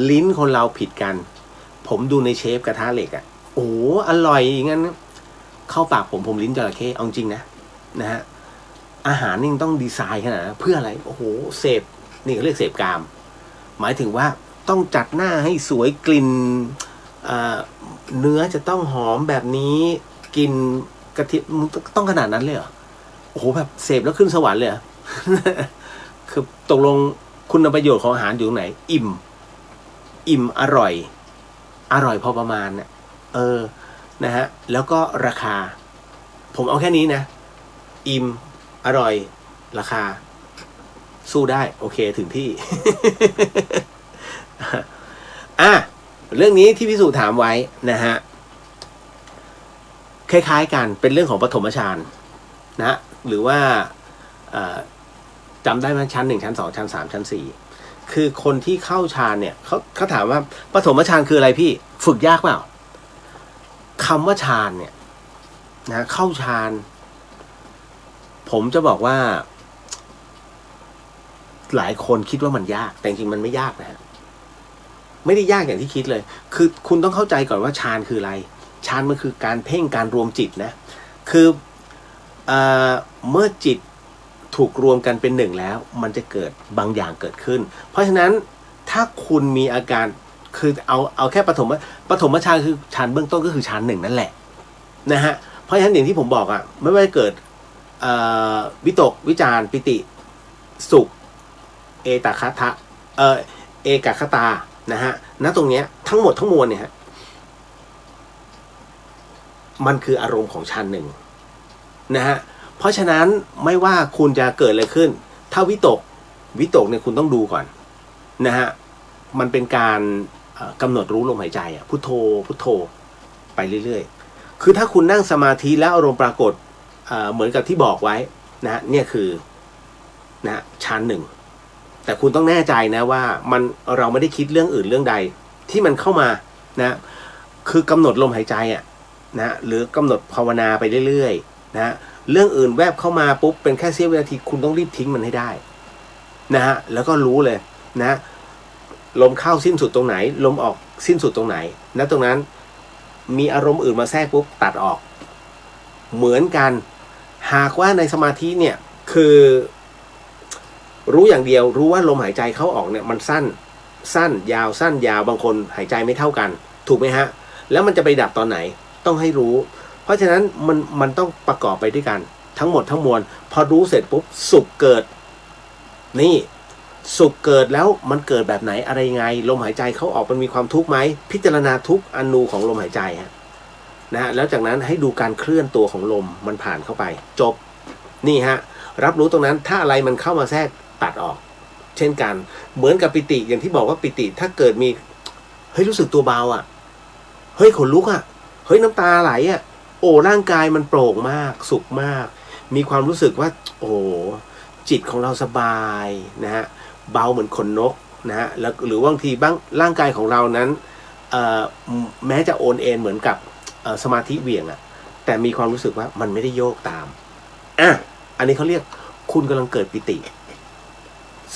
A: ลิ้นคนเราผิดกันผมดูในเชฟกระทะเหล็กโอ้อร่อยอย่างนั้นเข้าปากผมลิ้นจระเข้เอาจริงนะฮะอาหารนี่ต้องดีไซน์ขนาดนั้นเพื่ออะไรโอ้โหเสพนี่เขาเรียกเสพกามหมายถึงว่าต้องจัดหน้าให้สวยกลิ่นเนื้อจะต้องหอมแบบนี้กินกะทิต้องขนาดนั้นเลยเหรอโอ้โหแบบเสพแล้วขึ้นสวรรค์เลย คือตกลงคุณประโยชน์ของอาหารอยู่ตรงไหนอิ่มอร่อยพอประมาณนะฮะแล้วก็ราคาผมเอาแค่นี้นะอิ่มอร่อยราคาสู้ได้โอเคถึงที่ เรื่องนี้ที่พิสูจน์ถามไว้นะฮะคล้ายๆกันเป็นเรื่องของปฐมฌานนะหรือว่าจำได้ไหมชั้น1ชั้น2ชั้น3ชั้น4คือคนที่เข้าฌานเนี่ยเขาถามว่าปฐมฌานคืออะไรพี่ฝึกยากเปล่าคำว่าฌานเนี่ยนะเข้าฌานผมจะบอกว่าหลายคนคิดว่ามันยากแต่จริงๆมันไม่ยากนะฮะไม่ได้ยากอย่างที่คิดเลยคือคุณต้องเข้าใจก่อนว่าฌานคืออะไรฌานมันคือการเพ่งการรวมจิตนะคือเมื่อจิตถูกรวมกันเป็นหนึ่งแล้วมันจะเกิดบางอย่างเกิดขึ้นเพราะฉะนั้นถ้าคุณมีอาการคือเอาแค่ปฐมฌานคือฌานเบื้องต้นก็คือฌาน1นั่นแหละนะฮะเพราะฉะนั้นอย่างที่ผมบอกไม่ว่าจะเกิดวิตกวิจารปิติสุขเอกคตานะฮะณตรงเนี้ยทั้งหมดทั้งมวลเนี่ยฮะมันคืออารมณ์ของฌาน1นะฮะเพราะฉะนั้นไม่ว่าคุณจะเกิดอะไรขึ้นถ้าวิตกเนี่ยคุณต้องดูก่อน นะฮะมันเป็นการกำหนดรู้ลมหายใจพุทโธพุทโธไปเรื่อยๆคือถ้าคุณนั่งสมาธิแล้วอารมณ์ปรากฏเหมือนกับที่บอกไว้นะเนี่ยคือนะชั้นหนึ่งแต่คุณต้องแน่ใจนะว่าเราไม่ได้คิดเรื่องอื่นเรื่องใดที่มันเข้ามานะคือกำหนดลมหายใจนะหรือกำหนดภาวนาไปเรื่อยๆนะเรื่องอื่นแวบเข้ามาปุ๊บเป็นแค่เสี้ยววินาทีคุณต้องรีบทิ้งมันให้ได้นะฮะแล้วก็รู้เลยนะลมเข้าสิ้นสุดตรงไหนลมออกสิ้นสุดตรงไหนนะตรงนั้นมีอารมณ์อื่นมาแทรกปุ๊บตัดออกเหมือนกันหากว่าในสมาธิเนี่ยคือรู้อย่างเดียวรู้ว่าลมหายใจเข้าออกเนี่ยมันสั้นยาวสั้นยาวบางคนหายใจไม่เท่ากันถูกไหมฮะแล้วมันจะไปดับตอนไหนต้องให้รู้เพราะฉะนั้นมันต้องประกอบไปด้วยกันทั้งหมดทั้งมวลพอรู้เสร็จปุ๊บสุขเกิดนี่สุขเกิดแล้วมันเกิดแบบไหนอะไรไงลมหายใจเข้าออกมันมีความทุกข์ไหมพิจารณาทุกอนูของลมหายใจฮะนะแล้วจากนั้นให้ดูการเคลื่อนตัวของลมมันผ่านเข้าไปจบนี่ฮะรับรู้ตรงนั้นถ้าอะไรมันเข้ามาแทรกตัดออกเช่นกันเหมือนกับปิติอย่างที่บอกว่าปิติถ้าเกิดมีเฮ้ยรู้สึกตัวเบาเฮ้ยขนลุกเฮ้ยน้ำตาไหลโอ้ร่างกายมันโปร่งมากสุขมากมีความรู้สึกว่าโอ้จิตของเราสบายนะฮะเบาเหมือนขนนกนะฮะแล้วหรือบางทีบ้างร่างกายของเรานั้นแม้จะโอนเอ็นเหมือนกับสมาธิเหวี่ยงแต่มีความรู้สึกว่ามันไม่ได้โยกตามอันนี้เขาเรียกคุณกำลังเกิดปิติ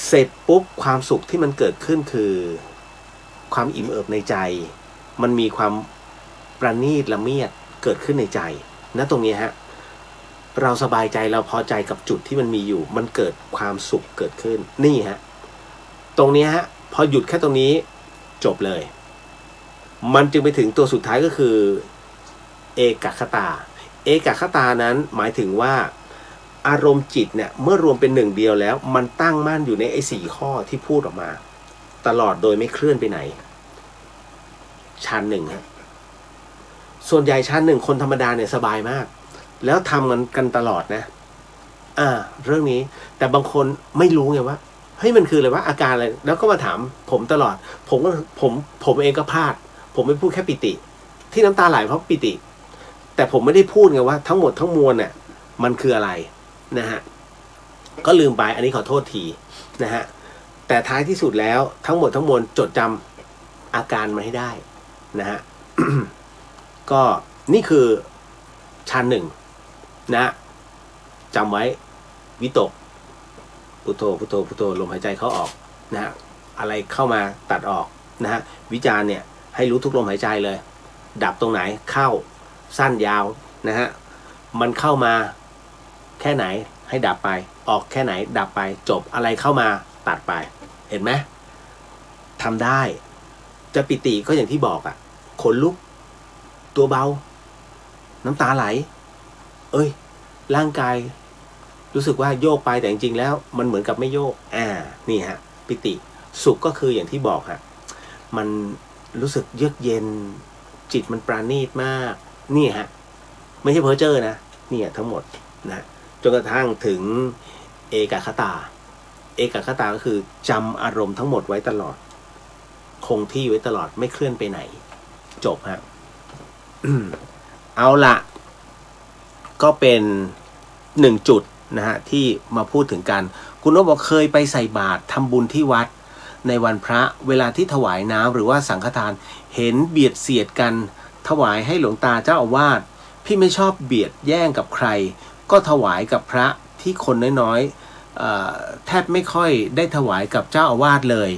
A: เสร็จปุ๊บความสุขที่มันเกิดขึ้นคือความอิ่มเอิบในใจมันมีความประณีตละเมียดเกิดขึ้นในใจนะตรงนี้ฮะเราสบายใจเราพอใจกับจุดที่มันมีอยู่มันเกิดความสุขเกิดขึ้นนี่ฮะตรงนี้ฮะพอหยุดแค่ตรงนี้จบเลยมันจึงไปถึงตัวสุดท้ายก็คือเอกคตาเอกคตานั้นหมายถึงว่าอารมณ์จิตเนี่ยเมื่อรวมเป็นหนึ่งเดียวแล้วมันตั้งมั่นอยู่ใน4 ข้อที่พูดออกมาตลอดโดยไม่เคลื่อนไปไหนชั้นหนึ่งฮะส่วนใหญ่ชั้นหนึ่งคนธรรมดาเนี่ยสบายมากแล้วทำกันตลอดนะเรื่องนี้แต่บางคนไม่รู้ไงว่าเฮ้ยมันคืออะไรวะอาการอะไรแล้วก็มาถามผมตลอดผมเองก็พลาดผมไม่พูดแค่ปิติที่น้ำตาไหลเพราะปิติแต่ผมไม่ได้พูดไงว่าทั้งหมดทั้งมวลเนี่ยมันคืออะไรนะฮะก็ลืมไปอันนี้ขอโทษทีนะฮะแต่ท้ายที่สุดแล้วทั้งหมดทั้งมวลจดจำอาการมาให้ได้นะฮะ ก็นี่คือชั้นหนึ่งนะจำไว้วิตกพุทโธพุทโธพุทโธลมหายใจเข้าออกนะฮะอะไรเข้ามาตัดออกนะฮะวิจารเนี่ยให้รู้ทุกลมหายใจเลยดับตรงไหนเข้าสั้นยาวนะฮะมันเข้ามาแค่ไหนให้ดับไปออกแค่ไหนดับไปจบอะไรเข้ามาตัดไปเห็นไหมทำได้จะปิติก็อย่างที่บอกขนลุกตัวเบาน้ำตาไหลร่างกายรู้สึกว่าโยกไปแต่จริงๆแล้วมันเหมือนกับไม่โยกนี่ฮะปิติสุขก็คืออย่างที่บอกมันรู้สึกเยือกเย็นจิตมันปราณีตมากนี่ฮะไม่ใช่เพ้อเจ้อนะนี่ทั้งหมดนะจนกระทั่งถึงเอกคตาเอกคตาก็คือจำอารมณ์ทั้งหมดไว้ตลอดคงที่ไว้ตลอดไม่เคลื่อนไปไหนจบฮะ เอาละก็เป็น1 จุดนะฮะที่มาพูดถึงกันคุณโอ๊ตบอกเคยไปใส่บาตรทำบุญที่วัดในวันพระเวลาที่ถวายน้ำหรือว่าสังฆทานเห็นเบียดเสียดกันถวายให้หลวงตาเจ้าอาวาสพี่ไม่ชอบเบียดแย่งกับใครก็ถวายกับพระที่คนน้อยๆแทบไม่ค่อยได้ถวายกับเจ้าอาวาสเลย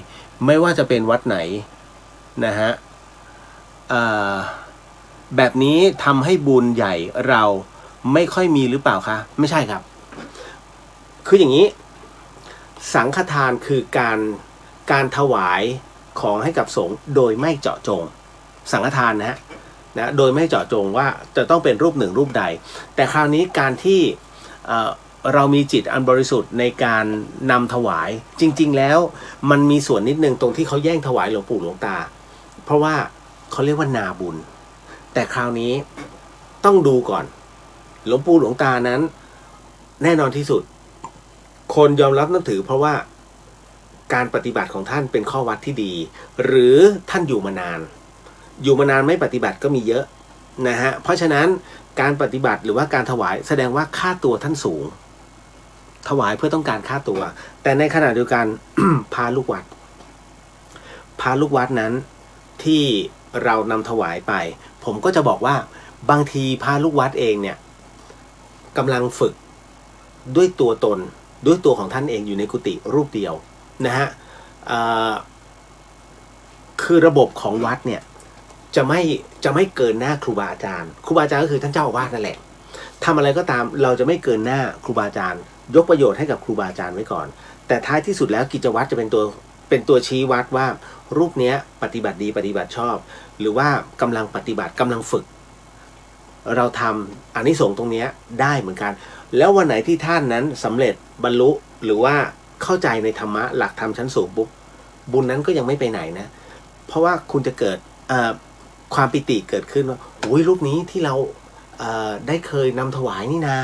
A: ไม่ว่าจะเป็นวัดไหนนะฮะแบบนี้ทำให้บุญใหญ่เราไม่ค่อยมีหรือเปล่าคะไม่ใช่ครับคืออย่างนี้สังฆทานคือการถวายของให้กับสงฆ์โดยไม่เจาะจงสังฆทานนะโดยไม่เจาะจงว่าจะต้องเป็นรูปหนึ่งรูปใดแต่คราวนี้การที่เรามีจิตอันบริสุทธิ์ในการนำถวายจริงๆแล้วมันมีส่วนนิดนึงตรงที่เขาแย่งถวายหลวงปู่หลวงตาเพราะว่าเขาเรียกว่านาบุญแต่คราวนี้ต้องดูก่อนหลวงปู่หลวงตานั้นแน่นอนที่สุดคนยอมรับนับถือเพราะว่า การปฏิบัติของท่านเป็นข้อวัดที่ดี หรือท่านอยู่มานานไม่ปฏิบัติก็มีเยอะนะฮะเพราะฉะนั้นการปฏิบัติหรือว่าการถวายแสดงว่าค่าตัวท่านสูงถวายเพื่อต้องการค่าตัว แต่ในขณะเดียวกัน พาลูกวัดนั้นที่เรานำถวายไปผมก็จะบอกว่าบางทีพาลูกวัดเองเนี่ยกำลังฝึกด้วยตัวตนด้วยตัวของท่านเองอยู่ในกุฏิรูปเดียวนะฮะคือระบบของวัดเนี่ยจะไม่เกินหน้าครูบาอาจารย์ก็คือท่านเจ้าอาวาสนั่นแหละทำอะไรก็ตามเราจะไม่เกินหน้าครูบาอาจารย์ยกประโยชน์ให้กับครูบาอาจารย์ไว้ก่อนแต่ท้ายที่สุดแล้วกิจวัตรจะเป็นตัวชี้วัดว่ารูปนี้ปฏิบัติดีปฏิบัติชอบหรือว่ากำลังปฏิบัติกำลังฝึกเราทำอานิสงส์ตรงนี้ได้เหมือนกันแล้ววันไหนที่ท่านนั้นสำเร็จบรรลุหรือว่าเข้าใจในธรรมะหลักธรรมชั้นสูงปุ๊บบุญนั้นก็ยังไม่ไปไหนนะเพราะว่าคุณจะเกิดความปิติเกิดขึ้นว่าโอ้ยรูปนี้ที่เราได้เคยนำถวายนี่นะ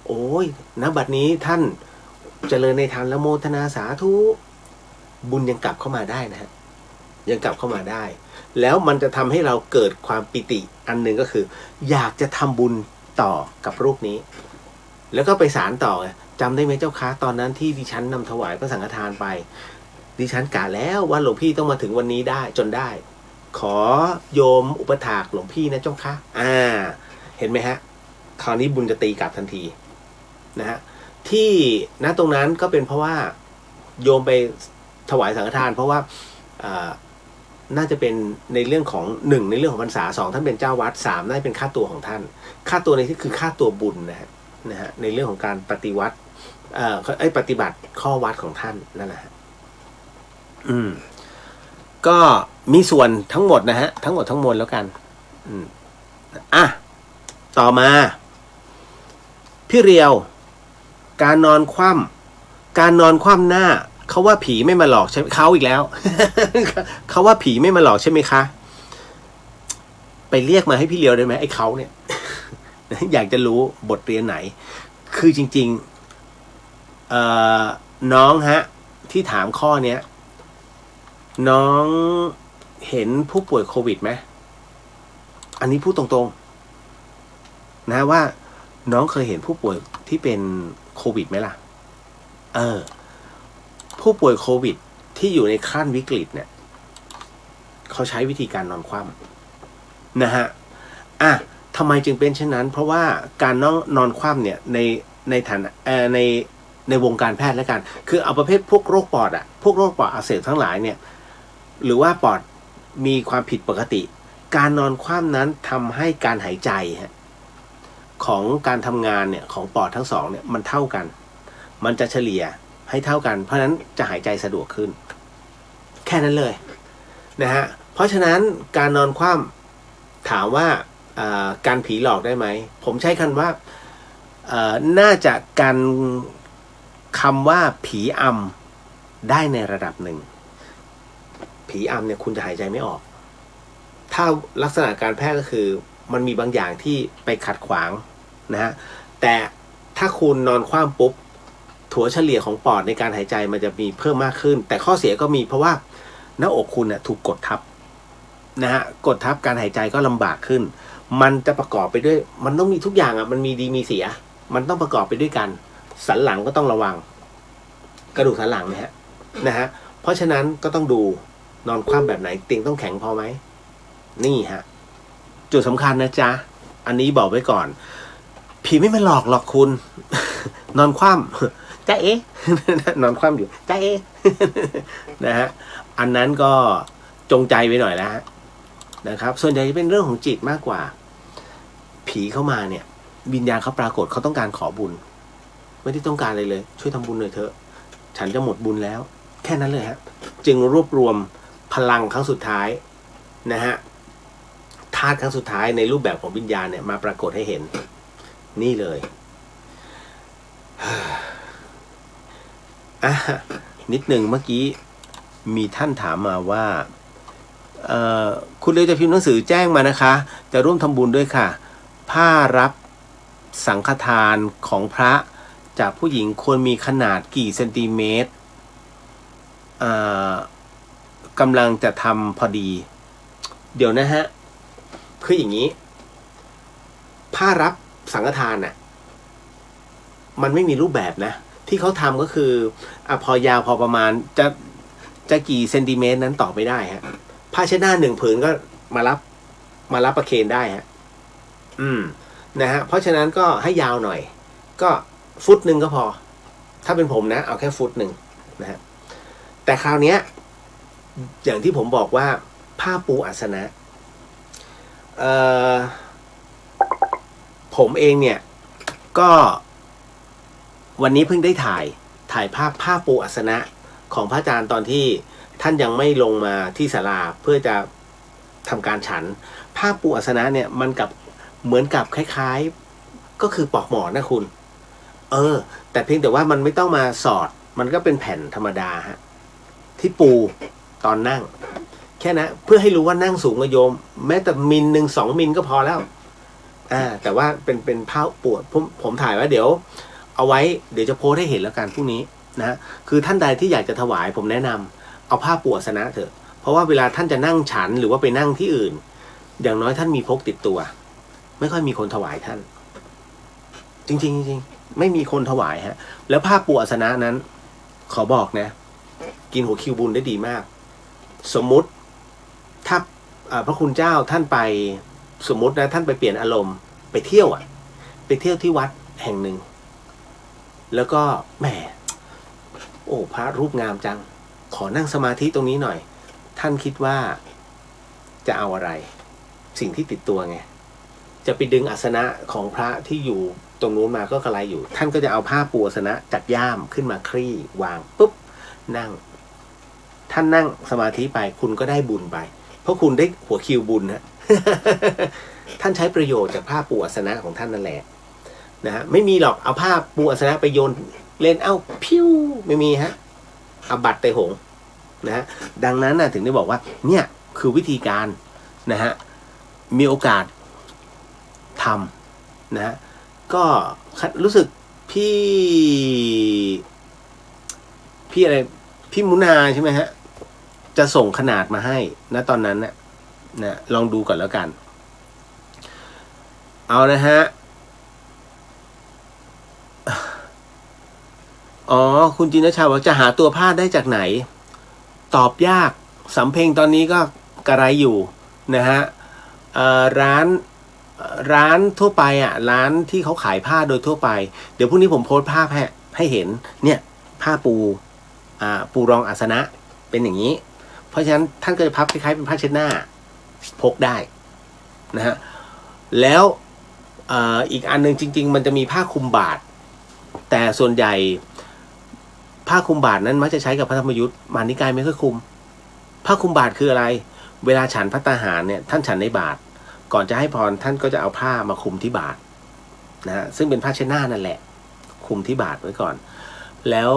A: โอ้ยณบัดนี้ท่านเจริญในทานละโมทนาสาธุบุญยังกลับเข้ามาได้นะฮะยังกลับเข้ามาได้แล้วมันจะทำให้เราเกิดความปิติอันหนึ่งก็คืออยากจะทำบุญต่อกับรูปนี้แล้วก็ไปสารต่อจำได้ไหมเจ้าคะตอนนั้นที่ดิฉันนำถวายพระสังฆทานไปดิฉันกะแล้วว่าหลวงพี่ต้องมาถึงวันนี้ได้จนได้ขอโยมอุปถากหลวงพี่นะเจ้าคะเห็นไหมฮะคราวนี้บุญจะตีกลับทันทีนะฮะที่ณตรงนั้นก็เป็นเพราะว่าโยมไปถวายสังฆทานเพราะว่าน่าจะเป็นในเรื่องของ1ในเรื่องของพรรษา2ท่านเป็นเจ้าวัด3ได้เป็นค่าตัวของท่านค่าตัวในที่คือค่าตัวบุญนะฮะในเรื่องของการปฏิวัติปฏิบัติข้อวัดของท่านนั่นแหละก็มีส่วนทั้งหมดนะฮะทั้งหมดทั้งมวลแล้วกันต่อมาพี่เรียวการนอนคว่ำหน้าเขาว่าผีไม่มาหลอกใช่ไหมเขาอีกแล้ว เขาว่าผีไม่มาหลอกใช่ไหมคะไปเรียกมาให้พี่เรียวได้ไหมไอ้เขาเนี่ย อยากจะรู้บทเรียนไหนคือจริงๆน้องฮะที่ถามข้อเนี้ยน้องเห็นผู้ป่วยโควิดไหมอันนี้พูดตรงๆนะว่าน้องเคยเห็นผู้ป่วยที่เป็นโควิดไหมล่ะผู้ป่วยโควิดที่อยู่ในขั้นวิกฤตเนี่ยเขาใช้วิธีการนอนคว่ำนะฮะทำไมจึงเป็นเช่นนั้นเพราะว่าการนอนคว่ำเนี่ยในฐานะในวงการแพทย์แล้วกันคือเอาประเภทพวกโรคปอดพวกโรคปอดอักเสบทั้งหลายเนี่ยหรือว่าปอดมีความผิดปกติการนอนคว่ำนั้นทำให้การหายใจของการทำงานเนี่ยของปอดทั้งสองเนี่ยมันเท่ากันมันจะเฉลี่ยให้เท่ากันเพราะฉะนั้นจะหายใจสะดวกขึ้นแค่นั้นเลยนะฮะเพราะฉะนั้นการนอนคว่ำถามว่าการผีหลอกได้ไหมผมใช้คำว่าน่าจะการคำว่าผีอำได้ในระดับหนึ่งผีอำเนี่ยคุณจะหายใจไม่ออกถ้าลักษณะการแพทย์ก็คือมันมีบางอย่างที่ไปขัดขวางนะฮะแต่ถ้าคุณนอนคว่ำปุ๊บถัวเฉลี่ยของปอดในการหายใจมันจะมีเพิ่มมากขึ้นแต่ข้อเสียก็มีเพราะว่าหน้าอกคุณถูกกดทับนะฮะกดทับการหายใจก็ลำบากขึ้นมันจะประกอบไปด้วยมันต้องมีทุกอย่างมันมีดีมีเสียมันต้องประกอบไปด้วยกันสันหลังก็ต้องระวังกระดูกสันหลังนะฮะเพราะฉะนั้นก็ต้องดูนอนคว่ำแบบไหนเตียงต้องแข็งพอไหมนี่ฮะจุดสำคัญนะจ๊ะอันนี้บอกไว้ก่อนผีไม่มาหลอกคุณ นอนคว่ำจ้าเอ๊ะ นอนคว่ำอยู่จ้าเอ๊ะ นะฮะอันนั้นก็จงใจไปหน่อยแล้วนะครับส่วนใหญ่เป็นเรื่องของจิตมากกว่าผีเข้ามาเนี่ยวิญญาณเขาปรากฏเขาต้องการขอบุญไม่ได้ต้องการอะไรเลยช่วยทำบุญหน่อยเถอะฉันจะหมดบุญแล้วแค่นั้นเลยฮะจึงรวบรวมพลังครั้งสุดท้ายนะฮะธาตุครั้งสุดท้ายในรูปแบบของวิญญาณเนี่ยมาปรากฏให้เห็นนี่เลยนิดหนึ่งเมื่อกี้มีท่านถามมาว่าคุณเลยจะพิมพ์หนังสือแจ้งมานะคะจะร่วมทำบุญด้วยค่ะผ้ารับสังฆทานของพระจากผู้หญิงควรมีขนาดกี่เซนติเมตร กำลังจะทำพอดี เดี๋ยวนะฮะคืออย่างนี้ผ้ารับสังฆทานน่ะมันไม่มีรูปแบบนะที่เขาทำก็คือพอยาวพอประมาณจะกี่เซนติเมตรนั้นต่อไม่ได้ฮะผ้าเช็ดหน้า1 ผืนก็มารับประเคนได้ฮะนะฮะเพราะฉะนั้นก็ให้ยาวหน่อยก็ฟุต 1ก็พอถ้าเป็นผมนะเอาแค่ฟุต 1นะฮะแต่คราวนี้อย่างที่ผมบอกว่าผ้าปูอาสนะผมเองเนี่ยก็วันนี้เพิ่งได้ถ่ายภาพผ้าปูอาสนะของพระอาจารย์ตอนที่ท่านยังไม่ลงมาที่ศาลาเพื่อจะทำการฉันผ้าปูอาสนะเนี่ยมันเหมือนกับคล้ายๆก็คือปลอกหมอนนะคุณแต่เพียงแต่ว่ามันไม่ต้องมาสอดมันก็เป็นแผ่นธรรมดาฮะที่ปูตอนนั่งแค่นั้นเพื่อให้รู้ว่านั่งสูงกว่าโยมแม้แต่มิล 1 2 มิลก็พอแล้วแต่ว่าเป็นผ้าปูผมถ่ายไว้เดี๋ยวเอาไว้เดี๋ยวจะโพสให้เห็นแล้วกันพรุ่งนี้นะคือท่านใดที่อยากจะถวายผมแนะนำเอาผ้าปูอาสนะเถอะเพราะว่าเวลาท่านจะนั่งฉันหรือว่าไปนั่งที่อื่นอย่างน้อยท่านมีพกติดตัวไม่ค่อยมีคนถวายท่านจริงๆจริงๆไม่มีคนถวายฮะแล้วผ้าปูอาสนะนั้นขอบอกนะกินหัวคิวบุญได้ดีมากสมมุติถ้าพระคุณเจ้าท่านไปสมมุตินะท่านไปเปลี่ยนอารมณ์ไปเที่ยวไปเที่ยวที่วัดแห่งหนึ่งแล้วก็แหมโอ้พระรูปงามจังขอนั่งสมาธิตรงนี้หน่อยท่านคิดว่าจะเอาอะไรสิ่งที่ติดตัวไงจะไปดึงอาสนะของพระที่อยู่ตรงนู้นมาก็กระไรอยู่ท่านก็จะเอาผ้าปูอาสนะจากย่ามขึ้นมาคลี่วางปุ๊บนั่งท่านนั่งสมาธิไปคุณก็ได้บุญไปเพราะคุณได้หัวคิวบุญฮะ ท่านใช้ประโยชน์จากผ้าปูอาสนะของท่านนั่นแหละนะฮะไม่มีหรอกเอาผ้าปูอาสนะไปโยนเล่นพิ้วไม่มีฮะอาบัติเตหงนะฮะดังนั้นนะถึงได้บอกว่าเนี่ยคือวิธีการนะฮะมีโอกาสทำนะฮะก็รู้สึกพี่อะไรพี่มุนาใช่ไหมฮะจะส่งขนาดมาให้นะตอนนั้นนะลองดูก่อนแล้วกันเอานะฮะคุณจินชาบอกจะหาตัวผ้าได้จากไหนตอบยากสำเพ็งตอนนี้ก็กระไรอยู่นะฮะร้านทั่วไปร้านที่เขาขายผ้าโดยทั่วไปเดี๋ยวพรุ่งนี้ผมโพสต์ภาพให้เห็นเนี่ยผ้าปูรองอาสนะเป็นอย่างนี้เพราะฉะนั้นท่านก็จะพับคล้ายๆเป็นผ้าเช็ดหน้าพกได้นะฮะแล้วอีกอันนึงจริงๆมันจะมีผ้าคลุมบาทแต่ส่วนใหญ่ผ้าคลุมบาทนั้นมักจะใช้กับพระธรรมยุทธ์มหานิกายไม่ค่อยคลุมผ้าคลุมบาทคืออะไรเวลาฉันภัตตาหารเนี่ยท่านฉันในบาทก่อนจะให้พรท่านก็จะเอาผ้ามาคลุมที่บาทนะฮะซึ่งเป็นผ้าเช็ดหน้านั่นแหละคลุมที่บาทไว้ก่อนแล้ว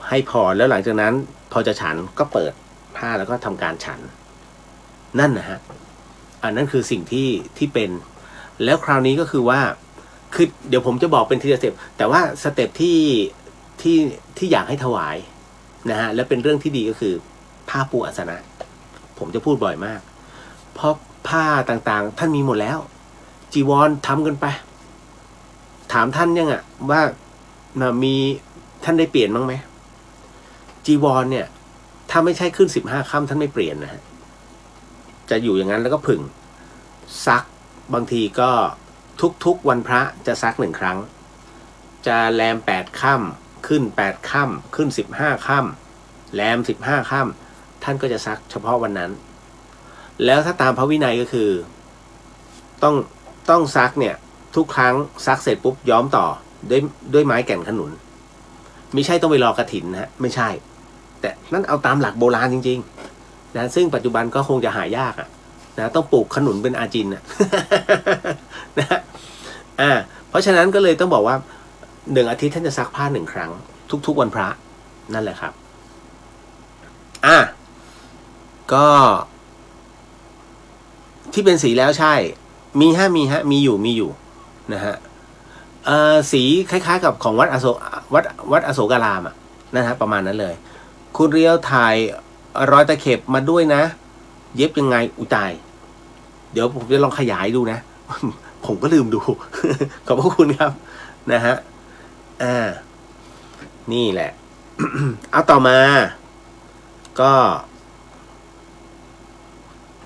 A: ให้พรแล้วหลังจากนั้นพอจะฉันก็เปิดผ้าแล้วก็ทำการฉันนั่นนะฮะอันนั้นคือสิ่งที่เป็นแล้วคราวนี้ก็คือว่าคือเดี๋ยวผมจะบอกเป็นทีละสเต็ปแต่ว่าสเต็ปที่อยากให้ถวายนะฮะและเป็นเรื่องที่ดีก็คือผ้าปูอาสนะผมจะพูดบ่อยมากเพราะผ้าต่างๆท่านมีหมดแล้วจีวรทำกันไปถามท่านยังว่ามีท่านได้เปลี่ยนบ้างไหมจีวรเนี่ยถ้าไม่ใช่ขึ้น15 ค่ำท่านไม่เปลี่ยนนะฮะจะอยู่อย่างนั้นแล้วก็ผึ่งซักบางทีก็ทุกวันพระจะซัก1 ครั้งจะแรม8 ค่ำขึ้น8 ค่ำขึ้น15 ค่ำแรม15 ค่ำท่านก็จะซักเฉพาะวันนั้นแล้วถ้าตามพระวินัยก็คือต้องซักเนี่ยทุกครั้งซักเสร็จปุ๊บย้อมต่อด้วยไม้แก่นขนุนไม่ใช่ต้องไปรอกฐินนะฮะไม่ใช่แต่นั่นเอาตามหลักโบราณจริงๆนะซึ่งปัจจุบันก็คงจะหายากนะต้องปลูกขนุนเป็นอาจินนะเพราะฉะนั้นก็เลยต้องบอกว่า1 อาทิตย์ท่านจะซักผ้า1 ครั้งทุกวันพระนั่นแหละครับก็ที่เป็นสีแล้วใช่มีอยู่นะฮะสีคล้ายๆกับของวัดอโศการามนะฮะประมาณนั้นเลย คุณเรียวถ่ายรอยตะเข็บมาด้วยนะ เย็บยังไงอุยตาย เดี๋ยวผมจะลองขยายดูนะ ผมก็ลืมดู ขอบพระคุณครับนะฮะนี่แหละ เอาต่อมาก็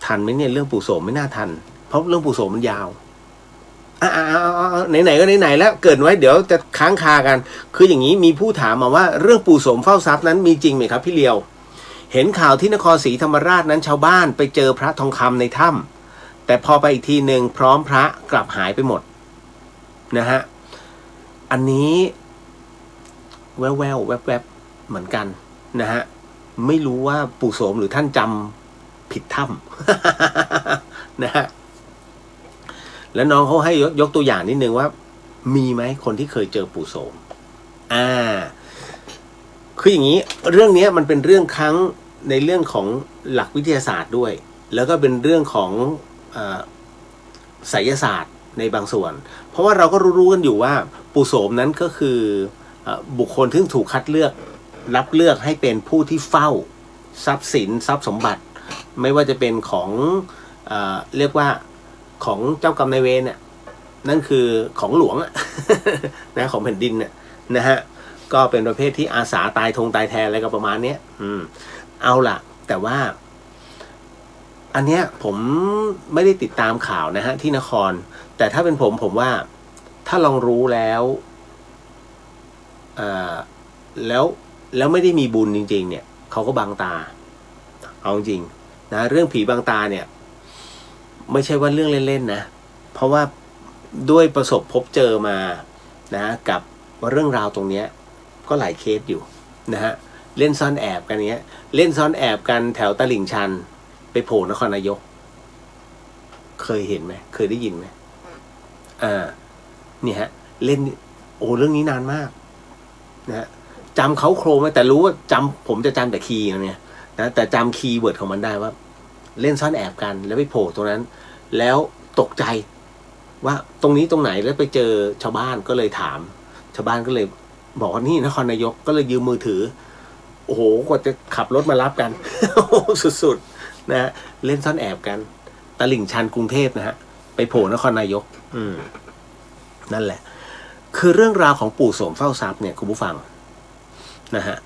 A: ทันไหมเนี่ยเรื่องปู่โสมไม่น่าทันเพราะเรื่องปู่โสมมันยาวไหนๆก็ไหนๆแล้วเกิดไว้เดี๋ยวจะค้างคากันคืออย่างนี้มีผู้ถามมาว่าเรื่องปู่โสมเฝ้าทรัพย์นั้นมีจริงไหมครับพี่เลียวเห็นข่าวที่นครศรีธรรมราชนั้นชาวบ้านไปเจอพระทองคำในถ้ำแต่พอไปอีกทีหนึ่งพร้อมพระกลับหายไปหมดนะฮะอันนี้แววๆแวบๆเหมือนกันนะฮะไม่รู้ว่าปู่โสมหรือท่านจำผิดถ้ำ นะฮะแล้วน้องเขาให้ยกตัวอย่างนิดนึงว่ามีไหมคนที่เคยเจอปู่โสมคืออย่างนี้เรื่องนี้มันเป็นเรื่องครั้งในเรื่องของหลักวิทยาศาสตร์ด้วยแล้วก็เป็นเรื่องของไสยศาสตร์ในบางส่วนเพราะว่าเราก็รู้กันอยู่ว่าปู่โสมนั้นก็คือบุคคลที่ถูกคัดเลือกรับเลือกให้เป็นผู้ที่เฝ้าทรัพย์สินทรัพย์สมบัติไม่ว่าจะเป็นของเรียกว่าของเจ้ากรรมนายเวรเนี่ยนั่นคือของหลวง นะของแผ่นดินเนี่ยนะฮะก็เป็นประเภทที่อาสาตายทายแทนอะไรก็ประมาณนี้เอาล่ะแต่ว่าอันเนี้ยผมไม่ได้ติดตามข่าวนะฮะที่นครแต่ถ้าเป็นผมว่าถ้าลองรู้แล้วแล้วไม่ได้มีบุญจริงๆเนี่ยเขาก็บังตาเอาจริงนะเรื่องผีบังตาเนี่ยไม่ใช่ว่าเรื่องเล่นๆนะเพราะว่าด้วยประสบพบเจอมานะกับเรื่องราวตรงนี้ก็หลายเคสอยู่นะฮะเล่นซ่อนแอบกันเนี้ยเล่นซ่อนแอบกันแถวตลิ่งชันไปโผล่นครนายกเคยเห็นไหมเคยได้ยินไหมนี่ฮะเล่นโอ้เรื่องนี้นานมากนะจำเขาโครงไหมแต่รู้ว่าผมจะจำแต่คีย์เนี่ยนะแต่จำคีย์เวิร์ดของมันได้ว่าเล่นซ่อนแอบกันแล้วไปโผล่ตรงนั้นแล้วตกใจว่าตรงนี้ตรงไหนแล้วไปเจอชาวบ้านก็เลยถามชาวบ้านก็เลยบอกว่านี่นครนายกก็เลยยืมมือถือโอ้โหกว่าจะขับรถมารับกัน สุดๆนะเล่นซ่อนแอบกันตลิ่งชันกรุงเทพนะฮะไปโผล่นครนายกนั่นแหละคือเรื่องราวของปู่โสมเฝ้าทรัพย์เนี่ยคุณผู้ฟังนะฮะ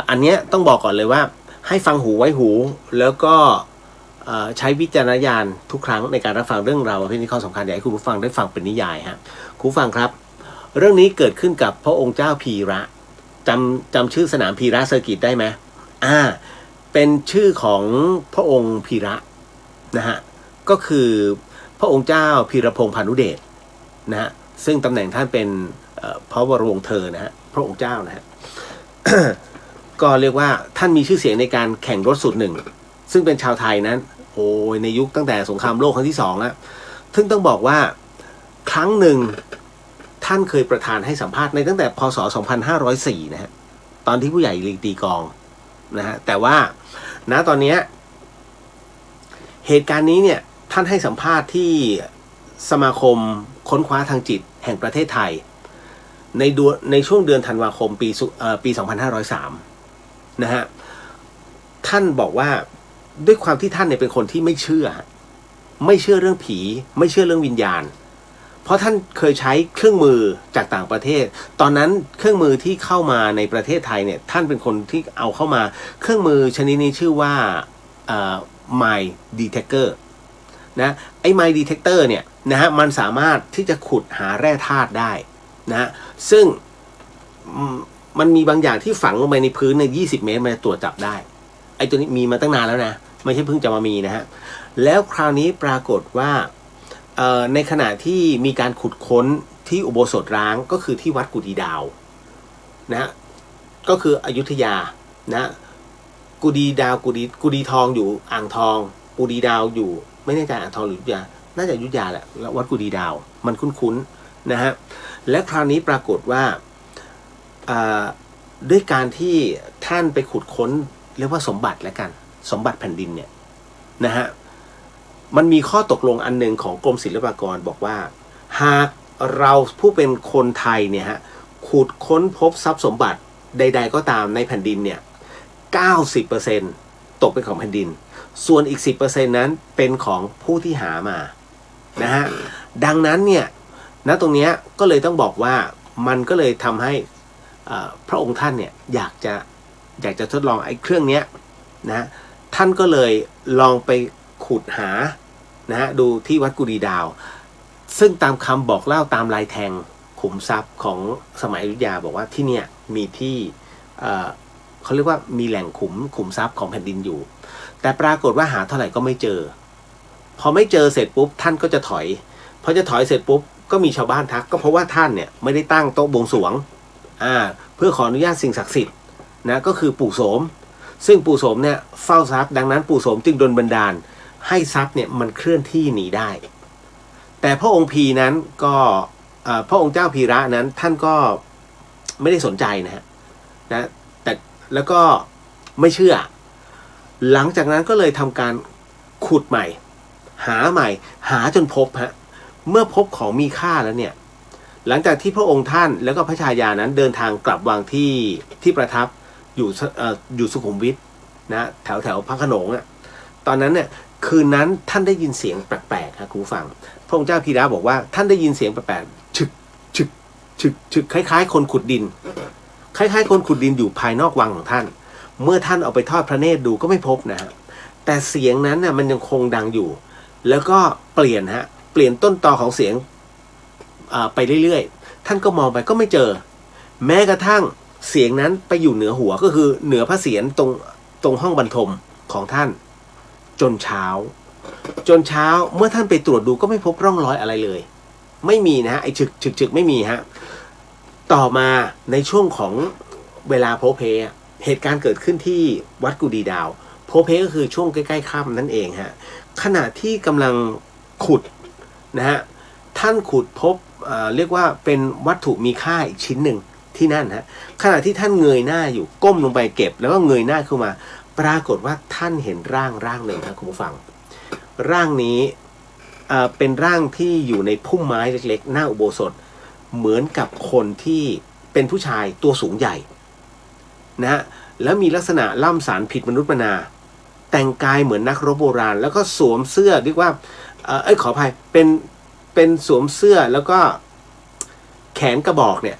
A: อันเนี้ยต้องบอกก่อนเลยว่าให้ฟังหูไว้หูแล้วก็ใช้วิจารณญาณทุกครั้งในการรับฟังเรื่องราวประเภทนี้ข้อสำคัญอยากให้คุณผู้ฟังได้ฟังเป็นนิยายฮะคุณผู้ฟังครับเรื่องนี้เกิดขึ้นกับพระองค์เจ้าพีระจำชื่อสนามพีระเซอร์กิตได้ไหมเป็นชื่อของพระองค์พีระนะฮะก็คือพระองค์เจ้าพีรพงษ์พานุเดชนะฮะซึ่งตำแหน่งท่านเป็นพระวรวงศ์เธอนะฮะพระองค์เจ้านะฮะ ก็เรียกว่าท่านมีชื่อเสียงในการแข่งรถสูตรหนึ่งซึ่งเป็นชาวไทยนั้นโอ้ยในยุคตั้งแต่สงครามโลกครั้งที่2แล้วซึ่งต้องบอกว่าครั้งหนึ่งท่านเคยประทานให้สัมภาษณ์ในตั้งแต่พศ2504นะฮะตอนที่ผู้ใหญ่ลีตีกองนะฮะแต่ว่าณตอนนี้เหตุการณ์นี้เนี่ยท่านให้สัมภาษณ์ที่สมาคมค้นคว้าทางจิตแห่งประเทศไทยในช่วงเดือนธันวาคมปี2503นะฮะท่านบอกว่าด้วยความที่ท่านเนี่ยเป็นคนที่ไม่เชื่อเรื่องผีไม่เชื่อเรื่องวิญญาณเพราะท่านเคยใช้เครื่องมือจากต่างประเทศตอนนั้นเครื่องมือที่เข้ามาในประเทศไทยเนี่ยท่านเป็นคนที่เอาเข้ามาเครื่องมือชนิดนี้ชื่อว่าMy Detector นะไอ้ My Detector เนี่ยนะฮะมันสามารถที่จะขุดหาแร่ธาตุได้นะซึ่งมันมีบางอย่างที่ฝังลงไปในพื้นใน20 เมตรมันจะตรวจจับได้ไอ้ตัวนี้มีมาตั้งนานแล้วนะไม่ใช่เพิ่งจะมามีนะฮะแล้วคราวนี้ปรากฏว่าในขณะที่มีการขุดค้นที่อุโบสถร้างก็คือที่วัดกุดีดาวนะก็คืออยุธยานะกุดีดาวกุดีทองอยู่อ่างทองกุดีดาวอยู่ไม่แน่ใจอ่างทองหรืออยุธยาน่าจะอยุธยาแหละแล้ววัดกุดีดาวมันคุ้นๆนะฮะและคราวนี้ปรากฏว่าด้วยการที่ท่านไปขุดค้นเรียกว่าสมบัติแล้วกันสมบัติแผ่นดินเนี่ยนะฮะมันมีข้อตกลงอันหนึ่งของกรมศิลปากรบอกว่าหากเราผู้เป็นคนไทยเนี่ยฮะขุดค้นพบทรัพย์สมบัติใดๆก็ตามในแผ่นดินเนี่ย 90%ตกเป็นของแผ่นดินส่วนอีก 10% นั้นเป็นของผู้ที่หามานะฮะดังนั้นเนี่ยณตรงนี้ก็เลยต้องบอกว่ามันก็เลยทำให้พระองค์ท่านเนี่ยอยากจะทดลองไอ้เครื่องเนี้ยนะท่านก็เลยลองไปขุดหานะฮะดูที่วัดกุดีดาวซึ่งตามคำบอกเล่าตามลายแทงขุมทรัพย์ของสมัยอยุธยาบอกว่าที่เนี่ยมีที่เขาเรียกว่ามีแหล่งขุมทรัพย์ของแผ่นดินอยู่แต่ปรากฏว่าหาเท่าไหร่ก็ไม่เจอพอไม่เจอเสร็จปุ๊บท่านก็จะถอยพอจะถอยเสร็จปุ๊บก็มีชาวบ้านทักก็เพราะว่าท่านเนี่ยไม่ได้ตั้งโต๊ะบวงสรวงเพื่อขออนุญาตสิ่งศักดิ์สิทธิ์นะก็คือปู่โสมซึ่งปู่โสมเนี่ยเฝ้าทรัพย์ดังนั้นปู่โสมจึงดลบันดาลให้ทรัพย์เนี่ยมันเคลื่อนที่หนีได้แต่พระองค์พีนั้นก็พระองค์เจ้าพีระนั้นท่านก็ไม่ได้สนใจนะแต่แล้วก็ไม่เชื่อหลังจากนั้นก็เลยทำการขุดใหม่หาใหม่หาจนพบฮะเมื่อพบของมีค่าแล้วเนี่ยหลังจากที่พระองค์ท่านแล้วก็พระชายานั้นเดินทางกลับวังที่ประทับอยู่สุขุมวิทนะแถวพระโขนงตอนนั้นเนี่ยคืนนั้นท่านได้ยินเสียงแปลกๆครับคุณผู้ฟังพระองค์เจ้าพีระบอกว่าท่านได้ยินเสียงแปลกๆฉึกฉึกฉึกฉึกคล้ายๆคนขุดดินคล้ายๆคนขุดดินอยู่ภายนอกวังของท่านเมื่อท่านเอาไปทอดพระเนตรดูก็ไม่พบนะฮะแต่เสียงนั้นน่ะมันยังคงดังอยู่แล้วก็เปลี่ยนต้นตอของเสียงไปเรื่อยๆท่านก็มองไปก็ไม่เจอแม้กระทั่งเสียงนั้นไปอยู่เหนือหัวก็คือเหนือพระเศียรตรงห้องบรรทมของท่านจนเช้าเมื่อท่านไปตรวจดูก็ไม่พบร่องรอยอะไรเลยไม่มีนะฮะไอ้ฉึกไม่มีฮะต่อมาในช่วงของเวลาโพเพเหตุการณ์เกิดขึ้นที่วัดกุดีดาวโพเพก็คือช่วงใกล้ๆค่ำนั่นเองฮะขณะที่กำลังขุดนะฮะท่านขุดพบเรียกว่าเป็นวัตถุมีค่าอีกชิ้นหนึ่งที่นั่นฮะขณะที่ท่านเงยหน้าอยู่ก้มลงไปเก็บแล้วก็เงยหน้าขึ้นมาปรากฏว่าท่านเห็นร่างหนึ่งครับคุณผู้ฟังร่างนี้เป็นร่างที่อยู่ในพุ่มไม้เล็กๆหน้าอุโบสถเหมือนกับคนที่เป็นผู้ชายตัวสูงใหญ่นะฮะแล้วมีลักษณะล่ำสันผิดมนุษย์มนาแต่งกายเหมือนนักรบโบราณแล้วก็สวมเสื้อเรียกว่าขออภัยเป็นสวมเสื้อแล้วก็แขนกระบอกเนี่ย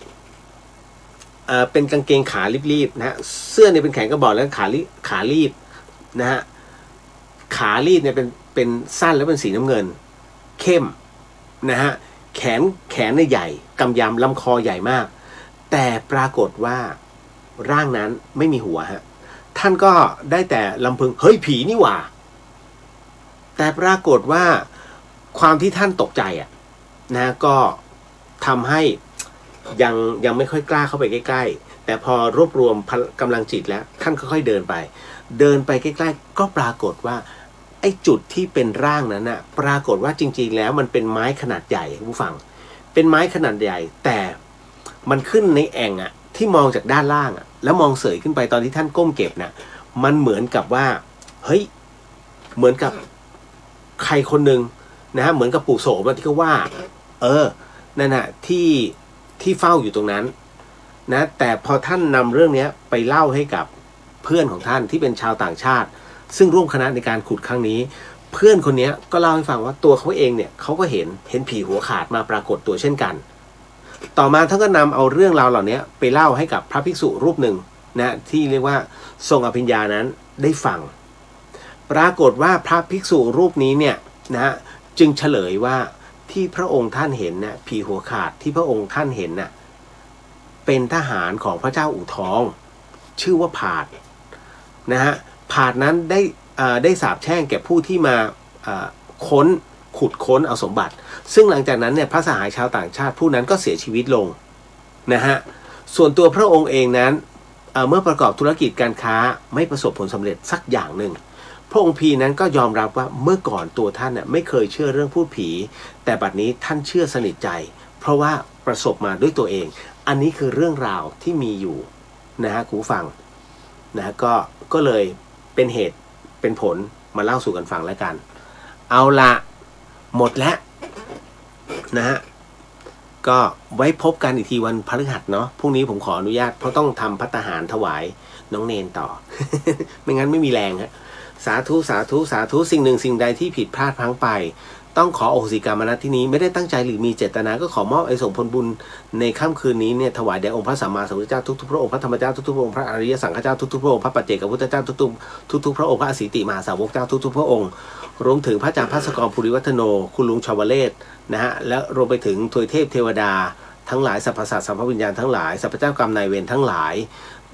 A: เป็นกางเกงขารีบๆนะฮะเสื้อเนี่ยเป็นแขนกระบอกแล้วขารีบนะฮะขารีบเนี่ยเป็นสั้นแล้วเป็นสีน้ำเงินเข้มนะฮะแขนเนี่ยใหญ่กำยำลำคอใหญ่มากแต่ปรากฏว่าร่างนั้นไม่มีหัวฮะท่านก็ได้แต่ลำพึงเฮ้ยผีนี่หว่าแต่ปรากฏว่าความที่ท่านตกใจนะก็ทำให้ยังไม่ค่อยกล้าเข้าไปใกล้ๆแต่พอรวบรวมกำลังจิตแล้วท่านค่อยๆเดินไปใกล้ๆก็ปรากฏว่าไอ้จุดที่เป็นร่างนั้นน่ะปรากฏว่าจริงๆแล้วมันเป็นไม้ขนาดใหญ่ผู้ฟังเป็นไม้ขนาดใหญ่แต่มันขึ้นในแอ่งที่มองจากด้านล่างแล้วมองเสยขึ้นไปตอนที่ท่านก้มเก็บนะมันเหมือนกับว่าเฮ้ยเหมือนกับใครคนหนึ่งนะฮะเหมือนกับปู่โสมที่เขาว่านั่นน่ะที่เฝ้าอยู่ตรงนั้นนะแต่พอท่านนำเรื่องนี้ไปเล่าให้กับเพื่อนของท่านที่เป็นชาวต่างชาติซึ่งร่วมคณะในการขุดครั้งนี้เพื่อนคนนี้ก็เล่าให้ฟังว่าตัวเขาเองเนี่ยเขาก็เห็นผีหัวขาดมาปรากฏตัวเช่นกันต่อมาท่านก็นำเอาเรื่องราวเหล่านี้ไปเล่าให้กับพระภิกษุรูปหนึ่งนะที่เรียกว่าทรงอภิญญานั้นได้ฟังปรากฏว่าพระภิกษุรูปนี้เนี่ยนะจึงเฉลยว่าที่พระองค์ท่านเห็นเนี่ยผีหัวขาดที่พระองค์ท่านเห็นน่ะเป็นทหารของพระเจ้าอู่ทองชื่อว่าผาดนะฮะผาดนั้นได้สาปแช่งแก่ผู้ที่มาขุดค้นเอาสมบัติซึ่งหลังจากนั้นเนี่ยพระสหายชาวต่างชาติผู้นั้นก็เสียชีวิตลงนะฮะส่วนตัวพระองค์เองนั้นเมื่อประกอบธุรกิจการค้าไม่ประสบผลสำเร็จสักอย่างหนึ่งพระองค์พีนั้นก็ยอมรับว่าเมื่อก่อนตัวท่านน่ะไม่เคยเชื่อเรื่องพูดผีแต่บัดนี้ท่านเชื่อสนิทใจเพราะว่าประสบมาด้วยตัวเองอันนี้คือเรื่องราวที่มีอยู่นะฮะคุณผู้ฟังนะก็เลยเป็นเหตุเป็นผลมาเล่าสู่กันฟังแล้วกันเอาละหมดแล้วนะฮะ ก็ไว้พบกันอีกทีวันพฤหัสเนาะพรุ่งนี้ผมขออนุญาตเพราะต้องทำภัตตาหารถวายน้องเนนต่อ ไม่งั้นไม่มีแรงฮะสาธุสาธุสาธุสิ่งหนึ่งสิ่งใดที่ผิดพลาดพลั้งไปต้องขออโหสิกรรมณที่นี้ไม่ได้ตั้งใจหรือมีเจตนาก็ขอมอบไอ้ส่งผลบุญในค่ำคืนนี้เนี่ยถวายแด่องค์พระสัมมาสัมพุทธเจ้าทุกๆพระองค์พระธรรมเจ้าทุกๆพระองค์พระอริยสังฆเจ้าทุกๆพระองค์พระปัจเจกพุทธเจ้าทุกๆพระองค์พระอสิติมหาสาวกเจ้าทุกๆพระองค์รวมถึงพระอาจารย์ภัสกรภูริวัฒโนคุณลุงชาวเลศนะฮะและรวมไปถึงทวยเทพเทวดาทั้งหลายสรรพสัตว์สัมภวิญญาณทั้งหลายสัพพเจ้ากรรมนายเวรทั้งหลาย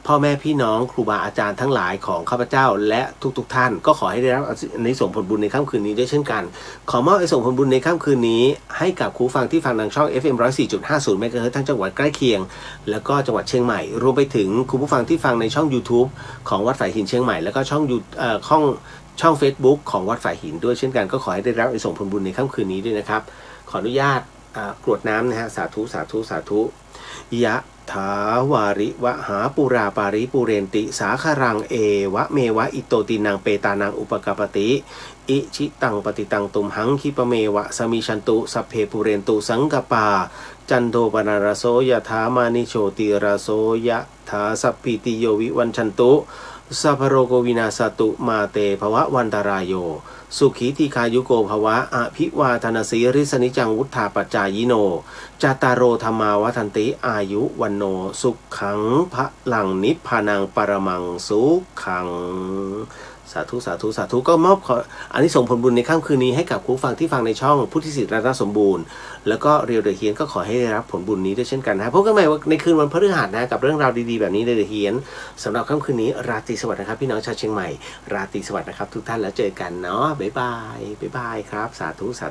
A: พ่อแม่พี่น้องครูบาอาจารย์ทั้งหลายของข้าพเจ้าและทุกท่านก็ขอให้ได้รับในส่งผลบุญในค่ำคืนนี้ด้วยเช่นกันขอมอบในส่งผลบุญในค่ำคืนนี้ให้กับครูฟังที่ฟังทางช่อง FM 104.50 เมกะเฮิรตซ์ทั้งจังหวัดใกล้เคียงแล้วก็จังหวัดเชียงใหม่รวมไปถึงคุณผู้ฟังที่ฟังในช่อง YouTube ของวัดฝ่ายหินเชียงใหม่แล้วก็ช่อง Facebook ของวัดฝ่ายหินด้วยเช่นกันก็ขอให้ได้รับในส่งผลบุญในค่ำคืนนี้ด้วยนะครับขออนุญาตกรวดน้ำนะฮะสาธุสาธุสาธุยะถาวาริวหาปุราปาริปุเรนติสาคารังเอวะเมวะอิโตตินังเปตานังอุปกปติอิชิตังปฏิตังตุมหังคิปเมวะสมิชันตุสัพเพปุเรนตุสังกปาจันโทปนารโสยถามานิโชติราโสยถาสัพพิติโยวิวันชันตุสัพพโรโกวินาสตุมาเตภวะวันตารายโยสุขีติคายุโกภวะอภิวาทนาสีริสนิจังวุธาปัจจายโนจตารโรธรรมาวัฏันติอายุวันโนสุขังพระลังนิพพานังปรมังสุขังสาธุสาธุสาธุก็มอบอันนี้ส่งผลบุญในค่ำคืนนี้ให้กับผู้ฟังที่ฟังในช่องพุทธิสิทธิ์รัตนสมบูรณ์แล้วก็เรียวเดอะเฮียนก็ขอให้ได้รับผลบุญนี้ด้วยเช่นกันนะพบกันใหม่ในคืนวันพฤหัสนะกับเรื่องราวดีๆแบบนี้ในเดอะเฮียนสำหรับค่ำคืนนี้ราตรีสวัสดิ์นะครับพี่น้องชาวเชียงใหม่ราตรีสวัสดิ์นะครับทุกท่านแล้วเจอกันเนาะบ๊ายบายครับสาธุสาธุ